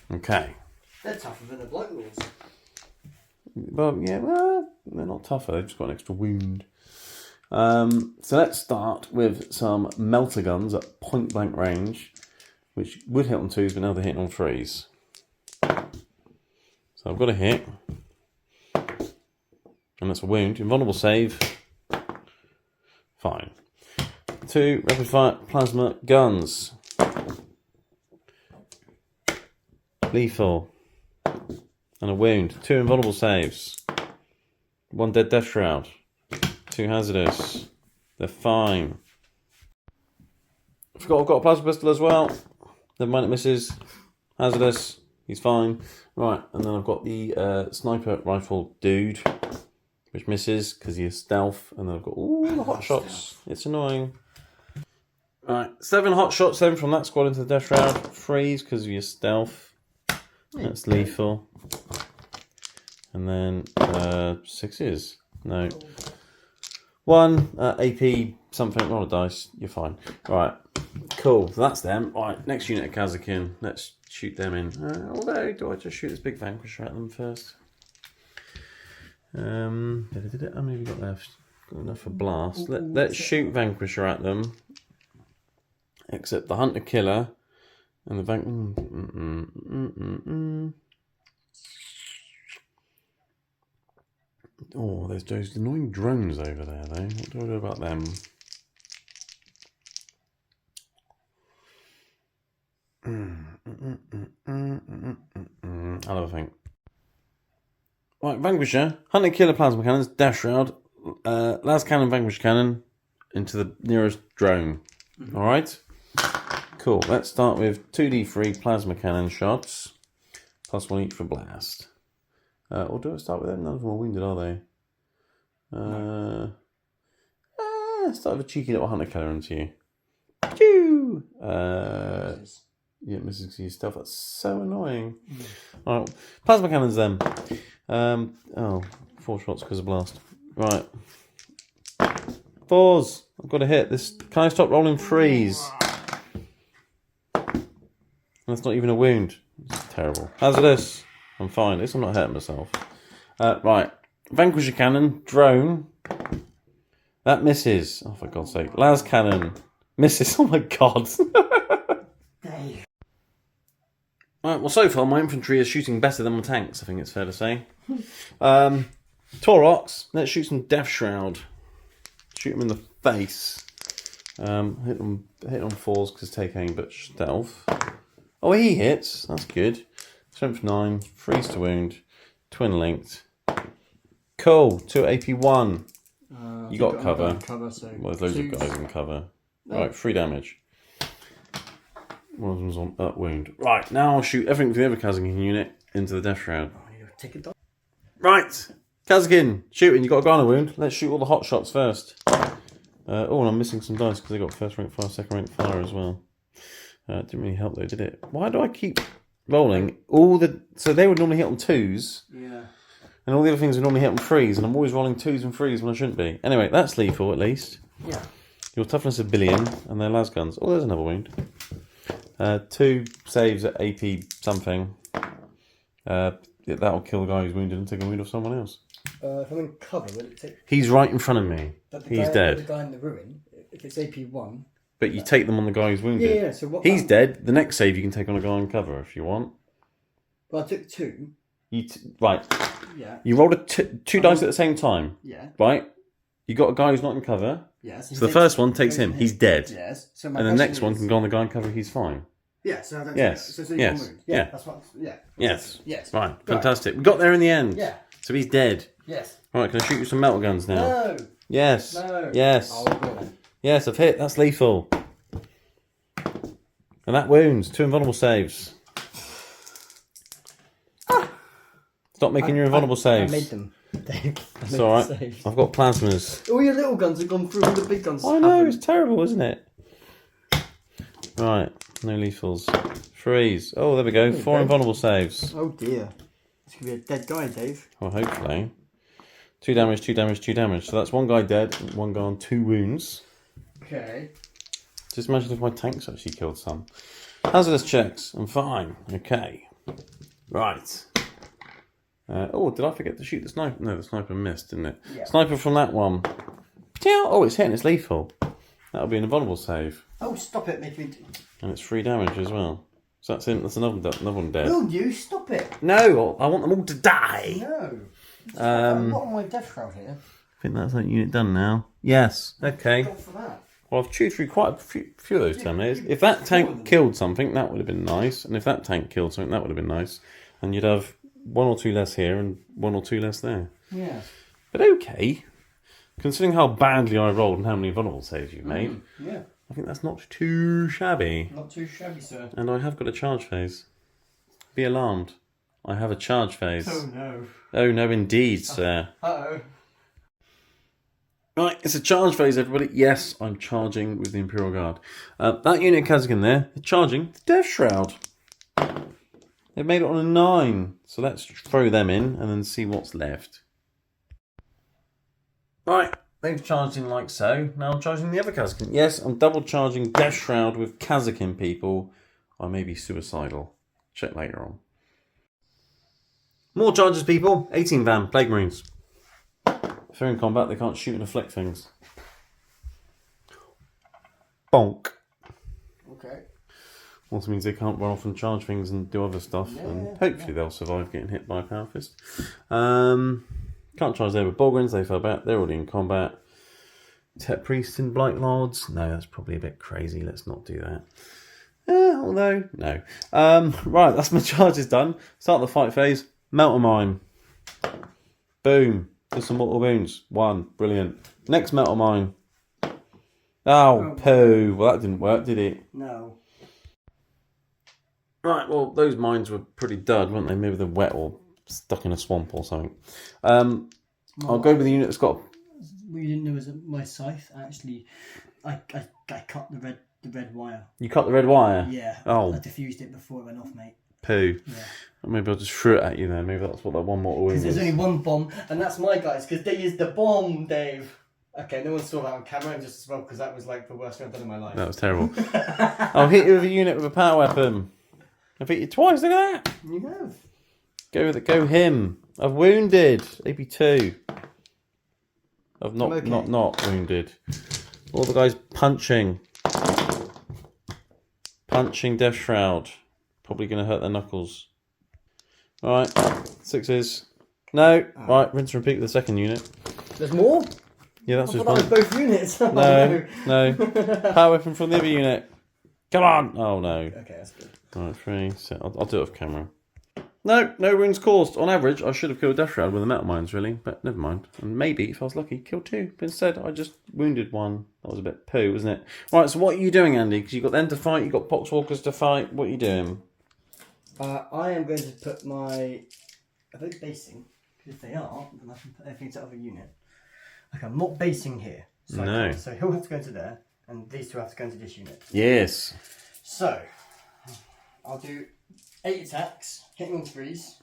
Speaker 1: Okay.
Speaker 2: They're tougher than the Black Lords.
Speaker 1: Well, yeah, well, they're not tougher. They've just got an extra wound. So let's start with some melter guns at point blank range, which would hit on 2s, but now they're hitting on 3s. So I've got a hit. And that's a wound. Invulnerable save. Fine. 2 rapid fire plasma guns. Lethal. And a wound. 2 invulnerable saves. 1 dead Death Shroud. 2 hazardous. They're fine. I forgot I've got a plasma pistol as well. Never mind, it misses. Hazardous. He's fine. Right, and then I've got the sniper rifle dude, which misses because he is stealth. And then I've got all the hot shots. It's annoying. Right, 7 hot shots then from that squad into the Death Shroud. 3s because of your stealth. That's lethal. And then 6s. No. 1 AP something. Roll a dice. You're fine. Right. Cool. So that's them. Right. Next unit of Kazakin. Let's shoot them in. Although, do I just shoot this big vanquisher at them first? How many have we got left? Got enough for blast. Let's shoot vanquisher at them. Except the hunter killer and the Oh, there's those annoying drones over there, though. What do I do about them? I'll have a think. Right, Vanquisher, Hunter Killer Plasma Cannons, Dash Shroud, Las Cannon, Vanquish Cannon, into the nearest drone. Alright? Cool, let's start with 2d3 Plasma Cannon shots, plus 1 each for blast. Or do I start with them? None of them are wounded, are they? Start with a cheeky little Hunter Killer into you. Choo! Yeah, misses because you stealth. That's so annoying. Alright, Plasma Cannons then. 4 shots because of blast. Right. 4s. I've got to hit this. Can I stop rolling 3s? That's not even a wound. It's terrible. Hazardous. I'm fine. At least I'm not hurting myself. Right. Vanquisher Cannon. Drone. That misses. Oh, for God's sake. Las Cannon. Misses. Oh my God. Right, well, so far my infantry is shooting better than my tanks, I think it's fair to say. Taurox, let's shoot some Death Shroud. Shoot him in the face. Hit on 4s because take aim, but stealth. Oh, he hits. That's good. Strength 9, freeze to wound, twin linked. Cool. 2 AP1. You got cover.
Speaker 2: So
Speaker 1: well, there's loads of guys in cover. Right, 3 damage. One of them's on wound. Right, now I'll shoot everything from the other Kazakin unit into the Death Shroud. Right, Kazakin, shooting. You got a guy on a wound. Let's shoot all the hot shots first. And I'm missing some dice because they got first rank fire, second rank fire as well. It didn't really help though, did it? Why do I keep rolling so they would normally hit on 2s.
Speaker 2: Yeah.
Speaker 1: And all the other things would normally hit on 3s, and I'm always rolling 2s and 3s when I shouldn't be. Anyway, that's lethal at least.
Speaker 2: Yeah.
Speaker 1: Your toughness a billion, and their las guns. Oh, there's another wound. 2 saves at AP something. That'll kill the guy who's wounded and take a wound off someone else.
Speaker 2: If I'm in cover, will it take...
Speaker 1: He's right in front of me. He's dead.
Speaker 2: The guy in the ruin, if it's AP1...
Speaker 1: But you take them on the guy who's wounded.
Speaker 2: Yeah, so what...
Speaker 1: He's dead. The next save you can take on a guy on cover if you want.
Speaker 2: Well, I took 2.
Speaker 1: Right.
Speaker 2: Yeah.
Speaker 1: You rolled two dice at the same time.
Speaker 2: Yeah.
Speaker 1: Right? You got a guy who's not in cover.
Speaker 2: Yes.
Speaker 1: So the first one takes him. He's dead.
Speaker 2: Yes. So
Speaker 1: and the next one can go on the guy in cover. He's fine.
Speaker 2: Yeah. So I don't
Speaker 1: yes.
Speaker 2: So
Speaker 1: yes.
Speaker 2: Move. Yeah. That's what. Yeah.
Speaker 1: Yes.
Speaker 2: Yes.
Speaker 1: Right. Fantastic. We got there in the end.
Speaker 2: Yeah.
Speaker 1: So he's dead.
Speaker 2: Yes.
Speaker 1: Right. Can I shoot you some metal guns now?
Speaker 2: No.
Speaker 1: Yes.
Speaker 2: No.
Speaker 1: Yes.
Speaker 2: Oh, go on.
Speaker 1: Yes. I've hit. That's lethal. And that wounds. 2 invulnerable saves. Stop making your invulnerable saves.
Speaker 2: I made them.
Speaker 1: That's alright. I've got plasmas.
Speaker 2: All your little guns have gone through, all the big guns.
Speaker 1: I know, it's terrible, isn't it? Right, no lethals. Freeze. Oh, there we go. 4 invulnerable saves.
Speaker 2: Oh dear. This could be a dead guy, Dave.
Speaker 1: Well, hopefully. 2 damage, 2 damage, 2 damage. So that's 1 guy dead, 1 guy on 2 wounds.
Speaker 2: Okay.
Speaker 1: Just imagine if my tanks actually killed some. Hazardous checks. I'm fine. Okay. Right. Oh, did I forget to shoot the sniper? No, the sniper missed, didn't it? Yeah. Sniper from that one. Oh, it's hitting. It's lethal. That'll be an invulnerable save.
Speaker 2: Oh, stop it, making me...
Speaker 1: And it's 3 damage as well. So that's in. That's another one dead.
Speaker 2: Will you stop it?
Speaker 1: No, I want them all to die.
Speaker 2: No. What am I death shroud here?
Speaker 1: I think that's that unit done now. Yes. Okay.
Speaker 2: Go for that.
Speaker 1: Well, I've chewed through quite a few of those Terminators. If that tank killed something, that would have been nice. And if that tank killed something, that would have been nice. And you'd have 1 or 2 less here and 1 or 2 less there.
Speaker 2: Yeah.
Speaker 1: But okay. Considering how badly I rolled and how many vulnerable saves you've made,
Speaker 2: yeah.
Speaker 1: I think that's not too shabby.
Speaker 2: Not too shabby, sir.
Speaker 1: And I have got a charge phase. Be alarmed. I have a charge phase.
Speaker 2: Oh no.
Speaker 1: Oh no, indeed, sir.
Speaker 2: Uh-oh.
Speaker 1: Right, it's a charge phase, everybody. Yes, I'm charging with the Imperial Guard. That unit Kazakin there, they're charging the Death Shroud. They've made it on a 9. So let's throw them in and then see what's left. Right, they've charged in like so. Now I'm charging the other Kazakin. Yes, I'm double charging Death Shroud with Kazakin people. I may be suicidal. Check later on. More charges, people. 18 Van, Plague Marines. If they're in combat, they can't shoot and afflict things. Bonk.
Speaker 2: Okay.
Speaker 1: Also means they can't run off and charge things and do other stuff. And hopefully they'll survive getting hit by a Power Fist. Can't charge there with Bolgrins. They fell back. They're already in combat. Tech Priests and Blight Lords. No, that's probably a bit crazy. Let's not do that. Although, no. Right, that's my charges done. Start the fight phase. Melter Mine. Boom. Just some mortal wounds. 1. Brilliant. Next Melter Mine. Oh, poo. Well, that didn't work, did it?
Speaker 2: No.
Speaker 1: Right, well, those mines were pretty dud, weren't they? Maybe they're wet or stuck in a swamp or something. I'll go with the unit that's got...
Speaker 2: What you didn't know is that my scythe, actually, I cut the red wire.
Speaker 1: You cut the red wire?
Speaker 2: Yeah.
Speaker 1: Oh.
Speaker 2: I diffused it before it went off, mate.
Speaker 1: Poo.
Speaker 2: Yeah.
Speaker 1: Maybe I'll just throw it at you then. Maybe that's what that one mortal wound is.
Speaker 2: Because there's only one bomb, and that's my guys, because they used the bomb, Dave. Okay, no one saw that on camera, just as well, because that was like the worst thing I've done in my life.
Speaker 1: That was terrible. I'll hit you with a unit with a power weapon. I've hit you twice, look at that.
Speaker 2: You have.
Speaker 1: Go with it, go him. I've wounded. AP2. I've not wounded. All the guys punching. Punching Death Shroud. Probably going to hurt their knuckles. Alright, 6s. No. Right, rinse and repeat with the second unit.
Speaker 2: There's more?
Speaker 1: Yeah, that's just
Speaker 2: one. That was both units.
Speaker 1: No. Power weapon from the other unit. Come on! Oh no.
Speaker 2: Okay, that's good.
Speaker 1: Alright, 3. So I'll do it off camera. No wounds caused. On average, I should have killed Death Shroud with the metal mines, really. But never mind. And maybe, if I was lucky, kill 2. But instead, I just wounded 1. That was a bit poo, wasn't it? Right, so what are you doing, Andy? Because you've got them to fight, you've got Poxwalkers to fight. What are you doing?
Speaker 2: I am going to put my... I think basing. Because if they are, then I can put everything to other unit. Okay, I'm not basing here. So
Speaker 1: no.
Speaker 2: So he'll have to go into there, and these two have to go into this unit.
Speaker 1: Yes.
Speaker 2: So, I'll do 8 attacks, hitting on 3s,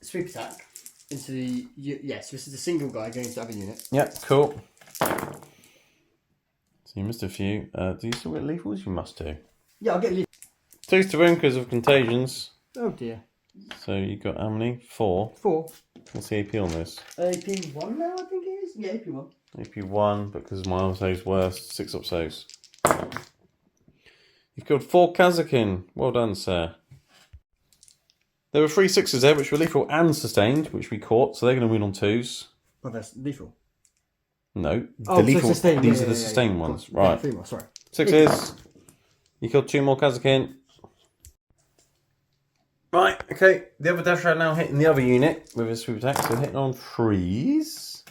Speaker 2: sweep attack into the... Yes, this is a single guy going to the other unit.
Speaker 1: Yep, cool. So you missed a few. Do you still get lethals? You must do.
Speaker 2: Yeah, I'll get lethal.
Speaker 1: 2 to wound because of contagions.
Speaker 2: Oh dear.
Speaker 1: So you got how many? 4.
Speaker 2: 4.
Speaker 1: What's the AP on this?
Speaker 2: AP 1 now, I think it is? Yeah, AP 1.
Speaker 1: AP 1, because my arm saves worse. 6 up saves. You've killed 4 Kazakin. Well done, sir. There were 3 6s there, which were lethal and sustained, which we caught, so they're going to win on 2s.
Speaker 2: Well, that's lethal.
Speaker 1: No,
Speaker 2: Oh,
Speaker 1: the lethal.
Speaker 2: sustained.
Speaker 1: These
Speaker 2: Yeah,
Speaker 1: are the
Speaker 2: yeah, yeah,
Speaker 1: sustained
Speaker 2: yeah.
Speaker 1: ones,
Speaker 2: Cool.
Speaker 1: right?
Speaker 2: 3 more, sorry.
Speaker 1: 6s. You killed 2 more Kazakin. Right, okay. The other Death Shroud now hitting the other unit with a sweep attack, so hitting on 3s.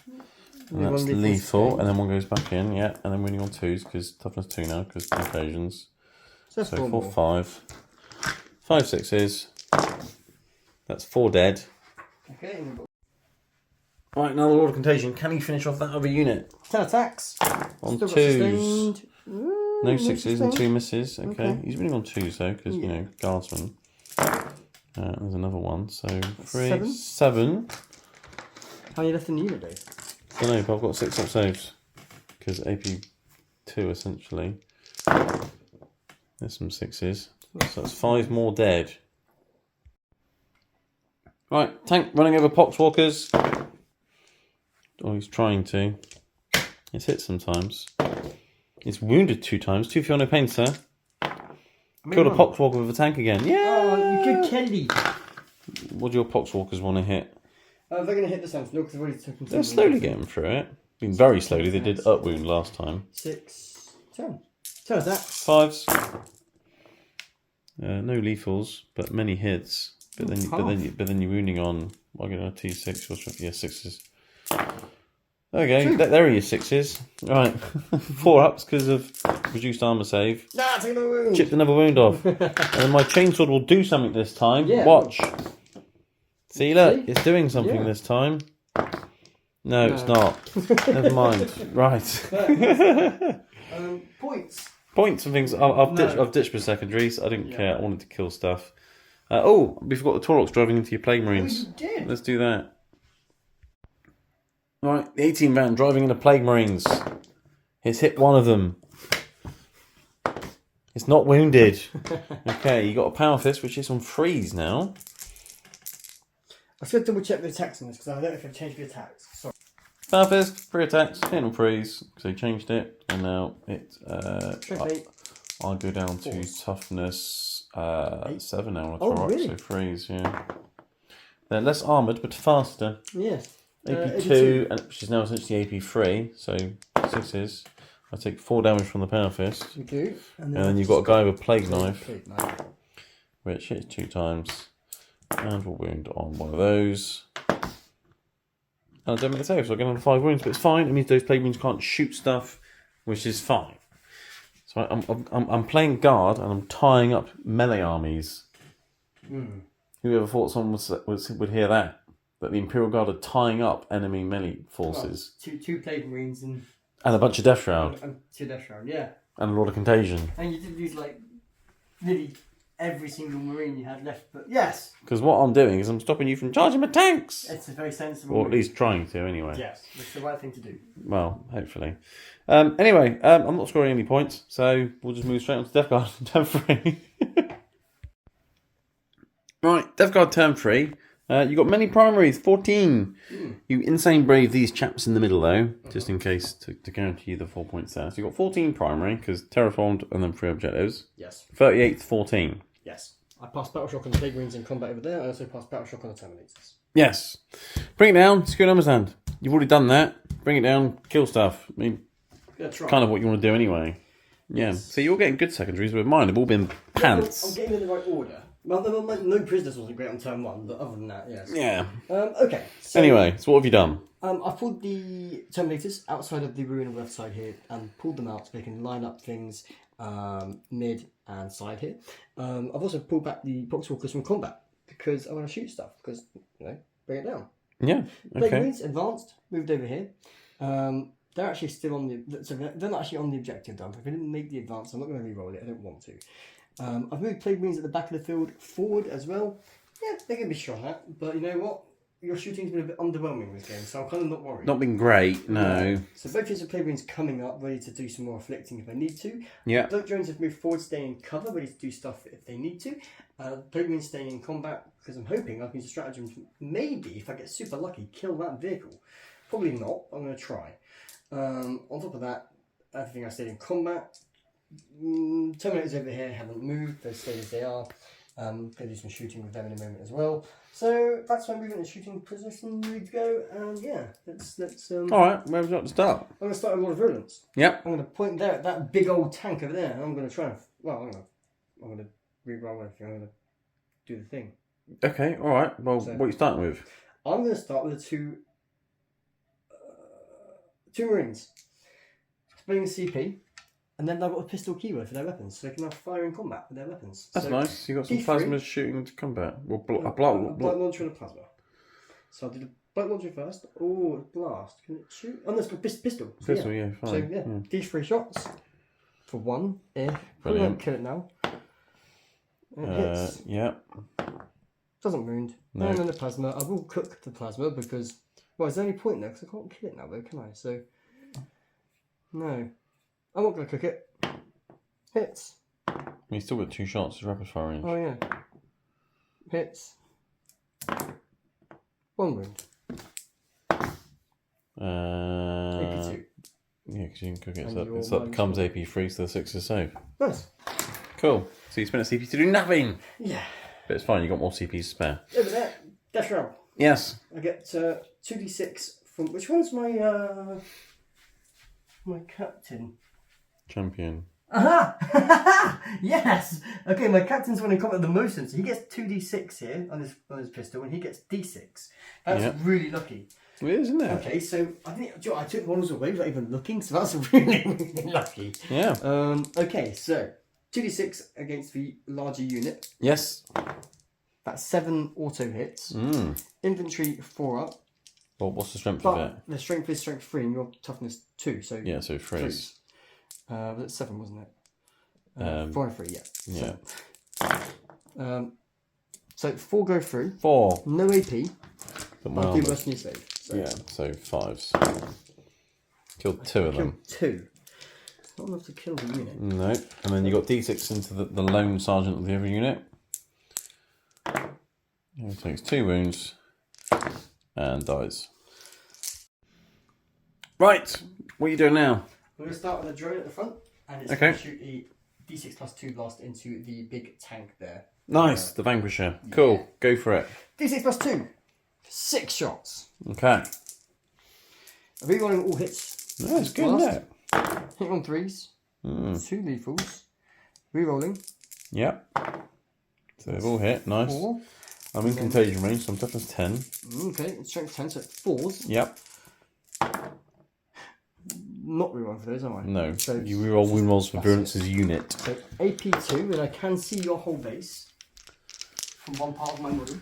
Speaker 1: And that's lethal, and then 1 goes back in, yeah, and then winning on 2s because toughness 2 now because occasions. So 4 5. 5 6s. That's 4 dead.
Speaker 2: Okay.
Speaker 1: Right, now the Lord of Contagion. Can he finish off that other unit?
Speaker 2: 10 attacks.
Speaker 1: On
Speaker 2: Still got
Speaker 1: 2s.
Speaker 2: sustained.
Speaker 1: No 6s and 2 misses. Okay.
Speaker 2: Okay.
Speaker 1: He's winning on 2s though, because, you know, Guardsman. There's another one. So 3, 7.
Speaker 2: How many left in the unit, Dave?
Speaker 1: I don't know, but I've got 6 up saves. Because AP 2 essentially. There's some 6s. So that's 5 more dead. Right, tank running over Poxwalkers. Oh, he's trying to. It's hit sometimes. He's wounded 2 times. 2 for no pain, sir. Killed a Poxwalker with a tank again. Yeah!
Speaker 2: Oh, you killed Kelly.
Speaker 1: What do your Poxwalkers want to hit?
Speaker 2: They're going to hit the Sentinel because they've already taken...
Speaker 1: They're slowly getting through it. I mean, very slowly. They did up wound last time.
Speaker 2: 6, 10. 10 attacks.
Speaker 1: 5s. No lethals, but many hits. But then you're wounding on. I'll get a T6 or something. Yeah, 6s. Okay, there are your 6s. Right, 4 ups because of reduced armor save.
Speaker 2: Nah, take another wound.
Speaker 1: Chipped another wound off, and then my chainsword will do something this time.
Speaker 2: Yeah.
Speaker 1: Watch. See, look, it's doing something this time. No, it's not. Never mind. Right.
Speaker 2: Points.
Speaker 1: Points and things. I've ditched my secondaries. I didn't care. I wanted to kill stuff. We forgot the Taurox driving into your Plague Marines.
Speaker 2: Oh, you did.
Speaker 1: Let's do that. Right, the 18 van driving into Plague Marines. It's hit one of them. It's not wounded. Okay, you got a Power Fist, which is on 3s now.
Speaker 2: I should double check the attacks on this because I don't know if I've changed the attacks. Sorry.
Speaker 1: Power Fist, 3 attacks, hitting on 3s, because they changed it, and now it. I'll go down to toughness 7 now.
Speaker 2: Oh, really?
Speaker 1: So 3s, yeah. They're less armoured, but faster.
Speaker 2: Yes.
Speaker 1: AP2, which is now essentially AP3, so 6s. I take 4 damage from the Power Fist.
Speaker 2: You do.
Speaker 1: And then you've got a guy with a Plague Knife, which hits 2 times. And will wound on one of those. And I don't make a save, so I get another 5 wounds, but it's fine. It means those Plague Marines can't shoot stuff, which is fine. So I'm playing guard and I'm tying up melee armies. Whoever thought someone would hear that? That the Imperial Guard are tying up enemy melee forces.
Speaker 2: Well, two Plague Marines and
Speaker 1: a bunch of Death Shroud.
Speaker 2: And 2 Death Shroud, yeah.
Speaker 1: And a Lord of Contagion.
Speaker 2: And you did lose like nearly every single Marine you had left, but yes.
Speaker 1: Because what I'm doing is I'm stopping you from charging my tanks.
Speaker 2: It's a very sensible.
Speaker 1: Or at least trying to, anyway.
Speaker 2: Yes, it's the right thing to do.
Speaker 1: Well, hopefully. Anyway, I'm not scoring any points, so we'll just move straight on to Death Guard turn 3. Right, Death Guard turn 3. You got many primaries, 14. You insane brave these chaps in the middle, though, just in case to guarantee you the 4 points there. So you got 14 primary, because terraformed and then 3 objectives.
Speaker 2: Yes.
Speaker 1: 38 to 14.
Speaker 2: Yes. I passed Battle Shock on the Plague Marines in combat over there. I also passed Battle Shock on the Terminators.
Speaker 1: Yes. Bring it down, secure numbers hand. You've already done that. Bring it down, kill stuff. I mean, kind of what you want to do anyway. Yeah. Yes. So you're getting good secondaries, but mine have all been pants.
Speaker 2: I'm getting in the right order. Well, no prisoners wasn't great on turn 1, but other than that, yes.
Speaker 1: Yeah.
Speaker 2: Okay. So,
Speaker 1: anyway, so what have you done?
Speaker 2: I pulled the Terminators outside of the ruin on the left side here and pulled them out so they can line up things mid and side here. I've also pulled back the Poxwalkers from combat because I want to shoot stuff because, bring it down.
Speaker 1: Yeah,
Speaker 2: Plague Marines, advanced, moved over here. They're actually still on the... So they're not actually on the objective, though. If I didn't make the advance, I'm not going to re-roll it. I don't want to. I've moved plague marines at the back of the field forward as well. Yeah, they're going to be shot at, but you know what? Your shooting's been a bit underwhelming this game, so I'm kind of not worried.
Speaker 1: Not been great, no.
Speaker 2: So both units of plague marines coming up, ready to do some more afflicting if they need to.
Speaker 1: Yeah.
Speaker 2: Both drones have moved forward, staying in cover, ready to do stuff if they need to. Plague marines staying in combat, because I'm hoping I can use a stratagem to maybe, if I get super lucky, kill that vehicle. Probably not, I'm going to try. On top of that, everything I stayed in combat. Terminators over here haven't moved, they've stayed as they are. Going to do some shooting with them in a moment as well. So that's my movement and shooting position. Ready to go, and yeah, let's.
Speaker 1: All right, where would you like to start?
Speaker 2: I'm going to start with a lot of virulence.
Speaker 1: Yep.
Speaker 2: I'm going to point there at that big old tank over there, and I'm going to try and. Well, I'm going to reroll everything. I'm going to do the thing.
Speaker 1: Okay. All right. Well,
Speaker 2: So,
Speaker 1: what are you starting with?
Speaker 2: I'm going to start with the two Marines, spending CP. And then I've got a pistol keyword for their weapons, so they can now fire in combat with their weapons.
Speaker 1: That's
Speaker 2: so
Speaker 1: nice. You got some
Speaker 2: D3.
Speaker 1: plasmas shooting into combat. Well,
Speaker 2: A blight launcher and a plasma. So I'll do the blight launcher first. Oh, blast. Can it shoot? Oh, no, it's got pistol. So,
Speaker 1: Pistol, yeah, fine.
Speaker 2: So, yeah, D3 shots for 1. Probably won't kill it now. It hits.
Speaker 1: Yeah.
Speaker 2: Doesn't wound.
Speaker 1: No.
Speaker 2: And then the plasma. I will cook the plasma because... Well, there's any point there because I can't kill it now, though, can I? So... No. I'm not going to cook it. Hits.
Speaker 1: You still got 2 shots as rapid fire range.
Speaker 2: Oh, yeah. Hits. 1 wound. AP2.
Speaker 1: Yeah, because you can cook it.
Speaker 2: And
Speaker 1: So that becomes AP3, so the 6 is safe.
Speaker 2: Nice.
Speaker 1: Cool. So you spent a CP to do nothing.
Speaker 2: Yeah.
Speaker 1: But it's fine, you got more CPs to spare.
Speaker 2: Over there. Dash roll.
Speaker 1: Yes.
Speaker 2: I get 2d6 from... Which one's my... my captain?
Speaker 1: Champion.
Speaker 2: Aha! Yes! Okay, my captain's one in combat the most, so he gets 2d6 here on his pistol, and he gets d6. That's really lucky.
Speaker 1: It is, isn't it?
Speaker 2: Okay, so I think I took models away without even looking, so that's really, really lucky.
Speaker 1: Yeah.
Speaker 2: Okay, so 2d6 against the larger unit.
Speaker 1: Yes.
Speaker 2: That's 7 auto hits. Infantry 4 up.
Speaker 1: Well, what's the strength of it?
Speaker 2: The strength is strength 3 and your toughness 2. So
Speaker 1: yeah, so 3.
Speaker 2: Was it 7, wasn't it? 4 and 3, yeah.
Speaker 1: Yeah.
Speaker 2: So 4 go through.
Speaker 1: 4.
Speaker 2: No AP.
Speaker 1: But
Speaker 2: I'll do worse than you save. So.
Speaker 1: Yeah, so 5s. Killed 2 of them.
Speaker 2: 2. It's not enough to kill the unit.
Speaker 1: No. And then you got d6 into the lone sergeant of the other unit. He takes 2 wounds and dies. Right, what are you doing now?
Speaker 2: We're going to start with a drone at the front, and it's
Speaker 1: Okay.
Speaker 2: going to shoot a d6 plus 2 blast into the big tank there.
Speaker 1: Nice, the Vanquisher. Cool,
Speaker 2: Yeah.
Speaker 1: go for it.
Speaker 2: d6 plus 2. 6 shots.
Speaker 1: Okay.
Speaker 2: Rerolling all hits.
Speaker 1: No, it's good, isn't it?
Speaker 2: Hit on 3s. 2 lethals. Rerolling.
Speaker 1: Yep. So they've all hit, nice.
Speaker 2: 4.
Speaker 1: I'm in contagion range, so I'm toughness 10.
Speaker 2: Okay, strength 10, so 4s.
Speaker 1: Yep.
Speaker 2: Not rerolling for those, am I?
Speaker 1: No,
Speaker 2: So
Speaker 1: you reroll wound rolls for Virulence's unit.
Speaker 2: So AP2, and I can see your whole base from one part of my model.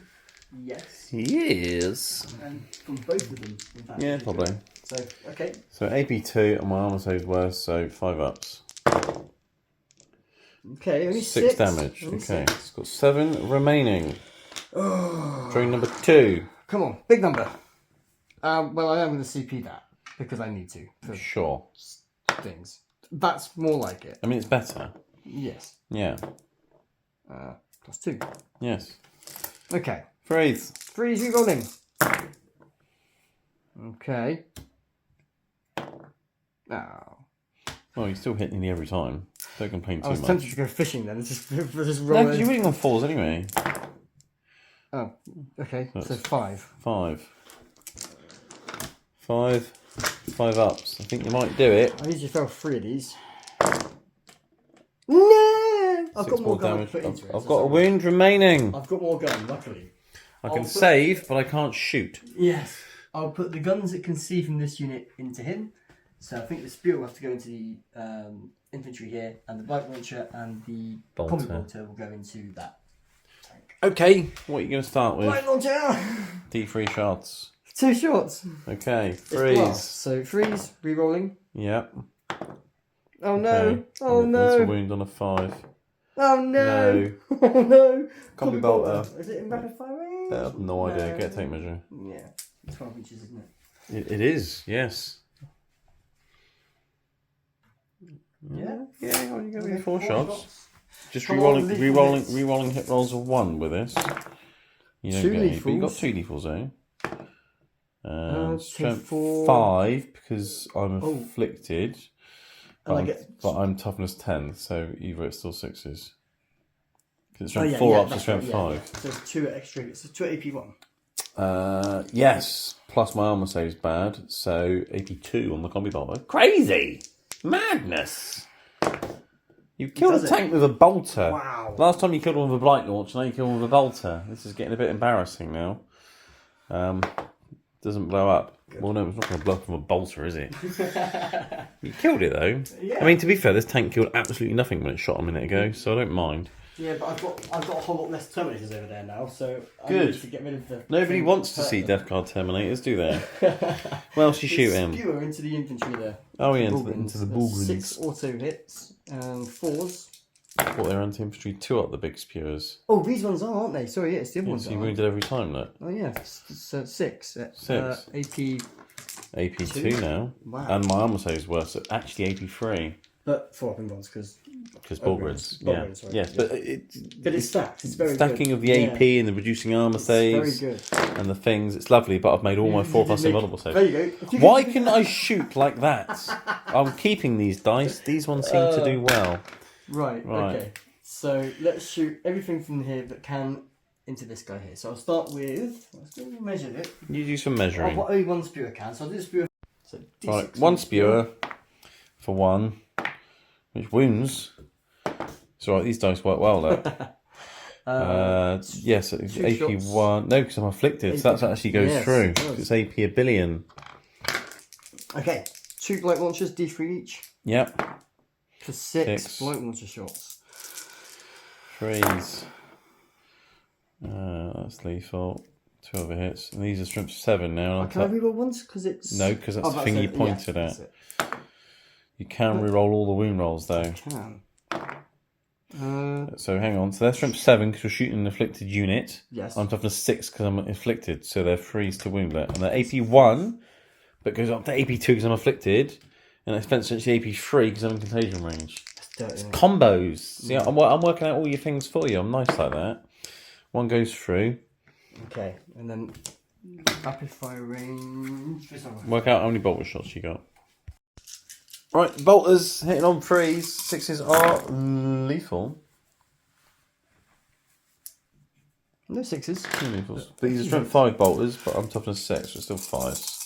Speaker 2: Yes.
Speaker 1: Yes.
Speaker 2: And from both of them, in fact.
Speaker 1: Yeah, probably.
Speaker 2: So, okay.
Speaker 1: So AP2 and my armor saves worse, so 5 ups.
Speaker 2: Okay, only
Speaker 1: 6 damage.
Speaker 2: Only
Speaker 1: Okay,
Speaker 2: 6.
Speaker 1: it's got 7 remaining. Drone number 2.
Speaker 2: Come on, big number. Well, I am going to CP that because I need to for
Speaker 1: Sure.
Speaker 2: things. That's more like it.
Speaker 1: I mean, it's better.
Speaker 2: Yes.
Speaker 1: Yeah.
Speaker 2: Plus 2.
Speaker 1: Yes.
Speaker 2: Okay.
Speaker 1: Freeze.
Speaker 2: 3 is re-rolling. Okay. Oh.
Speaker 1: Oh, you still hit nearly every time. Don't complain too
Speaker 2: I was
Speaker 1: much.
Speaker 2: tempted to go fishing then. It's just
Speaker 1: No,
Speaker 2: roll.
Speaker 1: because you're winning on 4s anyway.
Speaker 2: Oh, okay.
Speaker 1: That's
Speaker 2: So 5.
Speaker 1: 5. 5 ups. I think you might do it.
Speaker 2: I usually fail 3 of these. No! I've
Speaker 1: 6
Speaker 2: got more gun
Speaker 1: damage.
Speaker 2: to put into it.
Speaker 1: I've got a wound remaining.
Speaker 2: I've got more gun, luckily.
Speaker 1: I can save, but I can't shoot.
Speaker 2: Yes. I'll put the guns that can see from this unit into him. So I think the spear will have to go into the infantry here, and the blight launcher and the combi bolter will go into that tank.
Speaker 1: Okay, what are you going to start with?
Speaker 2: Blight launcher!
Speaker 1: D3 shots.
Speaker 2: 2 shots.
Speaker 1: Okay,
Speaker 2: It's
Speaker 1: freeze.
Speaker 2: blast. So freeze, re-rolling.
Speaker 1: Yep.
Speaker 2: Oh no!
Speaker 1: Okay.
Speaker 2: Oh
Speaker 1: That's a
Speaker 2: no!
Speaker 1: wound on a 5.
Speaker 2: Oh no! Oh no!
Speaker 1: Combi bolter.
Speaker 2: Is it in rapid fire range?
Speaker 1: I have no idea. Get a tape measure.
Speaker 2: Yeah, 12 inches, isn't it?
Speaker 1: It is, yes.
Speaker 2: Yeah.
Speaker 1: Yeah, you give me 4 shots. Just
Speaker 2: Come on,
Speaker 1: re-rolling hit rolls of 1 with this. You don't
Speaker 2: 2
Speaker 1: get any, but you got
Speaker 2: lethals.
Speaker 1: 2 lethals, eh? Strength
Speaker 2: 4.
Speaker 1: 5 because I'm
Speaker 2: Oh.
Speaker 1: afflicted.
Speaker 2: And I
Speaker 1: But I'm toughness 10, so either it's still 6s. Because it's
Speaker 2: Oh,
Speaker 1: strength
Speaker 2: yeah,
Speaker 1: 4
Speaker 2: yeah,
Speaker 1: up to
Speaker 2: that's
Speaker 1: strength
Speaker 2: right,
Speaker 1: 5.
Speaker 2: yeah. So it's 2 extra. It's 2 AP1.
Speaker 1: Yes, plus my armor saves bad, so AP2 on the combi bomber. Crazy! Madness! You killed
Speaker 2: Does
Speaker 1: a
Speaker 2: it?
Speaker 1: tank with a bolter.
Speaker 2: Wow.
Speaker 1: Last time you killed one with a blight launch, now you killed one with a bolter. This is getting a bit embarrassing now. Doesn't blow up. Well, no, it's not going to blow up from a bolter, is it? You killed it though.
Speaker 2: Yeah.
Speaker 1: I mean, to be fair, this tank killed absolutely nothing when it shot a minute ago, so I don't mind.
Speaker 2: Yeah, but I've got a whole lot less Terminators over there now, so I
Speaker 1: Good.
Speaker 2: need to get rid of the...
Speaker 1: Nobody wants to see Death Guard Terminators, do they? Where else you shoot him?
Speaker 2: Skewer into the infantry there.
Speaker 1: Oh, yeah,
Speaker 2: Bullgryns.
Speaker 1: into the
Speaker 2: There's
Speaker 1: Bullgryns.
Speaker 2: 6 auto hits and 4s.
Speaker 1: Thought they were anti-infantry 2 up the big spewers.
Speaker 2: Oh, these ones are, aren't they? Sorry, yeah, it's the other ones.
Speaker 1: So you
Speaker 2: Aren't.
Speaker 1: wounded every time, look.
Speaker 2: Oh yeah, so 6.
Speaker 1: 6.
Speaker 2: AP,
Speaker 1: AP2 now.
Speaker 2: wow.
Speaker 1: And my armor saves worse, so actually AP3.
Speaker 2: But 4 up in bonds because
Speaker 1: Bullgryns. Yeah.
Speaker 2: Bullgryns, sorry.
Speaker 1: Yes,
Speaker 2: Yeah.
Speaker 1: but
Speaker 2: it's stacked. It's very
Speaker 1: stacking
Speaker 2: good.
Speaker 1: of the AP and the reducing armor saves
Speaker 2: Very good.
Speaker 1: and the things, it's lovely, but I've made all my 4+ invulnerable saves.
Speaker 2: There you go.
Speaker 1: Why can I shoot like that? I'm keeping these dice. These ones seem to do well.
Speaker 2: Right. Okay. So let's shoot everything from here that can into this guy here. So I'll start with. Let's go and measure it.
Speaker 1: You do some measuring.
Speaker 2: Only 1 spewer can. So I'll do the spewer. So D6
Speaker 1: Right, 1 spewer for 1, which wounds. It's alright, these dice work well, look. Yes, it's
Speaker 2: 2
Speaker 1: AP1. No, because I'm afflicted, so that actually goes through. It's AP a billion.
Speaker 2: Okay, 2 blight launchers, D3 each.
Speaker 1: Yep.
Speaker 2: For 6 blight launcher shots.
Speaker 1: 3s. That's lethal. 2 other hits. And these are strength 7 now.
Speaker 2: Can I reroll ones? Because it's...
Speaker 1: No, because that's the thing you pointed at.
Speaker 2: It.
Speaker 1: You can reroll all the wound rolls, though.
Speaker 2: I can.
Speaker 1: So hang on. So they're strength 7 because you're shooting an afflicted unit.
Speaker 2: Yes.
Speaker 1: I'm toughness 6 because I'm afflicted, so they're 3s to woundlet. And they're AP1, but goes up to AP2 because I'm afflicted. And it's essentially AP3 because I'm in contagion range.
Speaker 2: It's
Speaker 1: Combos. See, I'm working out all your things for you. I'm nice like that. 1 goes through.
Speaker 2: Okay, and then rapid fire range.
Speaker 1: Work out how many bolter shots you got. Right, bolters hitting on 3s. 6s are lethal.
Speaker 2: No 6s.
Speaker 1: 2 lethals. These are strength 5 bolters, but I'm toughness 6, so it's still 5s.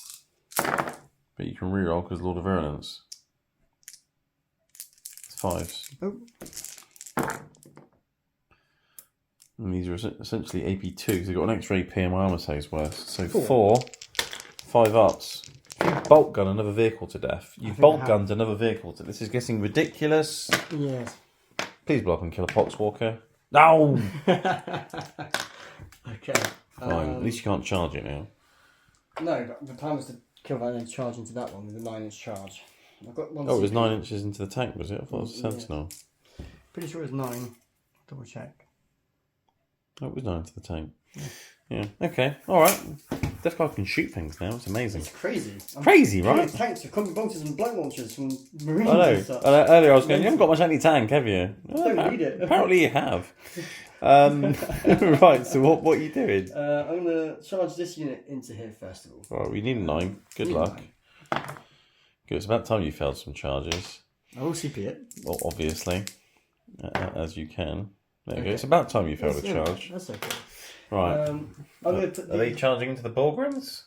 Speaker 1: But you can reroll because Lord of Virulence. It's 5s.
Speaker 2: Oh.
Speaker 1: And these are essentially AP2 because they've got an extra AP and my armor saves worse. So
Speaker 2: 4.
Speaker 1: 4, 5 ups. If you bolt gun another vehicle to death, you bolt gunned another vehicle to... This is getting ridiculous.
Speaker 2: Yes.
Speaker 1: Please blow up and kill a Poxwalker. No!
Speaker 2: Okay.
Speaker 1: Fine. At least you can't charge it now.
Speaker 2: No, but the plan was to kill that and then charge into that one with a 9-inch charge. I've got 1
Speaker 1: Oh, it was
Speaker 2: CP.
Speaker 1: 9 inches into the tank, was it? I thought it was a Sentinel.
Speaker 2: Pretty sure it was 9. Double check.
Speaker 1: Oh, it was 9 into the tank. Yeah. Okay. Alright. Death Guard can shoot things now. It's amazing.
Speaker 2: It's crazy.
Speaker 1: Crazy, right?
Speaker 2: Killing tanks with combi bolters and blight launchers from Marines
Speaker 1: I know.
Speaker 2: and stuff.
Speaker 1: Earlier I was going, you haven't got much anti-tank, have you?
Speaker 2: Don't need it.
Speaker 1: Apparently you have. Right, so what are you doing?
Speaker 2: I'm going to charge this unit into here first of all.
Speaker 1: Right, we need a 9. Good luck. Good. It's about time you failed some charges.
Speaker 2: I will CP it.
Speaker 1: Well, obviously. As you can. There you go. It's about time you failed a charge.
Speaker 2: That's okay.
Speaker 1: Right.
Speaker 2: I'm going to put
Speaker 1: Are they charging into the Bullgryns?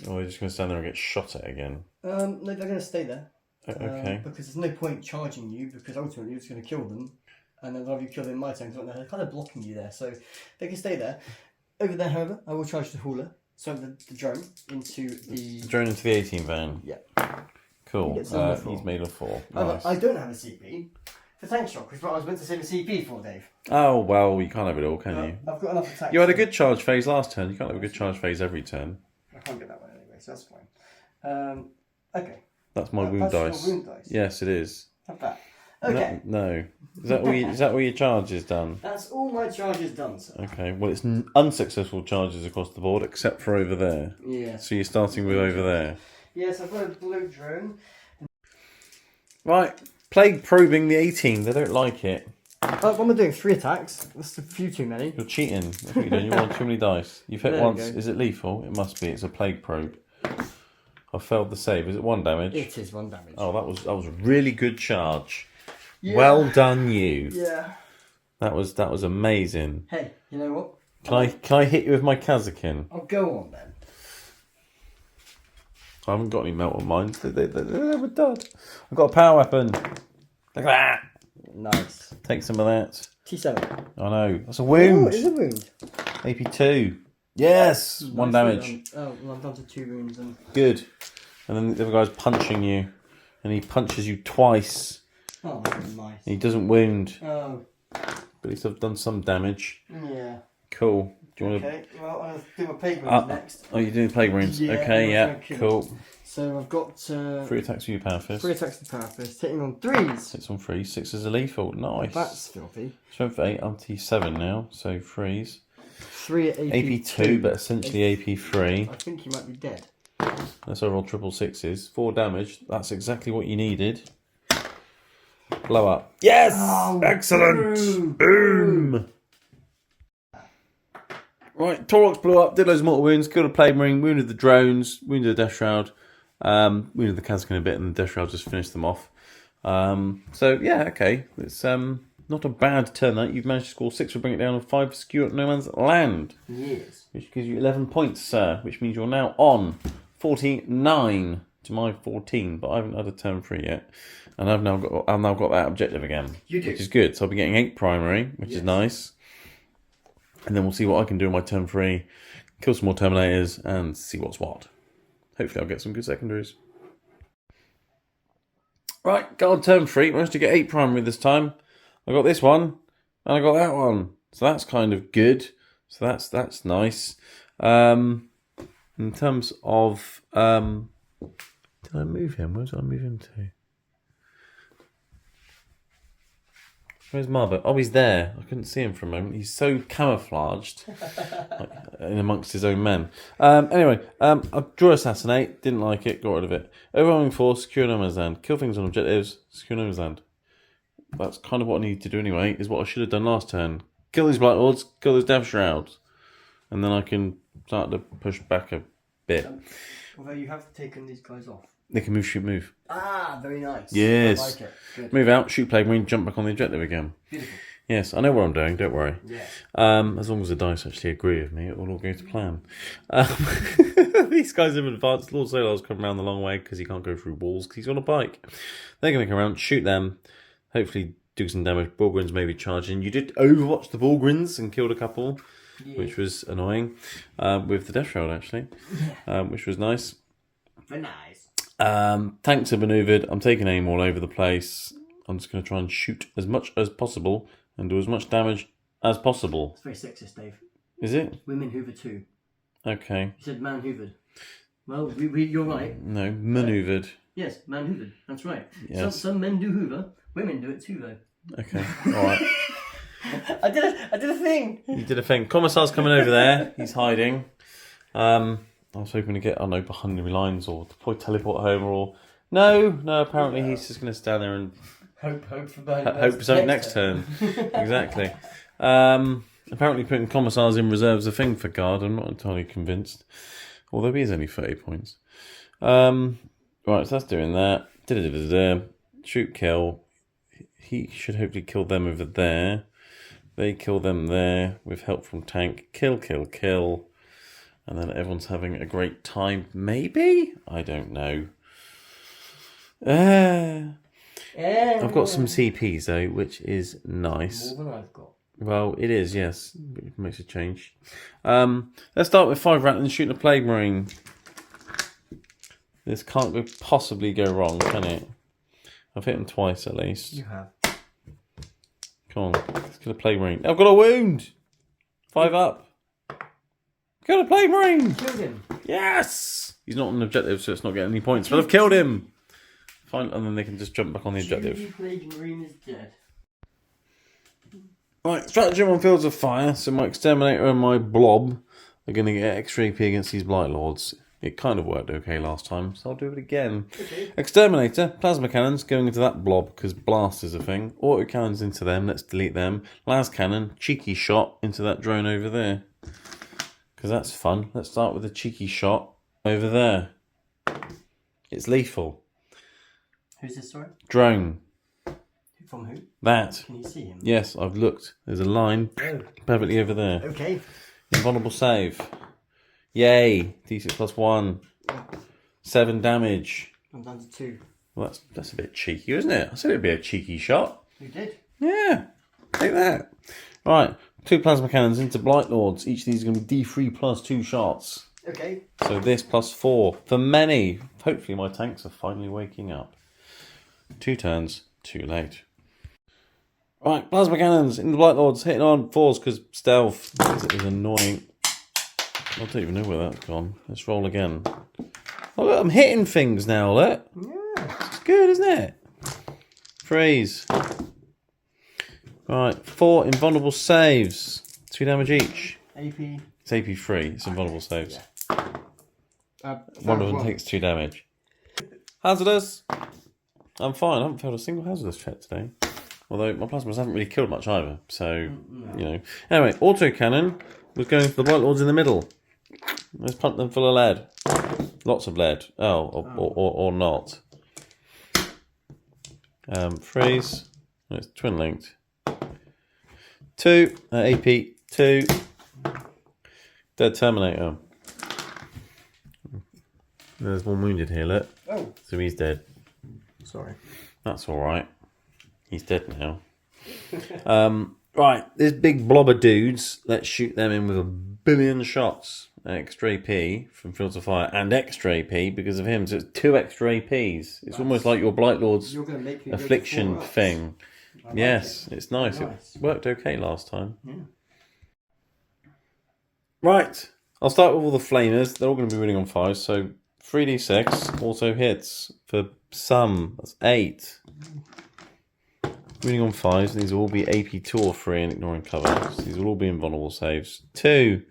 Speaker 1: Or are they just going to stand there and get shot at again?
Speaker 2: No, they're going to stay there.
Speaker 1: Okay.
Speaker 2: Because there's no point charging you because ultimately it's going to kill them. And then rather you kill them in my turn because they're kind of blocking you there. So they can stay there. Over there, however, I will charge the hauler. So the drone into the...
Speaker 1: Drone into the 18 van.
Speaker 2: Yeah.
Speaker 1: Cool.
Speaker 2: He gets number 4.
Speaker 1: He's made of 4.
Speaker 2: However,
Speaker 1: Nice.
Speaker 2: I don't have a CP for tank shock, which is what I was meant to save a CP for, Dave.
Speaker 1: Oh, well, you can't have it all, can you?
Speaker 2: I've got enough attack.
Speaker 1: You had a good charge phase last turn. You can't have a good charge phase every turn.
Speaker 2: I can't get that one anyway, so that's fine. Okay.
Speaker 1: That's my wound
Speaker 2: That's your
Speaker 1: dice.
Speaker 2: wound dice.
Speaker 1: Yes, it is.
Speaker 2: Have that. Okay.
Speaker 1: No. Is that all your charge is done?
Speaker 2: That's all my charges done, sir.
Speaker 1: Okay. Well, it's unsuccessful charges across the board, except for over there.
Speaker 2: Yes.
Speaker 1: So you're starting with over there.
Speaker 2: Yes, I've got a blue drone.
Speaker 1: Right. Plague probing the 18. They don't like it.
Speaker 2: What am I doing? 3 attacks? That's a few too many.
Speaker 1: You're cheating. That's what you're doing. You rolled too many dice. You've hit
Speaker 2: There
Speaker 1: once.
Speaker 2: we go.
Speaker 1: Is it lethal? It must be. It's a plague probe. I failed the save. Is it 1 damage?
Speaker 2: It is 1 damage.
Speaker 1: Oh, that was a really good charge.
Speaker 2: Yeah.
Speaker 1: Well done, you.
Speaker 2: Yeah.
Speaker 1: That was amazing.
Speaker 2: Hey, you know what?
Speaker 1: Can I hit you with my Kazakin?
Speaker 2: I'll go on then.
Speaker 1: I haven't got any melt on mine. They were done. I've got a power weapon. Look at that.
Speaker 2: Nice.
Speaker 1: Take some of that.
Speaker 2: T7.
Speaker 1: I know. That's a wound.
Speaker 2: Oh, it is a wound.
Speaker 1: AP2. Yes. 1 damage.
Speaker 2: Oh, well, I'm down to 2 wounds then.
Speaker 1: Good. And then the other guy's punching you. And he punches you twice.
Speaker 2: Oh, nice.
Speaker 1: He doesn't wound.
Speaker 2: Oh.
Speaker 1: But at least I've done some damage.
Speaker 2: Yeah.
Speaker 1: Cool. Do you want to...
Speaker 2: Okay, well, I'll do my plague wounds next.
Speaker 1: Oh, you're doing the plague wounds?
Speaker 2: Yeah,
Speaker 1: okay, yeah. Cool.
Speaker 2: So I've got...
Speaker 1: 3 attacks for you, Power Fist.
Speaker 2: 3 attacks to power fist, hitting on 3s.
Speaker 1: 6 on 3. 6 is a lethal. Nice.
Speaker 2: That's filthy.
Speaker 1: Strength 8. I'm T7 now. So 3s.
Speaker 2: 3 at AP2.
Speaker 1: AP2, but essentially AP3.
Speaker 2: I think he might be dead.
Speaker 1: Let's roll triple 6s. 4 damage. That's exactly what you needed. Blow up. Yes!
Speaker 2: Oh,
Speaker 1: excellent! Boom! Right, Torx blew up, did loads of mortal wounds, killed a plague marine, wounded the drones, wounded the Death Shroud, wounded the Kazakin a bit, and the Death Shroud just finished them off. So, yeah, okay. It's not a bad turn that. You've managed to score 6 for Bring It Down and 5 for Skew at No Man's Land.
Speaker 2: Yes.
Speaker 1: Which gives you 11 points, sir, which means you're now on 49 to my 14, but I haven't had a turn 3 yet. And I've now got that objective again.
Speaker 2: You do.
Speaker 1: Which is good. So I'll be getting 8 primary, which is nice. And then we'll see what I can do in my turn 3, kill some more Terminators, and see what's what. Hopefully I'll get some good secondaries. Right, got on turn 3, managed to get 8 primary this time. I got this one, and I got that one. So that's kind of good. So that's nice. In terms of... did I move him? Where did I move him to? Where's Marbo? Oh, he's there. I couldn't see him for a moment. He's so camouflaged in amongst his own men. Anyway, I drew Assassinate. Didn't like it. Got rid of it. Overwhelming Force. Secure No Man's Land. Kill things on objectives. Secure No Man's Land. That's kind of what I need to do anyway. Is what I should have done last turn. Kill these Blight Lords. Kill those Death Shrouds. And then I can start to push back a bit.
Speaker 2: Although you have taken these guys off.
Speaker 1: They can move, shoot, move.
Speaker 2: Ah, very nice.
Speaker 1: Yes.
Speaker 2: I like it. Good.
Speaker 1: Move out, shoot Plague Marine, jump back on the objective again.
Speaker 2: Beautiful.
Speaker 1: Yes, I know what I'm doing, don't worry.
Speaker 2: Yeah.
Speaker 1: As long as the dice actually agree with me, it will all go to plan. These guys have advanced. Lord Solar's come around the long way because he can't go through walls because he's on a bike. They're going to come around, shoot them, hopefully do some damage. Bulgrins maybe charging. You did overwatch the Bulgrins and killed a couple, which was annoying, with the Death Shroud actually, which was nice.
Speaker 2: Very nice.
Speaker 1: Tanks are manoeuvred. I'm taking aim all over the place. I'm just going to try and shoot as much as possible and do as much damage as possible.
Speaker 2: It's very sexist, Dave.
Speaker 1: Is it?
Speaker 2: Women hoover too.
Speaker 1: Okay.
Speaker 2: You said man hoovered. Well, you're right.
Speaker 1: No, manoeuvred.
Speaker 2: Yes, man hoovered. That's right.
Speaker 1: Yes.
Speaker 2: Some men do hoover. Women do it too, though.
Speaker 1: Okay. All right.
Speaker 2: I did a thing.
Speaker 1: You did a thing. Commissar's coming over there. He's hiding. I was hoping to get, I don't know, behind enemy lines or deploy teleport home or... No, apparently he's just going to stand there and...
Speaker 2: Hope for behind
Speaker 1: hope for something next turn. Exactly. Apparently putting Commissars in reserve is a thing for Guard. I'm not entirely convinced. Although he is only 30 points. Right, so that's doing that. Shoot, kill. He should hopefully kill them over there. They kill them there with help from tank. Kill. And then everyone's having a great time. Maybe? I don't know. I've got some CPs though, which is nice.
Speaker 2: More than I've got.
Speaker 1: Well, it is, yes. It makes a change. Let's start with 5 Rattlins shooting a Plague Marine. This can't possibly go wrong, can it? I've hit him twice at least.
Speaker 2: You have.
Speaker 1: Come on, let's kill a Plague Marine. I've got a wound! 5 up. Kill a Plague Marine!
Speaker 2: Killed him.
Speaker 1: Yes! He's not on an objective, so it's not getting any points, but I've killed him! Fine, and then they can just jump back on the objective.
Speaker 2: Plague Marine is dead.
Speaker 1: Right, stratagem on fields of fire. So my exterminator and my blob are going to get extra AP against these blight lords. It kind of worked okay last time, so I'll do it again. Okay. Exterminator, plasma cannons going into that blob because blast is a thing. Auto cannons into them. Let's delete them. Las cannon, cheeky shot into that drone over there because that's fun. Let's start with a cheeky shot over there. It's lethal.
Speaker 2: Who's this, sorry?
Speaker 1: Drone.
Speaker 2: From who?
Speaker 1: That.
Speaker 2: Can you see him?
Speaker 1: Yes, I've looked. There's a line perfectly over there.
Speaker 2: Okay.
Speaker 1: Invulnerable save. Yay. D6 plus 1. 7 damage.
Speaker 2: I'm down to 2.
Speaker 1: Well, that's a bit cheeky, isn't it? I said it'd be a cheeky shot.
Speaker 2: You did?
Speaker 1: Yeah. Take that. Right. 2 plasma cannons into blight lords. Each of these are going to be D3 plus 2 shots.
Speaker 2: Okay.
Speaker 1: So this plus 4. For many. Hopefully my tanks are finally waking up. 2 turns. Too late. Right, plasma cannons in the blight lords, hitting on 4s because stealth is annoying. I don't even know where that's gone. Let's roll again. Oh look, I'm hitting things now, look.
Speaker 2: Yeah.
Speaker 1: It's good, isn't it? Freeze. Right, 4 invulnerable saves. 2 damage each.
Speaker 2: AP.
Speaker 1: It's AP free, it's invulnerable saves.
Speaker 2: Yeah.
Speaker 1: One of them takes 2 damage. Hazardous. I'm fine, I haven't failed a single hazardous check today. Although my plasmas haven't really killed much either, so, you know. Anyway, autocannon was going for the blight lords in the middle. Let's pump them full of lead. Lots of lead. Or not. Freeze. No, it's twin linked. 2. AP. 2. Dead Terminator. There's one wounded here, look.
Speaker 2: Oh.
Speaker 1: So he's dead.
Speaker 2: Sorry.
Speaker 1: That's alright. He's dead now. Right, this big blob of dudes, let's shoot them in with a billion shots. Extra AP from Fields of Fire and extra AP because of him. So it's 2 extra APs. It's almost like your Blight Lord's affliction thing. Yes, it's nice. It worked okay last time.
Speaker 2: Yeah.
Speaker 1: Right, I'll start with all the flamers. They're all going to be running on 5. So 3d6 also hits for some. That's 8. Running on 5s, these will all be AP 2 or 3 and ignoring cover. So these will all be invulnerable saves. 2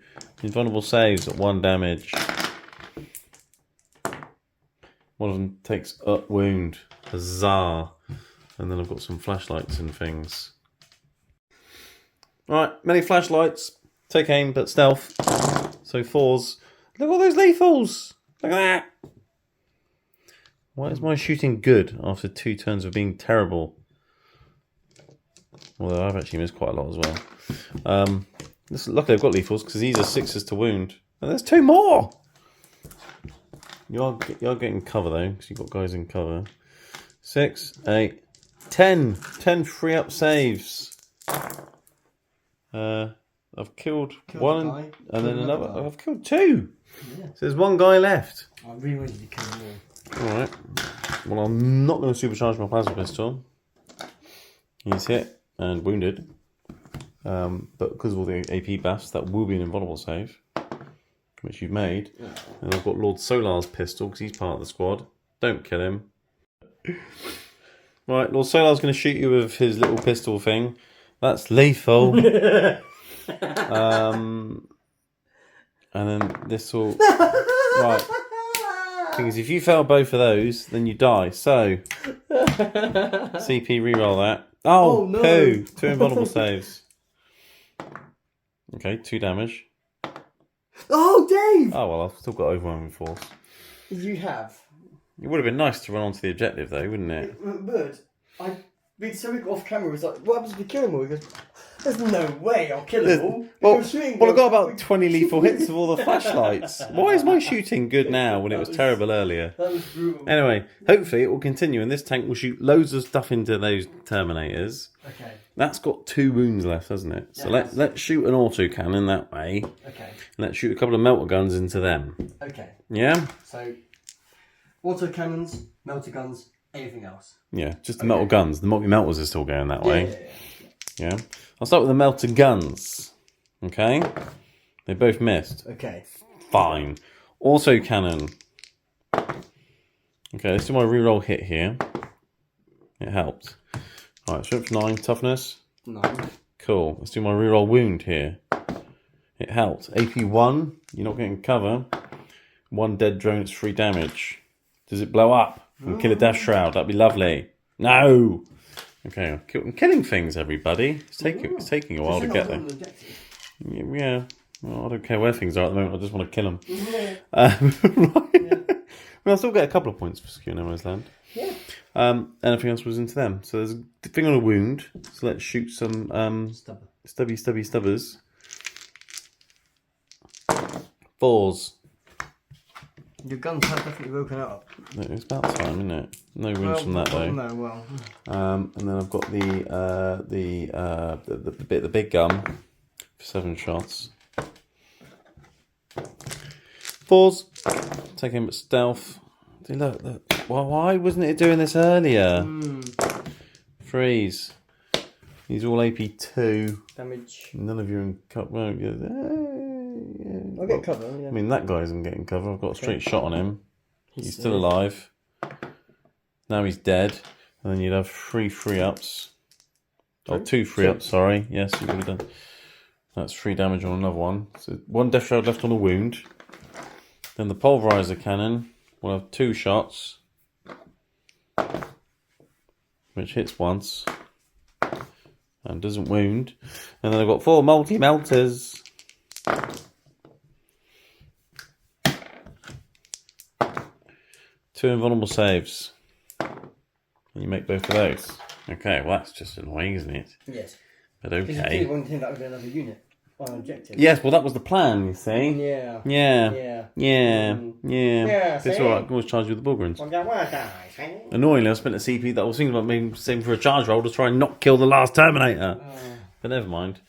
Speaker 1: invulnerable saves at 1 damage. One of them takes a wound. Huzzah. And then I've got some flashlights and things. Right, many flashlights. Take aim, but stealth. So 4s. Look at all those lethals. Look at that. Why is my shooting good after 2 turns of being terrible? Although I've actually missed quite a lot as well. Luckily I've got lethals because these are 6s to wound. And there's 2 more! You are getting cover though, because you've got guys in cover. 6, 8, 10! 10 free up saves. I've killed one and then another. I've killed 2! Yeah. So there's 1 guy left.
Speaker 2: I really wanted to kill them all.
Speaker 1: Alright. Well, I'm not going to supercharge my plasma pistol. He's hit and wounded. But because of all the AP buffs, that will be an invulnerable save, which you've made. Yeah. And I've got Lord Solar's pistol because he's part of the squad. Don't kill him. Right, Lord Solar's going to shoot you with his little pistol thing. That's lethal. And then this will... Right. Thing is, if you fail both of those, then you die. So, CP reroll that. Oh no! 2 invulnerable saves. Okay, 2 damage.
Speaker 2: Oh, Dave!
Speaker 1: Oh well, I've still got overwhelming force.
Speaker 2: You have.
Speaker 1: It would have been nice to run onto the objective, though, wouldn't it?
Speaker 2: But we off camera was like, "What happens if we kill him all?" He goes, "There's no way I'll kill him all."
Speaker 1: Well, I got about 20 lethal hits of all the flashlights. Why is my shooting good now when it was terrible earlier?
Speaker 2: That was brutal.
Speaker 1: Anyway, hopefully it will continue, and this tank will shoot loads of stuff into those Terminators.
Speaker 2: Okay.
Speaker 1: That's got 2 wounds left, hasn't it? So let's shoot an autocannon that way.
Speaker 2: Okay.
Speaker 1: And let's shoot a couple of melter guns into them.
Speaker 2: Okay.
Speaker 1: Yeah?
Speaker 2: So, autocannons, melter guns, anything else?
Speaker 1: Yeah, just the melter guns. The multi-melters are still going that way. Yeah. I'll start with the melter guns. Okay? They both missed.
Speaker 2: Okay.
Speaker 1: Fine. Autocannon. Okay, let's do my reroll hit here. It helped. Alright, strength 9, toughness.
Speaker 2: 9.
Speaker 1: Cool. Let's do my reroll wound here. It helped. AP 1, you're not getting cover. 1 dead drone, it's 3 damage. Does it blow up? And kill a Death Shroud, that'd be lovely. No! Okay, I'm killing things, everybody. It's taking a while to get there. Yeah. Well, I don't care where things are at the moment, I just want to kill them. Right. Well, I'll still get a couple of points for securing No Man's Land.
Speaker 2: Yeah.
Speaker 1: Anything else was into them. So there's a thing on a wound. So let's shoot some stubbers. 4s.
Speaker 2: Your guns have definitely woken up.
Speaker 1: It's about time, isn't it? No wounds from that though.
Speaker 2: No, well.
Speaker 1: And then I've got the big gun for 7 shots. 4s. Take him at stealth. See, look. Well, why wasn't it doing this earlier? 3s. He's all AP 2.
Speaker 2: Damage.
Speaker 1: None of you are in cover. Well,
Speaker 2: I'll get cover, yeah.
Speaker 1: I mean, that guy isn't getting cover. I've got a straight shot on him. He's still alive. Now he's dead. And then you'd have 3 free-ups. Oh, 2 free-ups, sorry. Yes, you would have done. That's 3 damage on another one. So 1 Death Shroud left on a wound. Then the Pulverizer Cannon will have 2 shots. Which hits once. And doesn't wound. And then I've got 4 multi-melters. Two invulnerable saves. And you make both of those. Okay, well that's just annoying, isn't it?
Speaker 2: Yes.
Speaker 1: But okay.
Speaker 2: Because you one thing that would be another unit on an objective.
Speaker 1: Yes, well that was the plan, you see.
Speaker 2: Yeah.
Speaker 1: Yeah. It's alright, I can always charge you with the Bullgryns. Annoyingly, I spent a CP that I was thinking about maybe saving for a charge roll to try and not kill the last Terminator. But never mind.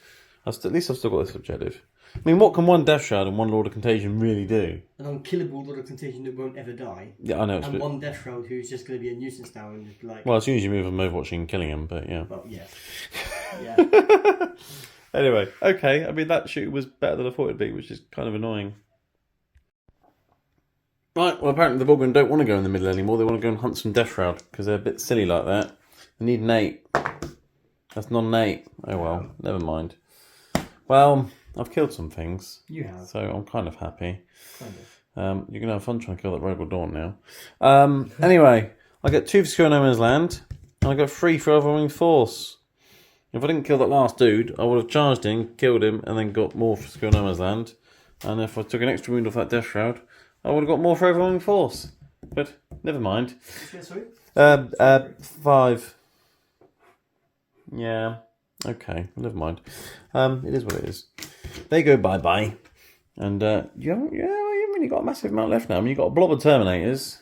Speaker 1: At least I've still got this objective. I mean, what can 1 Death Shroud and 1 Lord of Contagion really do?
Speaker 2: An unkillable Lord of Contagion that won't ever die.
Speaker 1: Yeah, I know.
Speaker 2: And 1 Death Shroud who's just going to be a nuisance now and like.
Speaker 1: Well, as soon as you move on Overwatch, you can killing him, but yeah.
Speaker 2: Well, yeah. Yeah.
Speaker 1: Anyway, okay. I mean, that shoot was better than I thought it'd be, which is kind of annoying. Right, well, apparently the Vulcan don't want to go in the middle anymore. They want to go and hunt some Death Shroud because they're a bit silly like that. They need an 8. That's not an 8. Oh well, never mind. Well, I've killed some things.
Speaker 2: You have.
Speaker 1: So I'm kind of happy.
Speaker 2: Kind
Speaker 1: of. You're going to have fun trying to kill that Rogue Dawn now. Anyway, I get 2 for Secure No Man's Land, and I got 3 for Overwhelming Force. If I didn't kill that last dude, I would have charged him, killed him, and then got more for Secure No Man's Land. And if I took an extra wound off that Death Shroud, I would have got more for Overwhelming Force. But never mind. 5. Yeah. Okay, never mind. It is what it is. They go bye-bye. And you haven't really got a massive amount left now. I mean, you've got a blob of Terminators.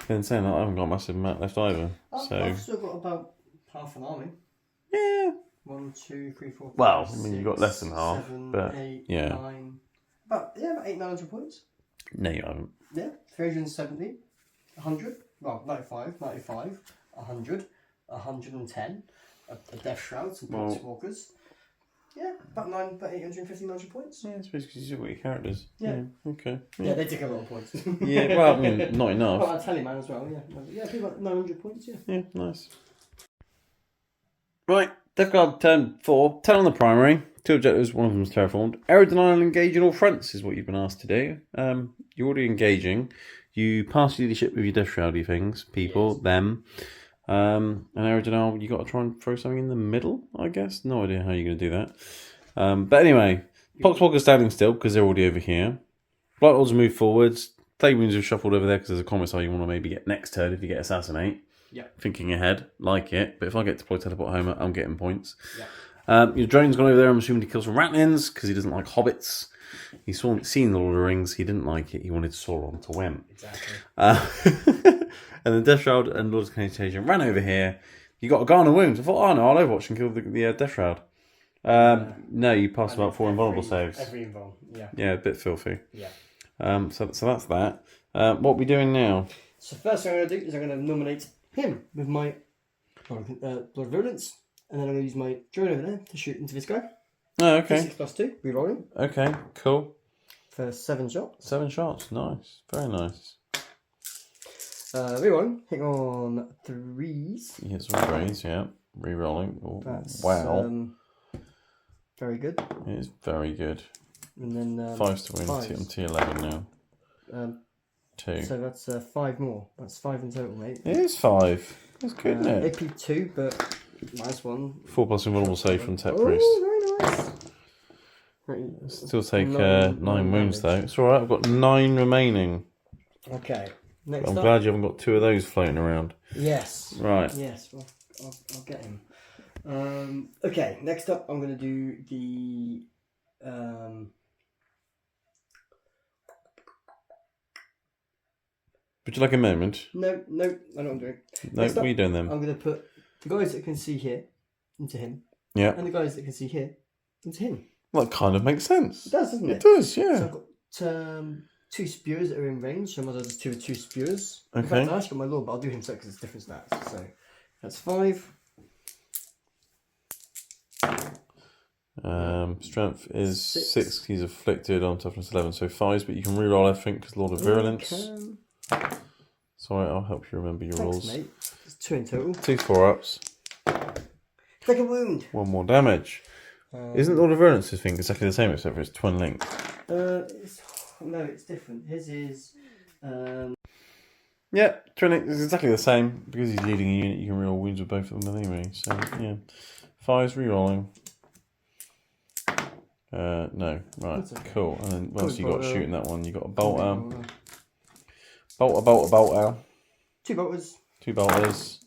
Speaker 1: Then saying that, I haven't got a massive amount left either.
Speaker 2: I've still got about half an army.
Speaker 1: Yeah.
Speaker 2: 1, 2, 3, 4, 5,
Speaker 1: well, I
Speaker 2: 6,
Speaker 1: mean, you've got less than half.
Speaker 2: 7,
Speaker 1: but
Speaker 2: 8,
Speaker 1: yeah.
Speaker 2: 9. About 800-900 points.
Speaker 1: No, you haven't.
Speaker 2: Yeah, 370, 100, well, 95, 100, 110, a Death Shroud, some Pulse Walkers. Yeah, about 850, 900 points.
Speaker 1: Yeah, it's basically you've got your characters.
Speaker 2: Yeah.
Speaker 1: Okay.
Speaker 2: Yeah, they take a lot of points.
Speaker 1: Yeah, well, I mean, not enough.
Speaker 2: Well, a Teleman as well, yeah. Yeah, I think about 900 points, yeah.
Speaker 1: Yeah, nice. Right, Death Guard turn 4, 10 on the primary, 2 objectives, one of them is terraformed. Aerodenial engage in all fronts is what you've been asked to do. You're already engaging. You pass leadership with your Death Shroudy things, people, yes. Them. And Aerodenial, you got to try and throw something in the middle, I guess. No idea how you're going to do that. But anyway, Poxwalker's standing still because they're already over here. Blight Lords move forwards. Flame Wounds have shuffled over there because there's a commissar you want to maybe get next turn if you get Assassinate.
Speaker 2: Yeah.
Speaker 1: Thinking ahead, like it. But if I get Deploy Teleport Homer, I'm getting points. Yeah. Your drone's gone over there. I'm assuming to kill some Ratlins because he doesn't like hobbits. He's seen the Lord of the Rings. He didn't like it. He wanted Sauron to win.
Speaker 2: Exactly.
Speaker 1: And then Death Shroud and Lord of Contagion ran over here. You got a guy on a wound. I thought, oh no, I'll Overwatch and kill the Death Shroud. No, you passed about 4 invulnerable saves.
Speaker 2: Every invuln, yeah.
Speaker 1: Yeah, a bit filthy.
Speaker 2: Yeah.
Speaker 1: So that's that. What are we doing now?
Speaker 2: So first thing I'm going to do is I'm going to nominate him with my Lord of Virulence, and then I'm going to use my drone over there to shoot into this guy.
Speaker 1: Oh, okay.
Speaker 2: 6+2, rerolling.
Speaker 1: Okay, cool.
Speaker 2: For 7 shots.
Speaker 1: 7 shots, nice. Very nice.
Speaker 2: Rerolling. Hit on 3s.
Speaker 1: You hit some threes, yeah. Rerolling. Oh,
Speaker 2: That's
Speaker 1: wow.
Speaker 2: very good.
Speaker 1: It is very good.
Speaker 2: And then
Speaker 1: 5s to win.
Speaker 2: fives.
Speaker 1: I'm T11 now. 2.
Speaker 2: So that's 5 more. That's 5 in total, mate.
Speaker 1: It is 5. That's good, isn't it?
Speaker 2: AP 2, but nice one.
Speaker 1: 4+ invulnerable save from Tech Priest.
Speaker 2: Oh, very nice. Right.
Speaker 1: Still take 9 wounds though. It's alright, I've got 9 remaining.
Speaker 2: Okay. Next
Speaker 1: I'm
Speaker 2: up.
Speaker 1: glad you haven't got 2 of those floating around.
Speaker 2: Yes.
Speaker 1: Right.
Speaker 2: Yes, well, I'll get him. Okay, next up I'm going to do the...
Speaker 1: Would you like a moment?
Speaker 2: No, I know what I'm doing.
Speaker 1: No, what are you doing then?
Speaker 2: I'm going to put the guys that can see here into him.
Speaker 1: Yeah.
Speaker 2: And the guys that can see here into him.
Speaker 1: Well, that kind of makes sense.
Speaker 2: It does, doesn't it?
Speaker 1: It does, yeah.
Speaker 2: So I've got 2 spears that are in range, so I might as well just do 2 spears.
Speaker 1: Okay.
Speaker 2: In fact, I actually got my lord, but I'll do him because it's different stats. So that's 5.
Speaker 1: Strength is
Speaker 2: 6.
Speaker 1: 6. He's afflicted on toughness 11, so 5s, but you can reroll everything because Lord of Virulence. Sorry, I'll help you remember your
Speaker 2: Thanks,
Speaker 1: rules.
Speaker 2: mate. It's 2 in total.
Speaker 1: 2 4-ups.
Speaker 2: Take a wound.
Speaker 1: 1 more damage. Isn't Lord of Virulence's thing exactly the same except for it's twin link?
Speaker 2: No, it's different. His is.
Speaker 1: Yeah, twin link is exactly the same. Because he's leading a unit, you can reroll wounds with both of them anyway. So, yeah. 5s rerolling. No, right,
Speaker 2: Okay.
Speaker 1: cool. And then what else you got shooting that one? You got a
Speaker 2: Bolter.
Speaker 1: bolter.
Speaker 2: 2 bolters.
Speaker 1: 2 bolters.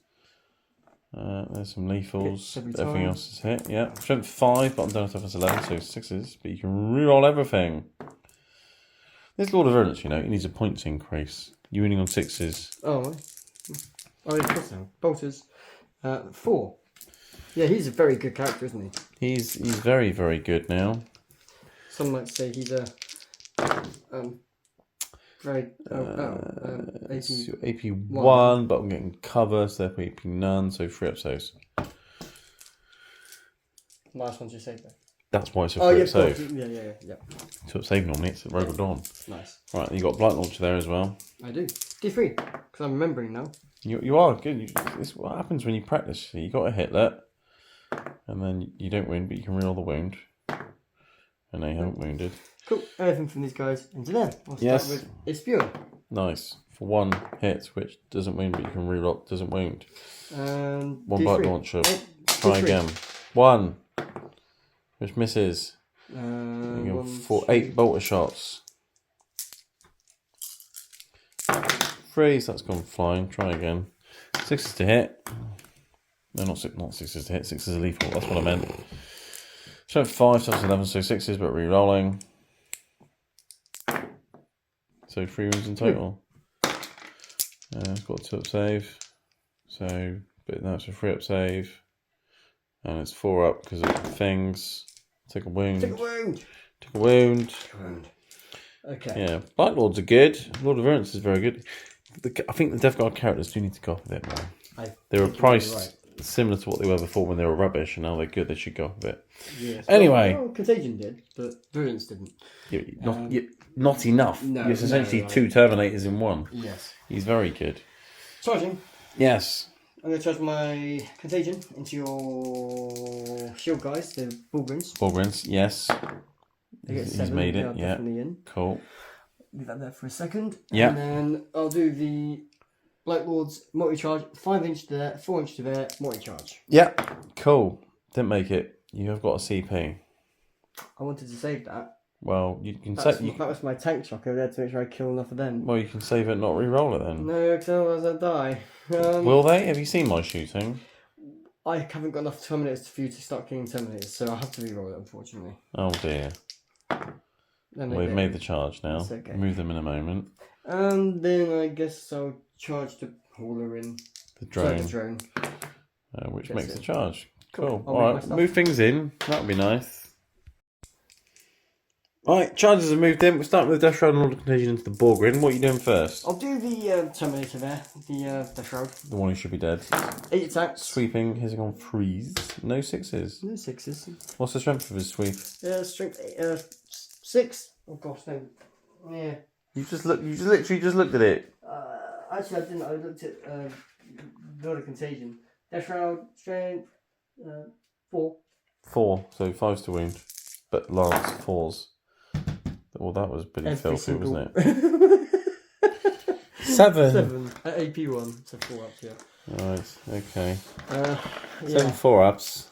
Speaker 1: There's some lethals.
Speaker 2: Every
Speaker 1: Everything
Speaker 2: time.
Speaker 1: else is hit. Yeah, strength 5, but I'm done with toughness 11, so 6s. But you can reroll everything. This Lord of Virulence, he needs a points increase. You winning on 6s.
Speaker 2: Oh, yeah, of course now. Bolters. 4. Yeah, he's a very good character, isn't he?
Speaker 1: He's very, very good now.
Speaker 2: Some might say he's a very
Speaker 1: AP 1, but I'm getting cover, so therefore AP none, so 3 episodes.
Speaker 2: Last one you saved there.
Speaker 1: That's why it's a 3
Speaker 2: Oh, yeah,
Speaker 1: episode.
Speaker 2: yeah.
Speaker 1: 2 up save normally, it's a Rogue of Dawn.
Speaker 2: Nice.
Speaker 1: Right, you got Blight Launcher there as well.
Speaker 2: I do. D3, because I'm remembering now.
Speaker 1: You are good. This is what happens when you practice. You got a hit that, and then you don't wound, but you can reroll the wound. And they haven't wounded.
Speaker 2: Cool. Anything from these guys into there. I'll start
Speaker 1: Yes.
Speaker 2: with Ispure.
Speaker 1: Nice. For 1 hit, which doesn't wound, but you can reroll, doesn't wound. 1
Speaker 2: D3.
Speaker 1: Blight Launcher.
Speaker 2: Oh,
Speaker 1: Try
Speaker 2: D3.
Speaker 1: again. 1. Which misses. You get
Speaker 2: 1,
Speaker 1: 8 bolter shots. 3, so that's gone flying. Try again. 6s to hit. No, not 6s to hit. 6s are lethal. That's what I meant. Strength 5, so that's 11, so 6s, but re-rolling. So 3 wounds in total. It's got a 2 up save. So, but now it's a 3 up save. And it's 4 up because of things. Take a wound.
Speaker 2: Take a wound.
Speaker 1: Take a wound.
Speaker 2: Take a wound. Okay.
Speaker 1: Yeah, Blight Lords are good. Lord of Virulence is very good. I think the Death Guard characters do need to go up a bit more. They were priced similar to what they were before when they were rubbish, and now they're good. They should go up a bit.
Speaker 2: Yes.
Speaker 1: Anyway.
Speaker 2: Well, Contagion did, but Virulence didn't.
Speaker 1: Not enough.
Speaker 2: No,
Speaker 1: It's essentially
Speaker 2: no.
Speaker 1: 2 Terminators in 1.
Speaker 2: Yes.
Speaker 1: He's very good.
Speaker 2: Charging.
Speaker 1: Yes.
Speaker 2: I'm going to charge my Contagion into your shield guys, the Bullgrins.
Speaker 1: Bullgrins, yes.
Speaker 2: They get
Speaker 1: He's
Speaker 2: 7,
Speaker 1: made
Speaker 2: they
Speaker 1: it,
Speaker 2: are
Speaker 1: yeah.
Speaker 2: definitely in.
Speaker 1: Cool.
Speaker 2: Leave that there for a second.
Speaker 1: Yeah.
Speaker 2: And then I'll do the Black Lord's multi-charge, 5 inch to there, 4 inch to there, multi-charge.
Speaker 1: Yeah. Cool. Didn't make it. You have got a CP.
Speaker 2: I wanted to save that.
Speaker 1: Well, you can
Speaker 2: That
Speaker 1: save.
Speaker 2: was my tank shock over there to make sure I kill enough of them.
Speaker 1: Well, you can save it, and not re-roll it then.
Speaker 2: No, because otherwise I'd die.
Speaker 1: Will they? Have you seen my shooting?
Speaker 2: I haven't got enough Terminators for you to start killing Terminators, so I have to re-roll it, unfortunately.
Speaker 1: Oh dear.
Speaker 2: Then
Speaker 1: We've made the charge now.
Speaker 2: It's okay.
Speaker 1: Move them in a moment.
Speaker 2: And then I guess I'll charge the hauler in.
Speaker 1: The drone,
Speaker 2: The drone.
Speaker 1: which
Speaker 2: That's
Speaker 1: makes
Speaker 2: it.
Speaker 1: the charge. Cool.
Speaker 2: I'll
Speaker 1: All
Speaker 2: make my
Speaker 1: right,
Speaker 2: stuff.
Speaker 1: move things in. That'll be nice. Right, charges have moved in. We're starting with the Death Shroud and Order Contagion into the Borgrin. What are you doing first?
Speaker 2: I'll do the Terminator there, the Shroud.
Speaker 1: The one who should be dead.
Speaker 2: 8 attacks.
Speaker 1: Sweeping, hitting on 3s. No 6s.
Speaker 2: No 6s.
Speaker 1: What's the strength of his sweep?
Speaker 2: Strength 6. Oh gosh, no. Yeah.
Speaker 1: You literally just looked at it.
Speaker 2: actually, I didn't. I looked at Build of Contagion. Death Shroud, Strength, 4.
Speaker 1: 4, so 5's to wound, but lance 4s. Well, that was pretty filthy, wasn't it? 7.
Speaker 2: At AP1, so 4 ups, yeah.
Speaker 1: Right, okay.
Speaker 2: Yeah.
Speaker 1: 7 4-ups.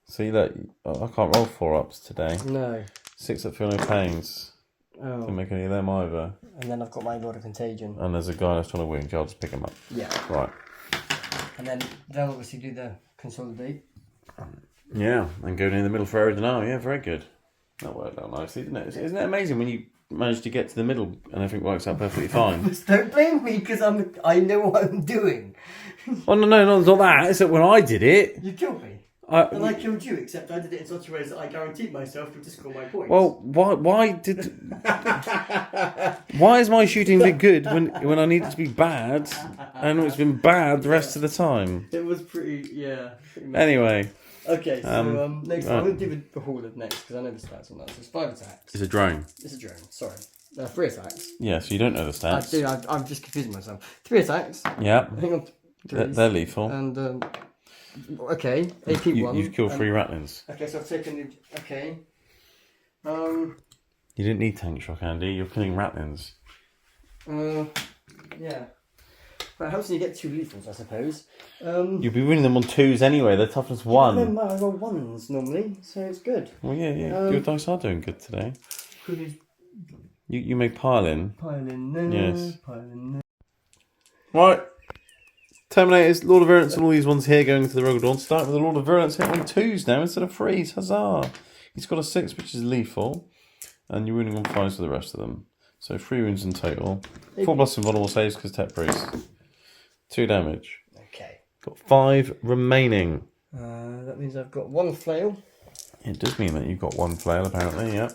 Speaker 1: See that I can't roll 4-ups today.
Speaker 2: No.
Speaker 1: 6 that feel no pains.
Speaker 2: Oh.
Speaker 1: Didn't make any of them either.
Speaker 2: And then I've got my Lord of Contagion.
Speaker 1: And there's a guy that's trying to wound you. I'll just pick him up.
Speaker 2: Yeah.
Speaker 1: Right.
Speaker 2: And then they'll obviously do the consolidate.
Speaker 1: Yeah, and go in the middle for Aerodynal. Yeah, very good. That worked out nicely, didn't it? Isn't it amazing when you manage to get to the middle and everything works out perfectly fine?
Speaker 2: Don't blame me because I know what I'm doing.
Speaker 1: Oh no, it's not that. It's that when I did it,
Speaker 2: You killed me. And I killed you, except I did it in such a way that I guaranteed myself to score my points.
Speaker 1: Well, why is my shooting been good when I need it to be bad, and it's been bad the rest of the time?
Speaker 2: It was pretty
Speaker 1: Anyway.
Speaker 2: Okay, so next
Speaker 1: right.
Speaker 2: I'm going to do the Horde of next because I know the stats on that. So it's 5 attacks.
Speaker 1: It's a drone.
Speaker 2: It's a drone, sorry. 3 attacks.
Speaker 1: Yeah, so you don't know the stats.
Speaker 2: I do, I'm just confusing myself. 3 attacks.
Speaker 1: Yeah.
Speaker 2: Hang on.
Speaker 1: They're lethal.
Speaker 2: And, okay, AP1.
Speaker 1: You've killed 3 Ratlins.
Speaker 2: Okay, so I've taken the... Okay.
Speaker 1: You didn't need tank shock, Andy. You're killing Ratlins.
Speaker 2: Yeah. But it helps when you get 2 lethals, I suppose.
Speaker 1: You'll be winning them on 2s anyway. They're toughness 1.
Speaker 2: No, I roll 1s normally, so it's good.
Speaker 1: Well, yeah. Your dice are doing good today. You make piling.
Speaker 2: Piling,
Speaker 1: Yes.
Speaker 2: Piling,
Speaker 1: Right. Terminators, Lord of Virulence, and all these ones here going to the Rogue Dawn. Start with the Lord of Virulence hit on 2s now instead of 3s. Huzzah! He's got a 6, which is lethal, and you're winning on 5s for the rest of them. So 3 wounds in total. 4 plus invulnerable saves because Tech Priest. 2 damage.
Speaker 2: Okay.
Speaker 1: Got 5 remaining.
Speaker 2: That means I've got 1 flail.
Speaker 1: It does mean that you've got 1 flail, apparently, yep.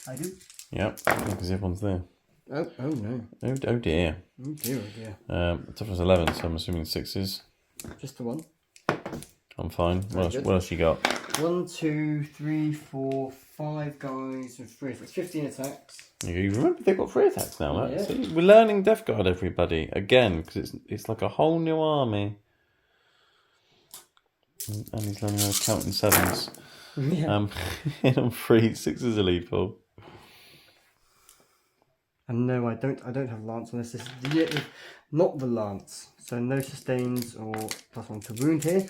Speaker 2: I do.
Speaker 1: Yep, because everyone's there.
Speaker 2: Oh no.
Speaker 1: Oh dear.
Speaker 2: Oh dear.
Speaker 1: Toughness 11, so I'm assuming 6s.
Speaker 2: Just the 1.
Speaker 1: I'm fine. What else you got?
Speaker 2: 1, 2, 3, 4, 5 guys with 3. So it's 15 attacks.
Speaker 1: You remember they've got 3 attacks now, right?
Speaker 2: Yeah.
Speaker 1: So we're learning Death Guard, everybody, again, because it's like a whole new army. And he's learning how to count in 7s.
Speaker 2: Yeah.
Speaker 1: In on 3, 6s are lethal.
Speaker 2: And no, I don't have lance on this. This is not the lance. So no sustains or +1 to wound here.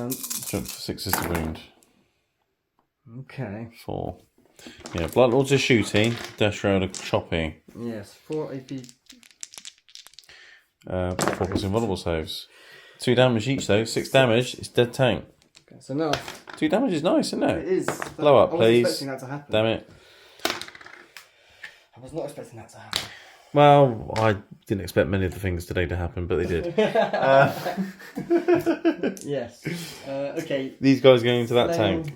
Speaker 1: Strength for 6s to wound.
Speaker 2: Okay.
Speaker 1: 4. Yeah, Blood Lord's a shooty, Death Shroud a choppy.
Speaker 2: Yes, 4 AP.
Speaker 1: 4 plus invulnerable saves. 2 damage each though, 6 damage, it's dead tank.
Speaker 2: Okay, so now
Speaker 1: 2 damage is nice, isn't
Speaker 2: it
Speaker 1: it?
Speaker 2: is.
Speaker 1: Blow up,
Speaker 2: I
Speaker 1: please.
Speaker 2: wasn't expecting that to happen.
Speaker 1: Damn it.
Speaker 2: I was not expecting that to happen.
Speaker 1: Well, I didn't expect many of the things today to happen, but they did.
Speaker 2: Yes. Okay.
Speaker 1: These guys going into that tank.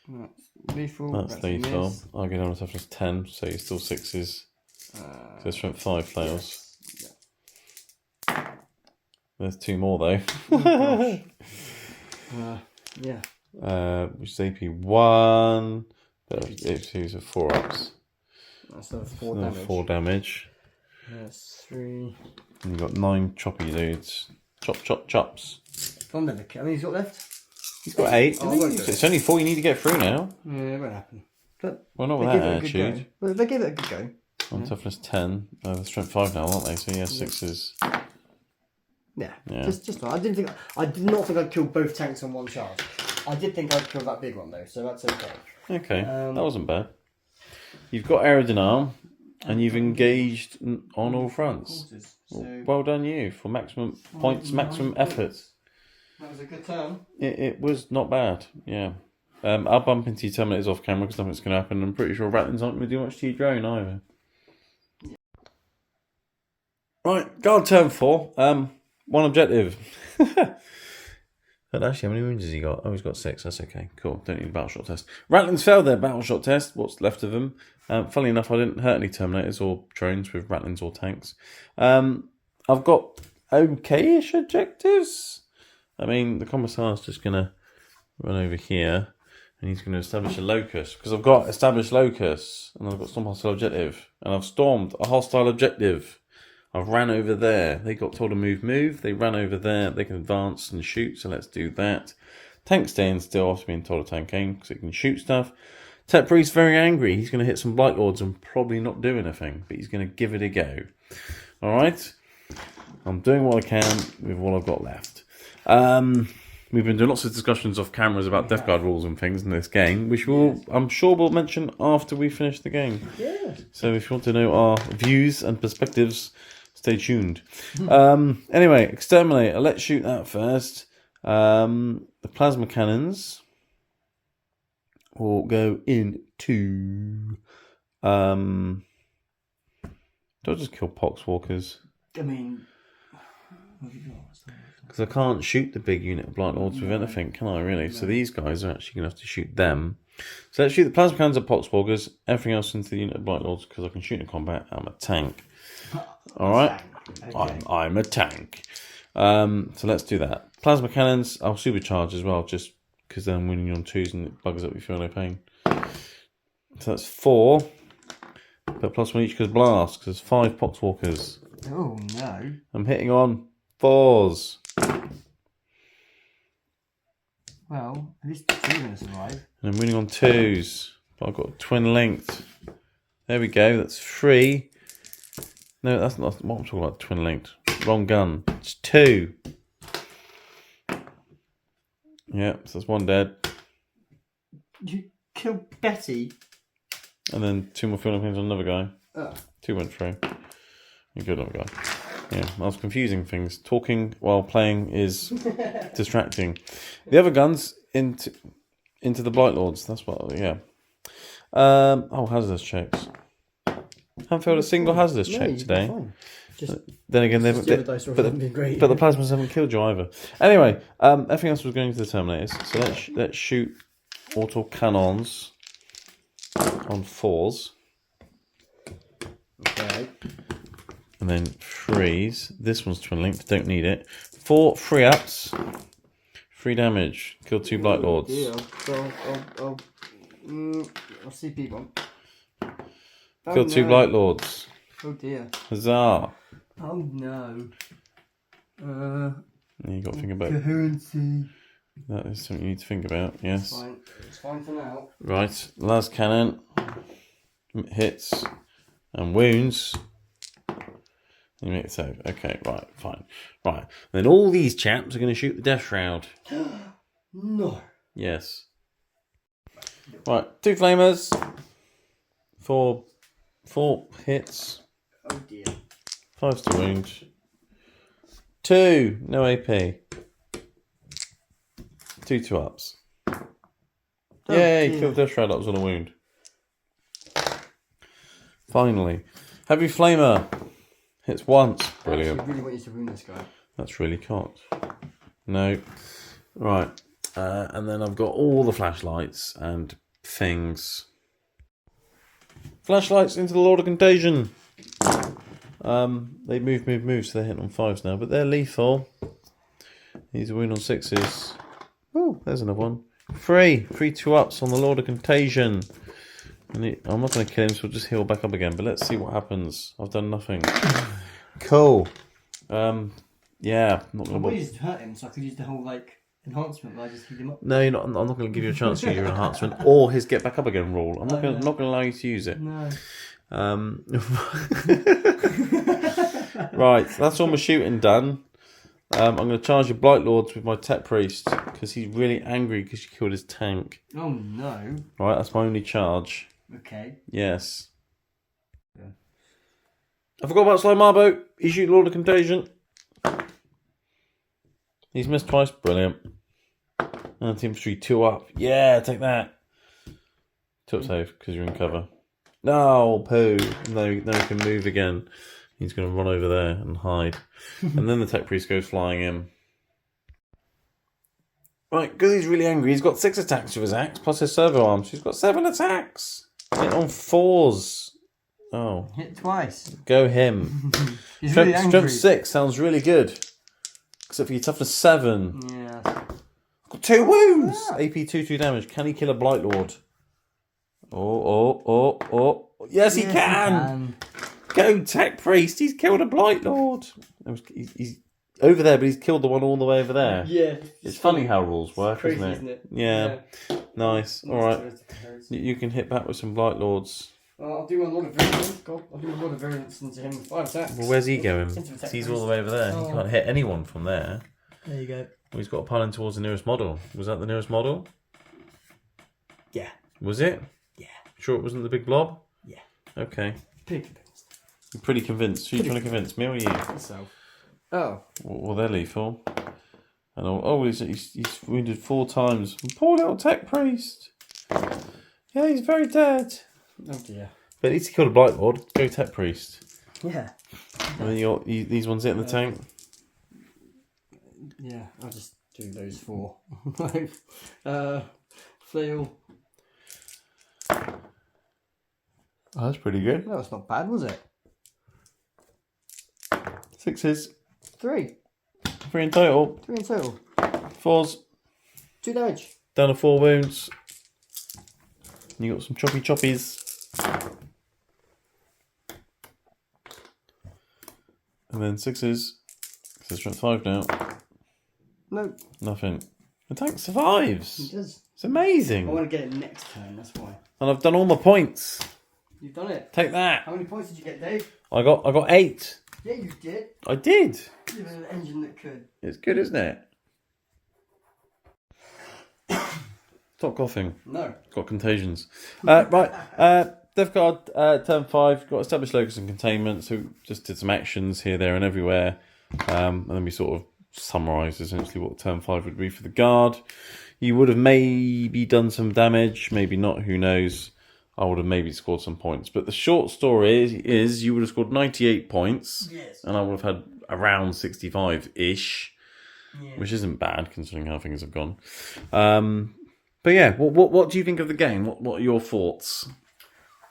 Speaker 2: That's lethal.
Speaker 1: That's lethal. I'll go down to toughness 10, so you're still 6s. So strength 5 flails.
Speaker 2: Yeah.
Speaker 1: There's 2 more though.
Speaker 2: Oh, gosh. Yeah.
Speaker 1: Which is AP 1. But AP2 are 4 ups.
Speaker 2: That's another 4 damage.
Speaker 1: 4 damage.
Speaker 2: That's 3.
Speaker 1: And you've got 9 choppy dudes. Chops.
Speaker 2: How many he's got left?
Speaker 1: He's got 8.
Speaker 2: Oh,
Speaker 1: It's only 4 you need to get through now.
Speaker 2: Yeah, it won't happen. But
Speaker 1: Well, not with that attitude.
Speaker 2: Well, they gave it a good go.
Speaker 1: On toughness 10. They're strength 5 now, aren't they? So yeah, 6s.
Speaker 2: Yeah.
Speaker 1: Yeah.
Speaker 2: Just I did not think I'd kill both tanks on one charge. I did think I'd kill that big one though, so that's okay.
Speaker 1: Okay, that wasn't bad. You've got Aerodynal, and you've engaged on all fronts.
Speaker 2: So
Speaker 1: Well done you, for maximum points, maximum effort.
Speaker 2: that was a good turn.
Speaker 1: It was not bad, yeah. I'll bump into your Terminators off camera because nothing's going to happen. I'm pretty sure Ratlins aren't going to do much to your drone either. Yeah. Right, guard turn 4. 1 objective. But actually, how many wounds has he got? Oh, he's got 6. That's okay. Cool. Don't need a battle shot test. Ratlins failed their battle shot test. What's left of them? Funnily enough, I didn't hurt any Terminators or drones with Ratlins or tanks. I've got okay-ish objectives. I mean, the Commissar's just going to run over here And he's going to establish a locus. Because I've got established locus. And I've got storm hostile objective. And I've stormed a hostile objective. I've ran over there. They got told to move. They ran over there. They can advance and shoot. So let's do that. Tank staying still after being told to tank aim. Because it can shoot stuff. Tech Priest very angry. He's going to hit some Blight Lords and probably not do anything. But he's going to give it a go. Alright. I'm doing what I can with what I've got left. We've been doing lots of discussions off cameras about Death Guard rules and things in this game, which I'm sure we'll mention after we finish the game.
Speaker 2: Yeah.
Speaker 1: So if you want to know our views and perspectives, stay tuned. Anyway, Exterminator. Let's shoot that first. The plasma cannons will go into... do I just kill Poxwalkers?
Speaker 2: I mean...
Speaker 1: Because I can't shoot the big unit of Blight Lords with anything, can I, really? No. So these guys are actually going to have to shoot them. So let's shoot the plasma cannons at Poxwalkers, everything else into the unit of Blight Lords, because I can shoot in combat. I'm a tank. Alright? Okay. I'm a tank. So let's do that. Plasma cannons, I'll supercharge as well, just because then I'm winning on 2s and it bugs up you feel no pain. So that's 4. But +1 each because blast, because there's 5 Poxwalkers.
Speaker 2: Oh no.
Speaker 1: I'm hitting on 4s.
Speaker 2: Well, at least 2 are going to survive.
Speaker 1: And I'm winning on 2s. But I've got twin linked. There we go, that's 3. No, that's not what I'm talking about, twin linked. Wrong gun. It's 2. Yep, so that's 1 dead.
Speaker 2: You killed Betty?
Speaker 1: And then 2 more feeling things on another guy.
Speaker 2: Oh.
Speaker 1: 2 went through. You good other guy. Yeah, I was confusing things. Talking while playing is distracting. The other guns into the Blight Lords. That's what, yeah. Hazardous checks. Haven't failed a single hazardous check today. Then again, but the plasmas haven't killed you either. Anyway, everything else was going to the Terminators. So let's shoot auto cannons on 4s.
Speaker 2: Okay.
Speaker 1: And then 3s. This one's twin linked, don't need it. 4 free ups. 3 damage. Kill 2 Blight Lords.
Speaker 2: Yeah, I'll CP one.
Speaker 1: Kill 2 Blight Lords.
Speaker 2: Oh dear.
Speaker 1: Huzzah.
Speaker 2: Oh no.
Speaker 1: You got to think about
Speaker 2: coherency.
Speaker 1: That is something you need to think about, yes.
Speaker 2: It's fine for now.
Speaker 1: Right, last cannon hits and wounds. You make it save. Okay, right, fine. Right, then all these chaps are going to shoot the Death Shroud.
Speaker 2: No.
Speaker 1: Yes. Right, 2 flamers. 4 hits.
Speaker 2: Oh dear.
Speaker 1: 5 to wound. 2, no AP. 2 2-ups. Yay,
Speaker 2: dear.
Speaker 1: killed Death Shroud, that was on a wound. Finally. Heavy Flamer. Hits once. Brilliant.
Speaker 2: I really want you to wound this guy.
Speaker 1: That's really cocked. No. Right. And then I've got all the flashlights and things. Flashlights into the Lord of Contagion. They move, so they're hitting on 5s now, but they're lethal. He's a wound on 6s. Oh, there's another one. 3 2-ups on the Lord of Contagion. And I'm not going to kill him, so we'll just heal back up again, but let's see what happens. I've done nothing. Cool. Yeah, not going
Speaker 2: to just hurt him, so I could use the whole enhancement, but I just heal him up.
Speaker 1: No, you're not. I'm not going to give you a chance to use your enhancement or his get back up again rule. I'm not going to allow you to use it.
Speaker 2: No.
Speaker 1: Right, that's all my shooting done. I'm going to charge your Blight Lords with my Tech Priest because he's really angry because you killed his tank.
Speaker 2: Oh no.
Speaker 1: Right, that's my only charge.
Speaker 2: Okay.
Speaker 1: Yes. Yeah. I forgot about Slow Marbo. He shoot Lord of Contagion. He's missed twice. Brilliant. Anti-infantry 2-up. Yeah, take that. 2-up save because you're in cover. No, poo. No, he can move again. He's going to run over there and hide. And then the Tech Priest goes flying in. Right, because he's really angry, he's got 6 attacks with his axe, plus his servo arms. He's got 7 attacks. Hit on 4s. Oh.
Speaker 2: Hit twice.
Speaker 1: Go him.
Speaker 2: He's really angry.
Speaker 1: Strength 6 sounds really good. Except for your toughness 7.
Speaker 2: Yeah.
Speaker 1: I've 2 wounds.
Speaker 2: Yeah.
Speaker 1: AP 2 damage. Can he kill a Blight Lord? Oh. Yes, he can. Go, Tech Priest. He's killed a Blight Lord. He's over there, but he's killed the one all the way over there.
Speaker 2: Yeah.
Speaker 1: It's funny how rules work,
Speaker 2: crazy,
Speaker 1: isn't it?
Speaker 2: Yeah.
Speaker 1: Nice. All right. You can hit back with some Blight Lords.
Speaker 2: I'll do a lot of variants. God, I'll do a lot of variants into him. 5 attacks.
Speaker 1: Well, where's he going? He's all the way over there. He can't hit anyone from there.
Speaker 2: There you go.
Speaker 1: Well, he's got a pile in towards the nearest model. Was that the nearest model?
Speaker 2: Yeah.
Speaker 1: Was it?
Speaker 2: Yeah.
Speaker 1: Sure it wasn't the big blob?
Speaker 2: Yeah.
Speaker 1: Okay.
Speaker 2: Pretty convinced.
Speaker 1: You're pretty convinced. Who are you trying to convince? Me or you?
Speaker 2: Myself. Oh.
Speaker 1: Well, they're lethal. And he's wounded 4 times. Poor little Tech Priest. Yeah, he's very dead.
Speaker 2: Oh dear.
Speaker 1: But at least he killed a Blight Lord. Go Tech Priest.
Speaker 2: Yeah.
Speaker 1: And then you got these ones hitting the tank.
Speaker 2: Yeah, I'll just do those 4. Flail.
Speaker 1: Oh, that's pretty good.
Speaker 2: No, it's not bad, was it?
Speaker 1: 6s.
Speaker 2: 3.
Speaker 1: 3 in total.
Speaker 2: 3 in total.
Speaker 1: 4s.
Speaker 2: 2 damage.
Speaker 1: Down to 4 wounds. You got some choppy choppies. And then 6s. So strength 5 now.
Speaker 2: No.
Speaker 1: Nothing. The tank survives.
Speaker 2: It does.
Speaker 1: It's amazing.
Speaker 2: I want to get it next turn, that's why.
Speaker 1: And I've done all my points.
Speaker 2: You've done it.
Speaker 1: Take that.
Speaker 2: How many points did you get, Dave?
Speaker 1: I got 8.
Speaker 2: Yeah, you did.
Speaker 1: I did.
Speaker 2: You had an engine that could.
Speaker 1: It's good, isn't it? Stop coughing.
Speaker 2: No.
Speaker 1: Got contagions. Right. Death Guard, turn 5, got established locus and containment, so just did some actions here, there, and everywhere. And then we sort of summarised essentially what turn 5 would be for the Guard. You would have maybe done some damage, maybe not, who knows. I would have maybe scored some points. But the short story is you would have scored 98 points.
Speaker 2: Yes.
Speaker 1: And I would have had around 65-ish, which isn't bad considering how things have gone. But yeah, what do you think of the game? What are your thoughts?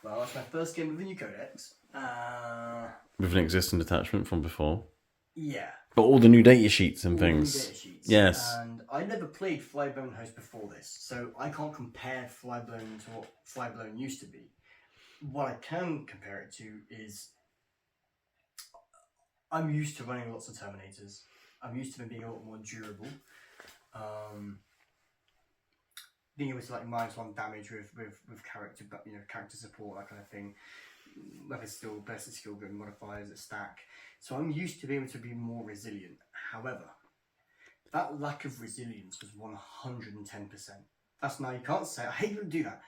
Speaker 2: Well, that's my first game with the new Codex.
Speaker 1: With an existing attachment from before.
Speaker 2: Yeah.
Speaker 1: But all the new data sheets and
Speaker 2: All the new
Speaker 1: things.
Speaker 2: data sheets.
Speaker 1: Yes.
Speaker 2: And I never played Flyblown Host before this, so I can't compare Flyblown to what Flyblown used to be. What I can compare it to is I'm used to running lots of Terminators. I'm used to them being a lot more durable. Being able to like -1 damage with character, but character support, that kind of thing. Weapon skill, best skill, good modifiers that stack. So I'm used to being able to be more resilient. However, that lack of resilience was 110%. That's now you can't say. I hate when you do that.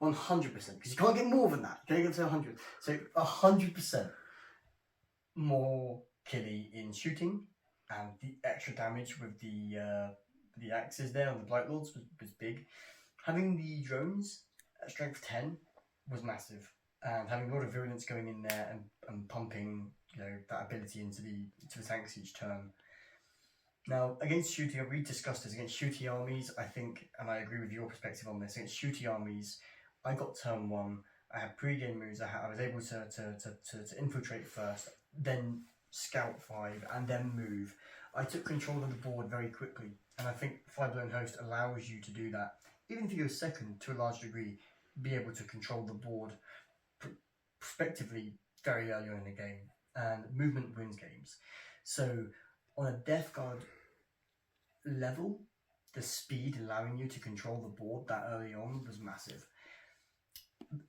Speaker 2: 100%, because you can't get more than that. You can't get to 100. So 100% more killy in shooting, and the extra damage with the axes there on the Blight Lords was big. Having the drones at strength 10 was massive, and having a lot of virulence going in there and pumping that ability into the tanks each turn. Now against shooting, we discussed this against shooty armies. I think, and I agree with your perspective on this. Against shooty armies, I got turn 1. I had pre-game moves. I was able to infiltrate first, then scout 5, and then move. I took control of the board very quickly, and I think Flyblown Host allows you to do that. Even if you go second, to a large degree, be able to control the board prospectively very early on in the game, and movement wins games. So on a Death Guard level, the speed allowing you to control the board that early on was massive.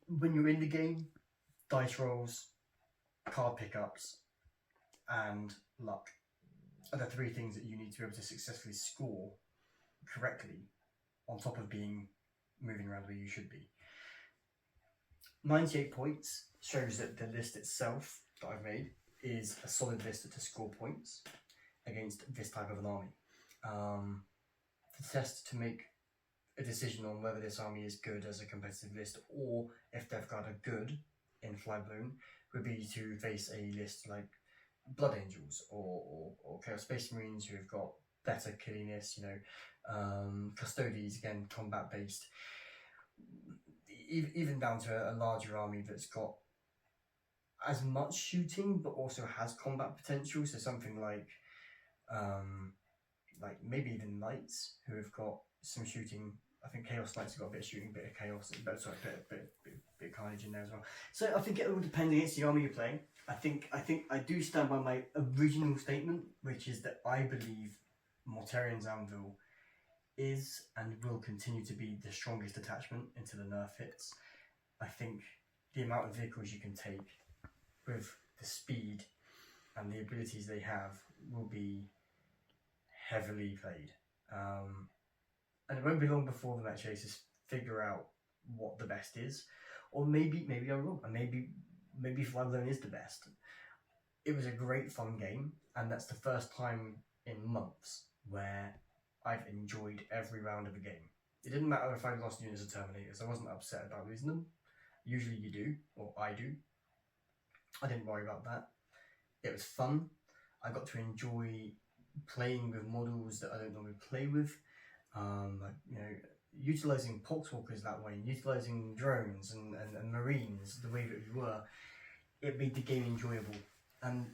Speaker 2: When you're in the game, dice rolls, card pickups, and luck are the 3 things that you need to be able to successfully score correctly, on top of moving around where you should be. 98 points shows that the list itself that I've made is a solid list to score points against this type of an army. The test to make a decision on whether this army is good as a competitive list, or if Death Guard are good in Flyblown, would be to face a list like Blood Angels or Chaos Space Marines, who have got better killiness, Custodies, again, combat based. Even down to a larger army that's got as much shooting but also has combat potential. So something like like maybe even knights who have got some shooting. I think Chaos Knights have got a bit of shooting, bit of chaos, sorry, bit of carnage in there as well. So I think it will depend against the army you're playing. I think I do stand by my original statement, which is that I believe Mortarian's Anvil is and will continue to be the strongest attachment into the nerf hits. I think the amount of vehicles you can take with the speed and the abilities they have will be heavily played. And it won't be long before the match chasers figure out what the best is. Or maybe I'm wrong, and maybe Flyblone is the best. It was a great fun game, and that's the first time in months where I've enjoyed every round of a game. It didn't matter if I lost units of Terminators, I wasn't upset about losing them. Usually you do, or I do. I didn't worry about that. It was fun. I got to enjoy playing with models that I don't normally play with. Utilizing Poxwalkers that way, utilizing drones and Marines the way that we were, it made the game enjoyable. And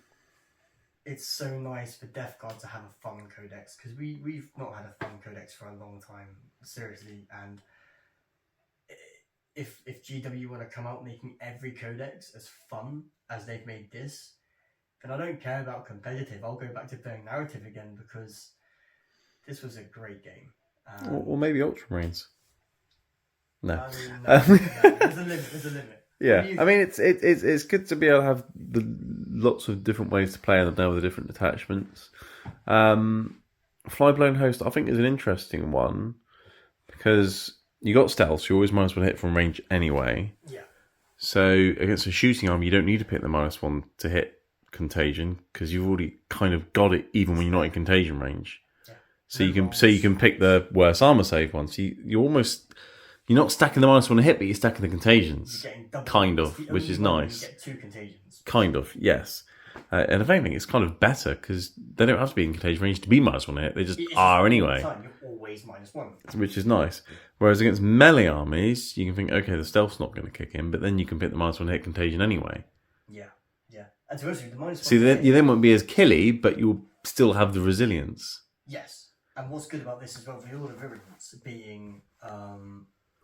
Speaker 2: it's so nice for Death Guard to have a fun codex, because we've not had a fun codex for a long time, seriously. And if GW want to come out making every codex as fun as they've made this, then I don't care about competitive. I'll go back to playing narrative again, because this was a great game.
Speaker 1: Or maybe Ultramarines. No.
Speaker 2: No, there's a limit.
Speaker 1: Yeah, I mean it's good to be able to have lots of different ways to play them now with the different attachments. Flyblown Host, I think, is an interesting one because you got stealth, so you always might as well hit from range anyway.
Speaker 2: Yeah.
Speaker 1: So against a shooting army, you don't need to pick the -1 to hit contagion because you've already kind of got it even when you're not in contagion range. So you can pick the worse armor save one. So you're not stacking the -1 to hit, but you're stacking the contagions, kind of, which is nice.
Speaker 2: You get 2 contagions.
Speaker 1: Kind of, yes. And if anything, it's kind of better because they don't have to be in contagion range to be -1 hit. They just are anyway.
Speaker 2: You're always -1,
Speaker 1: which is nice. Whereas against melee armies, you can think, okay, the stealth's not going to kick in, but then you can pick the -1 hit contagion anyway.
Speaker 2: Yeah. And to the -1.
Speaker 1: So you then won't be as killy, but you'll still have the resilience.
Speaker 2: Yes. And what's good about this as well, the Lord of Virulence being,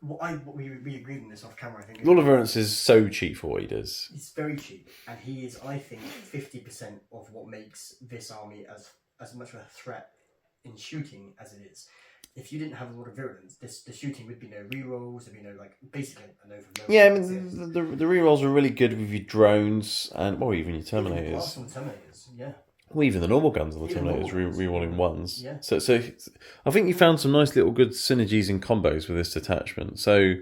Speaker 2: we agreed on this off camera, I think.
Speaker 1: Lord of Virulence is so cheap for what he does.
Speaker 2: He's very cheap, and he is, I think, 50% of what makes this army as much of a threat in shooting as it is. If you didn't have a Lord of Virulence, the shooting would be no rerolls, there'd be no, basically an over.
Speaker 1: Yeah, I mean, the rerolls are really good with your drones, and, even your Terminators.
Speaker 2: Even the Terminators, yeah.
Speaker 1: Well, even the normal guns on the Terminators re-rolling ones.
Speaker 2: Yeah.
Speaker 1: So I think you found some nice little good synergies and combos with this detachment. So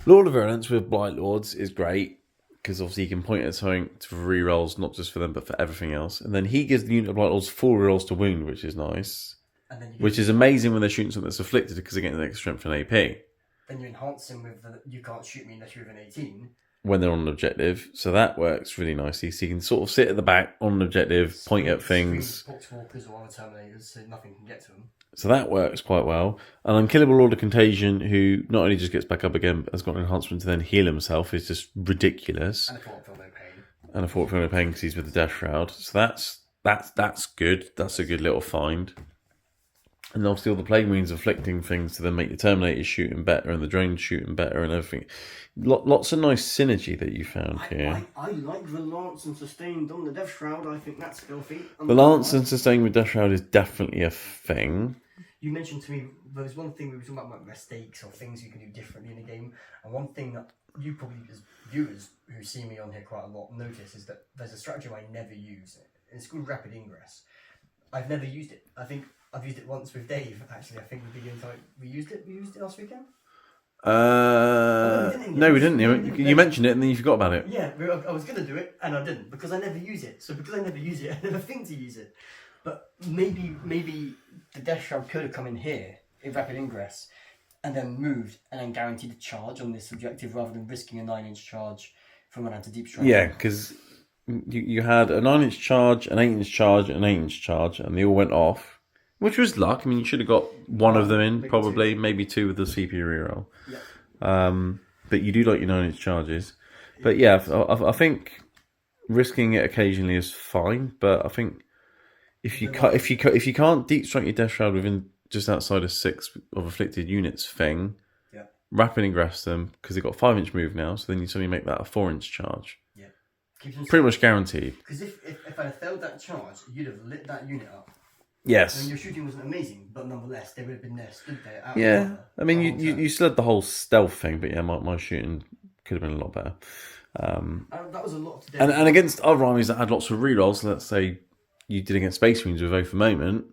Speaker 1: Lord of Virulence with Blight Lords is great because obviously you can point at something for re-rolls, not just for them but for everything else. And then he gives the unit of Blight Lords 4 re-rolls to wound, which is nice. And then which is amazing when they're shooting something that's afflicted because they're getting the extra strength and AP.
Speaker 2: Then you enhance him with you can't shoot me unless you're within 18.
Speaker 1: When they're on an objective, so that works really nicely. So you can sort of sit at the back on an objective, point at things.
Speaker 2: Poxwalkers or other Terminators, so nothing can get to them.
Speaker 1: So that works quite well. An Unkillable Lord of Contagion, who not only just gets back up again, but has got an enhancement to then heal himself, is just ridiculous.
Speaker 2: And a Fort Feel No Pain.
Speaker 1: And a Fort Feel No Pain because he's with the Death Shroud. So that's good. That's a good little find. And obviously all the Plague Marines afflicting things to then make the Terminators shooting better and the drones shooting better and everything. Lots of nice synergy that you found here.
Speaker 2: I like the Lance and Sustained on the Death Shroud. I think that's filthy.
Speaker 1: The Lance and Sustained with Death Shroud is definitely a thing.
Speaker 2: You mentioned to me, there was one thing we were talking about mistakes or things you can do differently in a game. And one thing that you probably, as viewers who see me on here quite a lot, notice is that there's a stratagem I never use. It's called Rapid Ingress. I've never used it. I think I've used it once with Dave, actually. I think we used it last weekend?
Speaker 1: No, we didn't. You mentioned it and then you forgot about it.
Speaker 2: Yeah, I was going to do it and I didn't because I never use it. So because I never use it, I never think to use it. But maybe the Death Shroud could have come in here in Rapid Ingress and then moved and then guaranteed a charge on this objective rather than risking a 9-inch charge from an anti-deep strike.
Speaker 1: Yeah, because you had a 9-inch charge, an 8-inch charge, an 8-inch charge, and they all went off. Which was luck. I mean, you should have got one of them in, probably, maybe 2 with the CPU reroll. Yeah. But you do like your 9-inch charges. But yeah, I think risking it occasionally is fine. But I think if you can't deep strike your Death Shroud within just outside of 6 of afflicted units thing, rapid ingress them because they've got a 5-inch move now. So then you suddenly make that a 4-inch charge.
Speaker 2: Yeah,
Speaker 1: pretty much guaranteed.
Speaker 2: Because if I had failed that charge, you'd have lit that unit up.
Speaker 1: Yes.
Speaker 2: I mean, your shooting wasn't amazing, but nonetheless, they would have been there, stood there.
Speaker 1: I mean, you still had the whole stealth thing, but my shooting could have been a lot better.
Speaker 2: That was a lot today.
Speaker 1: And against other armies that had lots of rerolls, let's say you did against Space Marines with Oath of Moment,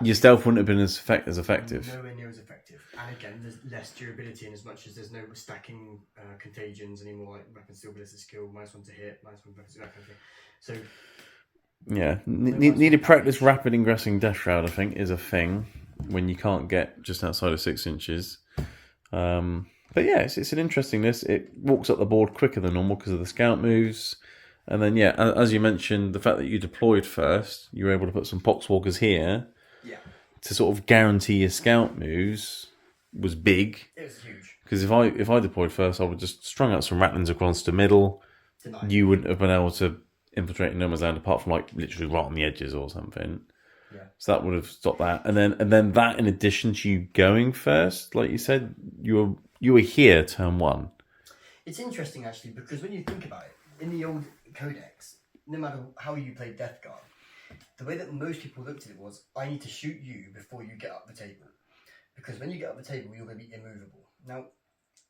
Speaker 1: your stealth wouldn't have been as effective.
Speaker 2: Nowhere near as effective. And again, there's less durability in as much as there's no stacking contagions anymore, like weapon steel, ballistic skill, -1 to hit, -1 weapon steel, that kind of thing. So
Speaker 1: yeah, needed practice rapid ingressing Death Shroud, I think, is a thing when you can't get just outside of 6 inches. But yeah, it's an interesting list. It walks up the board quicker than normal because of the scout moves. And then, yeah, as you mentioned, the fact that you deployed first, you were able to put some Poxwalkers here to sort of guarantee your scout moves was big.
Speaker 2: It was huge.
Speaker 1: Because if I deployed first, I would just strung out some Rattlings across the middle. You wouldn't have been able to infiltrate no man's land apart from like literally right on the edges or something. Yeah. So that would have stopped that. And then that in addition to you going first, like you said, you were here turn 1.
Speaker 2: It's interesting actually because when you think about it, in the old Codex, no matter how you played Death Guard, the way that most people looked at it was, I need to shoot you before you get up the table. Because when you get up the table, you're going to be immovable. Now,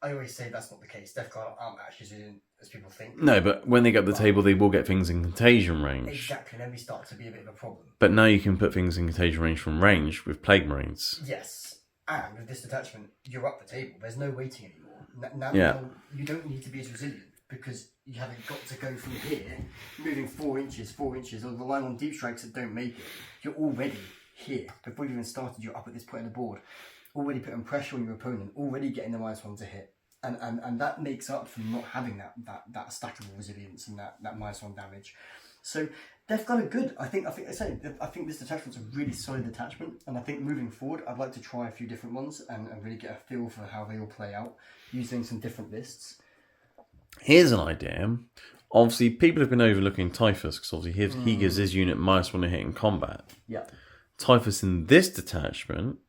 Speaker 2: I always say that's not the case. Death Guard aren't actually as resilient as people think.
Speaker 1: No, but when they get up the table, they will get things in contagion range.
Speaker 2: Exactly, and then we start to be a bit of a problem.
Speaker 1: But now you can put things in contagion range from range with Plague Marines.
Speaker 2: Yes, and with this detachment, you're up the table. There's no waiting anymore. Now you don't need to be as resilient because you haven't got to go from here, moving 4 inches, or relying on deep strikes that don't make it. You're already here. Before you even started, you're up at this point on the board, already putting pressure on your opponent, already getting the -1 to hit. And that makes up for not having that stackable resilience and that -1 damage. So Death Guard are good. I think this detachment's a really solid detachment, and I think moving forward, I'd like to try a few different ones and really get a feel for how they all play out using some different lists.
Speaker 1: Here's an idea. Obviously, people have been overlooking Typhus because obviously he gives his unit -1 to hit in combat.
Speaker 2: Yeah.
Speaker 1: Typhus in this detachment,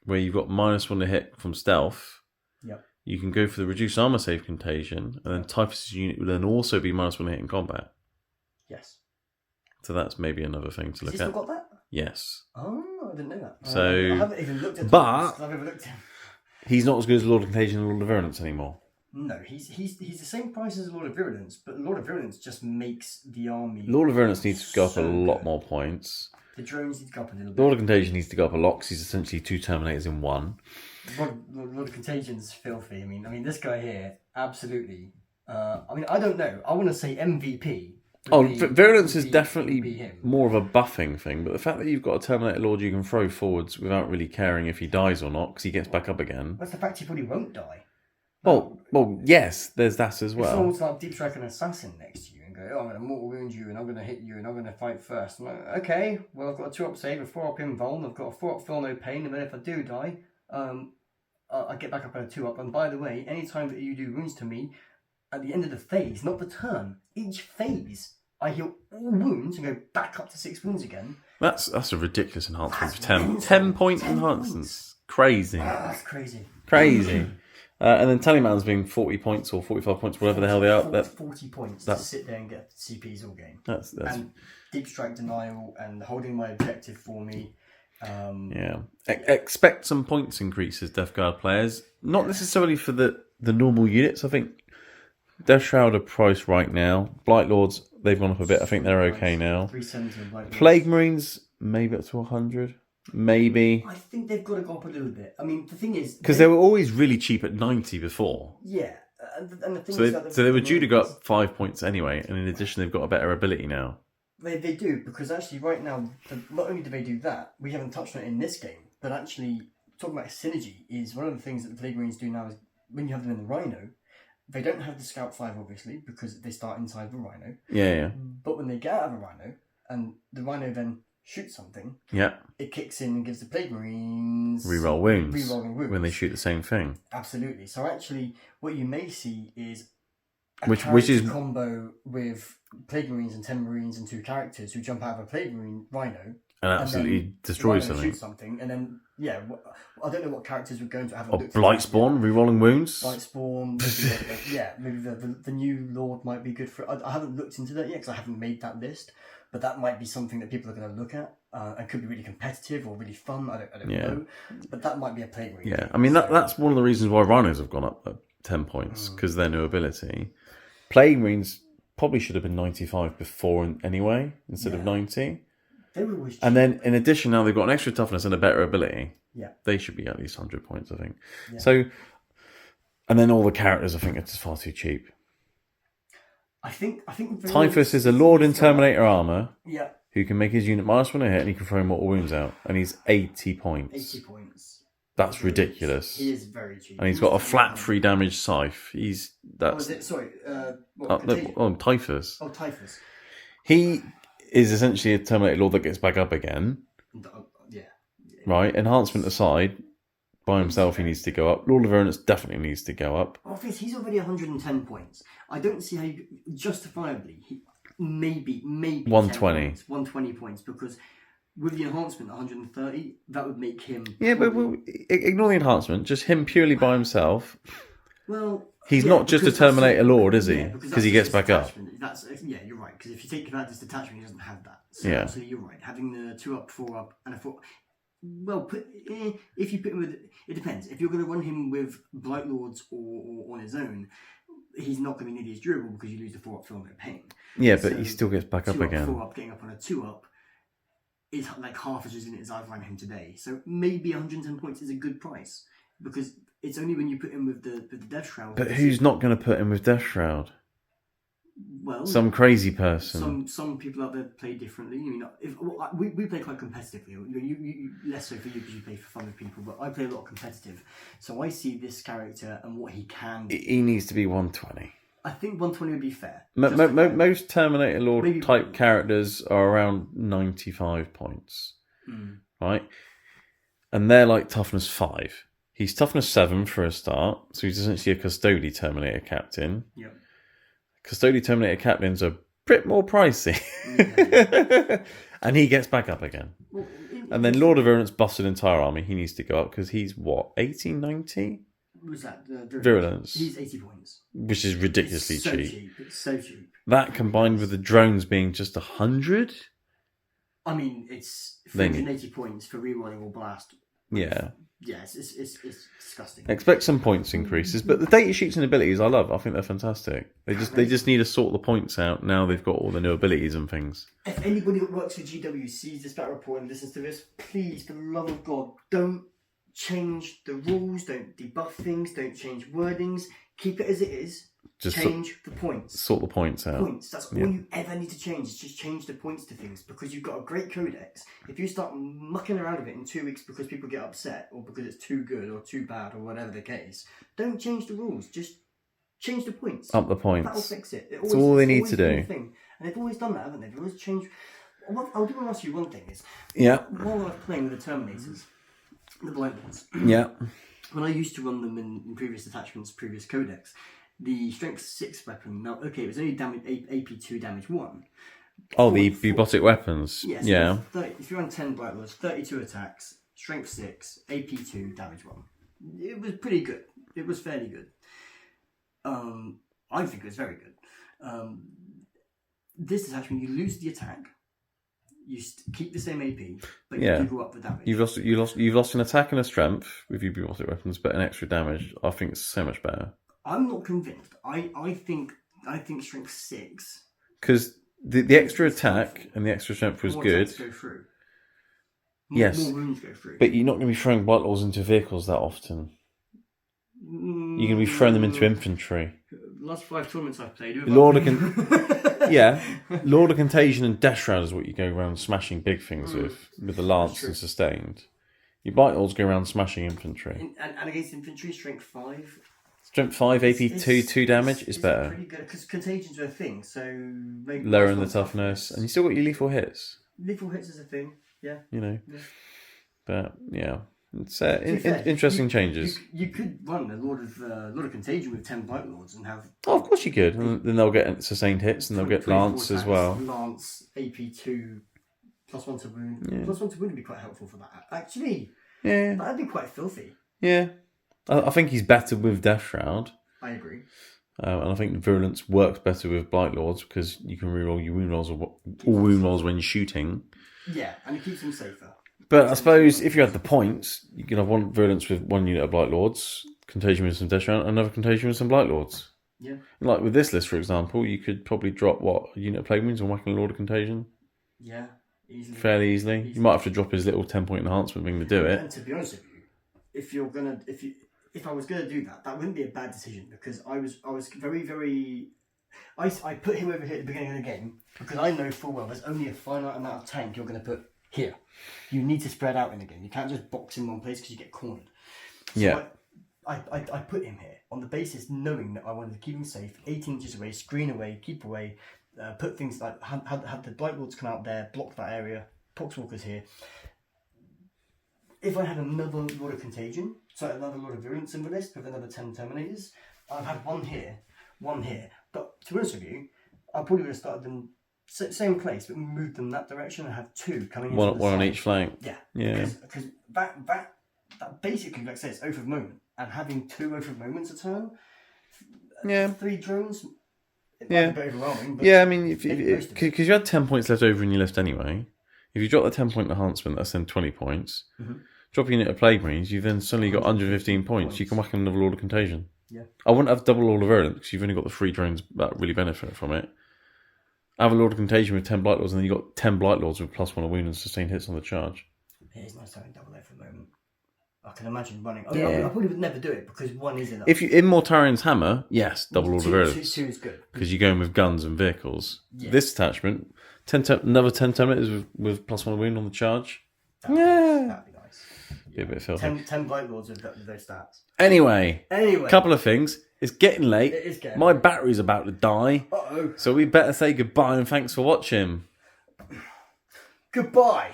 Speaker 1: where you've got -1 to hit from stealth.
Speaker 2: Yep.
Speaker 1: You can go for the reduced armor save contagion, and then Typhus' unit will then also be -1 to hit in combat.
Speaker 2: Yes.
Speaker 1: So that's maybe another thing to look at.
Speaker 2: Has he still got that?
Speaker 1: Yes.
Speaker 2: Oh, I didn't know that.
Speaker 1: So,
Speaker 2: I haven't even looked at
Speaker 1: but
Speaker 2: I've overlooked him.
Speaker 1: He's not as good as Lord of Contagion and Lord of Virulence anymore.
Speaker 2: No, he's the same price as Lord of Virulence, but Lord of Virulence just makes the army.
Speaker 1: Lord of Virulence needs to go up a lot more points.
Speaker 2: The drones need to go up a little bit.
Speaker 1: Lord of Contagion needs to go up a lot because he's essentially 2 Terminators in 1.
Speaker 2: Lord of Contagion's filthy. I mean, this guy here, absolutely. I don't know. I want to say MVP.
Speaker 1: Virulence is definitely more of a buffing thing, but the fact that you've got a Terminator Lord you can throw forwards without really caring if he dies or not because he gets back up again.
Speaker 2: That's the fact he probably won't die.
Speaker 1: Well, yes, there's that as well.
Speaker 2: It's almost like Deep Strike an assassin next to you and go, I'm going to mortal wound you and I'm going to hit you and I'm going to fight first. I'm like, okay, well, I've got a 2-up save, a 4-up invuln, I've got a 4-up feel no pain, and then if I do die, I get back up on a 2-up. And by the way, anytime that you do wounds to me, at the end of the phase, not the turn, each phase, I heal all wounds and go back up to 6 wounds again. That's
Speaker 1: a ridiculous enhancement for 10-point enhancements. Crazy.
Speaker 2: That's crazy.
Speaker 1: Crazy. And then Tallyman's being 40 points or 45 points, whatever the hell they are.
Speaker 2: 40 points to sit there and get CPs all game.
Speaker 1: That's
Speaker 2: and deep strike denial and holding my objective for me.
Speaker 1: Expect some points increases, Death Guard players. Not necessarily for the normal units. I think Death Shroud are priced right now. Blight Lords, they've gone up a bit. I think they're okay now.
Speaker 2: 370 Blight Lords.
Speaker 1: Plague Marines, maybe up to 100. Maybe.
Speaker 2: I think they've got to go up a little bit. I mean, the thing is...
Speaker 1: Because they were always really cheap at 90 before.
Speaker 2: Yeah. And the thing
Speaker 1: so they were due to go up 5 points anyway, and in addition they've got a better ability now.
Speaker 2: They do, because actually right now, not only do they do that, we haven't touched on it in this game, but actually, talking about synergy is one of the things that the Plague Marines do now is, when you have them in the Rhino, they don't have the Scout 5 obviously, because they start inside the Rhino.
Speaker 1: Yeah.
Speaker 2: But when they get out of a Rhino, and the Rhino then shoot something, it kicks in and gives the Plague Marines
Speaker 1: rerolling wounds
Speaker 2: when they
Speaker 1: shoot the same thing.
Speaker 2: Absolutely. So actually, what you may see is
Speaker 1: which is
Speaker 2: combo with Plague Marines and 10 Marines and 2 characters who jump out of a Plague Marine Rhino
Speaker 1: and absolutely destroy something.
Speaker 2: Shoot something, and then I don't know what characters we're going to have.
Speaker 1: Blightspawn, rerolling wounds.
Speaker 2: Blightspawn, maybe the new Lord might be good for. I haven't looked into that yet because I haven't made that list, but that might be something that people are going to look at and could be really competitive or really fun. I don't know, but that might be a Plague Marine.
Speaker 1: Yeah, I mean that's one of the reasons why Rhinos have gone up 10 points because their new ability. Plague Marines probably should have been 95 before anyway instead of 90.
Speaker 2: They were always cheap.
Speaker 1: And then in addition, now they've got an extra toughness and a better ability.
Speaker 2: Yeah,
Speaker 1: they should be at least 100 points, I think.
Speaker 2: Yeah.
Speaker 1: So, and then all the characters, I think, are just far too cheap.
Speaker 2: I think
Speaker 1: Typhus is a Lord in Terminator armor.
Speaker 2: Yeah.
Speaker 1: Who can make his unit -1 a hit and he can throw mortal wounds out, and he's 80 points.
Speaker 2: 80 points.
Speaker 1: That's ridiculous.
Speaker 2: He is very cheap.
Speaker 1: And he's got a flat 3 damage scythe. Typhus.
Speaker 2: Oh, Typhus.
Speaker 1: He is essentially a Terminator Lord that gets back up again.
Speaker 2: Yeah.
Speaker 1: Right? Enhancement aside, by himself he needs to go up. Lord of Virulence definitely needs to go up.
Speaker 2: Obviously, he's already 110 points. I don't see how you justifiably maybe
Speaker 1: 120.
Speaker 2: 120 points, because with the enhancement 130, that would make him.
Speaker 1: Yeah, but ignore the enhancement. Just him purely by himself.
Speaker 2: Well,
Speaker 1: he's not just a Terminator Lord, is he? Because he gets back up.
Speaker 2: You're right. Because if you take that as detachment, he doesn't have that. So absolutely, you're right. Having the 2 up, 4 up, and a 4. Well, if you put him with, it depends. If you're going to run him with Blight Lords or on his own, he's not going to be nearly as durable because you lose the 4 up, feel a bit of pain.
Speaker 1: Yeah, but he still gets back up again.
Speaker 2: 4 up, getting up on a 2 up is like half as resilient as I've run him today. So maybe 110 points is a good price, because it's only when you put him with the Death Shroud.
Speaker 1: But who's not going to put him with Death Shroud?
Speaker 2: Well,
Speaker 1: some crazy person.
Speaker 2: Some people out there play differently. We play quite competitively. You less so for you because you play for fun with people, but I play a lot of competitive. So I see this character and what he can do.
Speaker 1: He needs to be 120.
Speaker 2: I think 120 would be fair.
Speaker 1: Most Terminator Lord type characters are around 95 points, right? And they're like toughness 5. He's toughness 7 for a start, so he's essentially a Custody Terminator Captain.
Speaker 2: Yeah.
Speaker 1: Custody Terminator Captains are a bit more pricey. And he gets back up again. Well, and then Lord of Virulence buffs an entire army. He needs to go up because he's what, 80, 90?
Speaker 2: What was that?
Speaker 1: Virulence.
Speaker 2: He's 80 points.
Speaker 1: Which is ridiculously
Speaker 2: cheap. It's so cheap.
Speaker 1: That combined with the drones being just 100?
Speaker 2: I mean, it's 380 points for rerolling or blast.
Speaker 1: Yeah.
Speaker 2: Yeah, it's disgusting.
Speaker 1: Expect some points increases, but the data sheets and abilities I love. I think they're fantastic. They just need to sort the points out now they've got all the new abilities and things.
Speaker 2: If anybody that works for GW sees this battle report and listens to this, please, for the love of God, don't change the rules, don't debuff things, don't change wordings. Keep it as it is. Just change the points.
Speaker 1: Sort the points out.
Speaker 2: That's all you ever need to change. Just change the points to things, because you've got a great codex. If you start mucking around with it in 2 weeks because people get upset or because it's too good or too bad or whatever the case, don't change the rules. Just change the points.
Speaker 1: Up the points.
Speaker 2: That'll fix it.
Speaker 1: That's all they need to do.
Speaker 2: And they've always done that, haven't they? They've always changed. I do want to ask you one thing. While I was playing with the Terminators, the Blight ones.
Speaker 1: Yeah.
Speaker 2: When I used to run them in previous attachments, previous codex, the strength 6 weapon, now, okay, it was only AP2 damage 1.
Speaker 1: Oh, the bubotic weapons.
Speaker 2: Yes,
Speaker 1: yeah.
Speaker 2: If you're on 10 Blight Lords, 32 attacks, strength 6, AP2, damage 1. It was pretty good. It was fairly good. I think it was very good. This attachment, you lose the attack, you keep the same AP, but you do go up the damage.
Speaker 1: You've lost an attack and a strength with your bubotic weapons, but an extra damage. I think it's so much better.
Speaker 2: I'm not convinced. I think strength 6.
Speaker 1: Because the extra attack and the extra strength was good.
Speaker 2: Go through.
Speaker 1: More
Speaker 2: wounds go through.
Speaker 1: But you're not going to be throwing Blight Lords into vehicles that often. You're going to be throwing them into infantry.
Speaker 2: Last 5 tournaments I've played.
Speaker 1: Lord of Contagion and Death Shroud is what you go around smashing big things with the Lance and Sustained. Your Blight Lords go around smashing infantry.
Speaker 2: And against infantry, strength 5.
Speaker 1: Strength 5, AP 2 damage is better.
Speaker 2: Pretty good, because contagions are a thing, so...
Speaker 1: Lowering the toughness. And you still got your lethal hits.
Speaker 2: Lethal hits is a thing, yeah.
Speaker 1: But, yeah. It's interesting changes.
Speaker 2: You could run a lot of Contagion with 10 Blight Lords and have.
Speaker 1: Oh, of course you could. And then they'll get sustained hits and they'll get Lance as well.
Speaker 2: Lance, AP2, +1 to wound. Yeah. +1 to wound would be quite helpful for that. Actually, that'd be quite filthy.
Speaker 1: Yeah. I think he's better with Death Shroud.
Speaker 2: I agree.
Speaker 1: And I think Virulence works better with Blight Lords because you can reroll your wound rolls or all wound rolls when you're shooting.
Speaker 2: Yeah, and it keeps them safer.
Speaker 1: But I suppose if you had the points, you can have one Virulence with 1 unit of Blight Lords, Contagion with some Death Shroud, and another Contagion with some Blight Lords.
Speaker 2: Yeah.
Speaker 1: Like with this list, for example, you could probably drop, a unit of Plague Wounds and whack in a Lord of Contagion?
Speaker 2: Yeah, easily.
Speaker 1: Fairly easily. You might have to drop his little 10-point enhancement thing to do it.
Speaker 2: And to be honest with you, if I was gonna do that, that wouldn't be a bad decision because I was very, very. I put him over here at the beginning of the game because I know full well there's only a finite amount of tank you're going to put here. You need to spread out in the game. You can't just box in one place because you get cornered. So I put him here on the basis knowing that I wanted to keep him safe, 8 inches away, screen away, keep away, put things like have the Blight Lords come out there, block that area, Poxwalkers here. If I had another Lord of Contagion, so another Lord of Virulence in the list with another 10 Terminators, I'd have one here. But to be honest with you, I probably would have started them same place, but moved them that direction and have 2 coming in.
Speaker 1: One on each flank.
Speaker 2: Yeah. Because that basically, like I say, it's Oath of Moment. And having 2 Oath of Moments a turn, 3 drones, it might be a bit overwhelming. But
Speaker 1: I mean, because you had 10 points left over in your list anyway. If you drop the 10-point enhancement, that's then 20 points. Mm-hmm. Drop a unit of Plague Marines, you've then suddenly got 115 points. You can whack in another Lord of Contagion.
Speaker 2: Yeah.
Speaker 1: I wouldn't have double Lord of Virulence because you've only got the 3 drones that really benefit from it. Have a Lord of Contagion with 10 Blight Lords and then you've got 10 Blight Lords with +1 a wound and sustained hits on the charge.
Speaker 2: It is nice having double for the moment. I can imagine running. I probably would never do it because 1 is enough.
Speaker 1: If you in Mortarion's Hammer, yes, double Lord of Virulence.
Speaker 2: 2 is good.
Speaker 1: Because you're going with guns and vehicles. Yeah. This attachment, another 10 Terminators with +1 a wound on the charge.
Speaker 2: That'd be nice.
Speaker 1: Be a bit filthy.
Speaker 2: 10 Blight Lords with those stats.
Speaker 1: Anyway, couple of things. It's getting late.
Speaker 2: It is getting
Speaker 1: My
Speaker 2: late.
Speaker 1: battery's about to die.
Speaker 2: Uh-oh.
Speaker 1: So we better say goodbye and thanks for watching.
Speaker 2: Goodbye.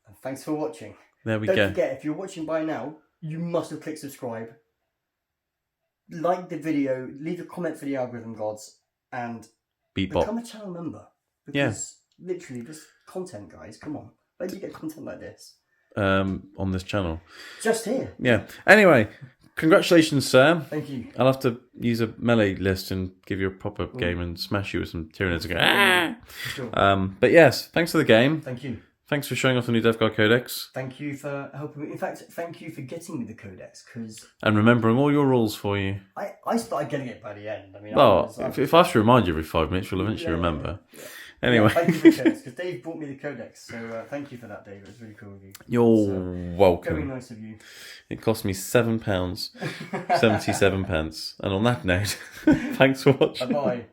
Speaker 2: And thanks for watching.
Speaker 1: There we go.
Speaker 2: Don't forget, if you're watching by now, you must have clicked subscribe. Like the video, leave a comment for the algorithm gods, and become a channel member. Because literally, this content, guys, come on. Where do you get content like this?
Speaker 1: On this channel.
Speaker 2: Just here.
Speaker 1: Yeah. Anyway, congratulations, Sam.
Speaker 2: Thank you.
Speaker 1: I'll have to use a melee list and give you a proper game and smash you with some Tyranids and go, ah! Sure. But yes, thanks for the game.
Speaker 2: Thank you.
Speaker 1: Thanks for showing off the new Death Guard Codex.
Speaker 2: Thank you for helping me. In fact, thank you for getting me the Codex.
Speaker 1: And remembering all your rules for you.
Speaker 2: I started getting it by the end. I mean,
Speaker 1: if I have to remind you every 5 minutes, you'll eventually remember. Yeah. Anyway.
Speaker 2: Thank you for the Codex, because Dave brought me the Codex. So thank you for that, Dave. It was really cool of you.
Speaker 1: You're welcome.
Speaker 2: Very nice of you.
Speaker 1: It cost me £7, 77 pence. And on that note, thanks for watching.
Speaker 2: Bye-bye.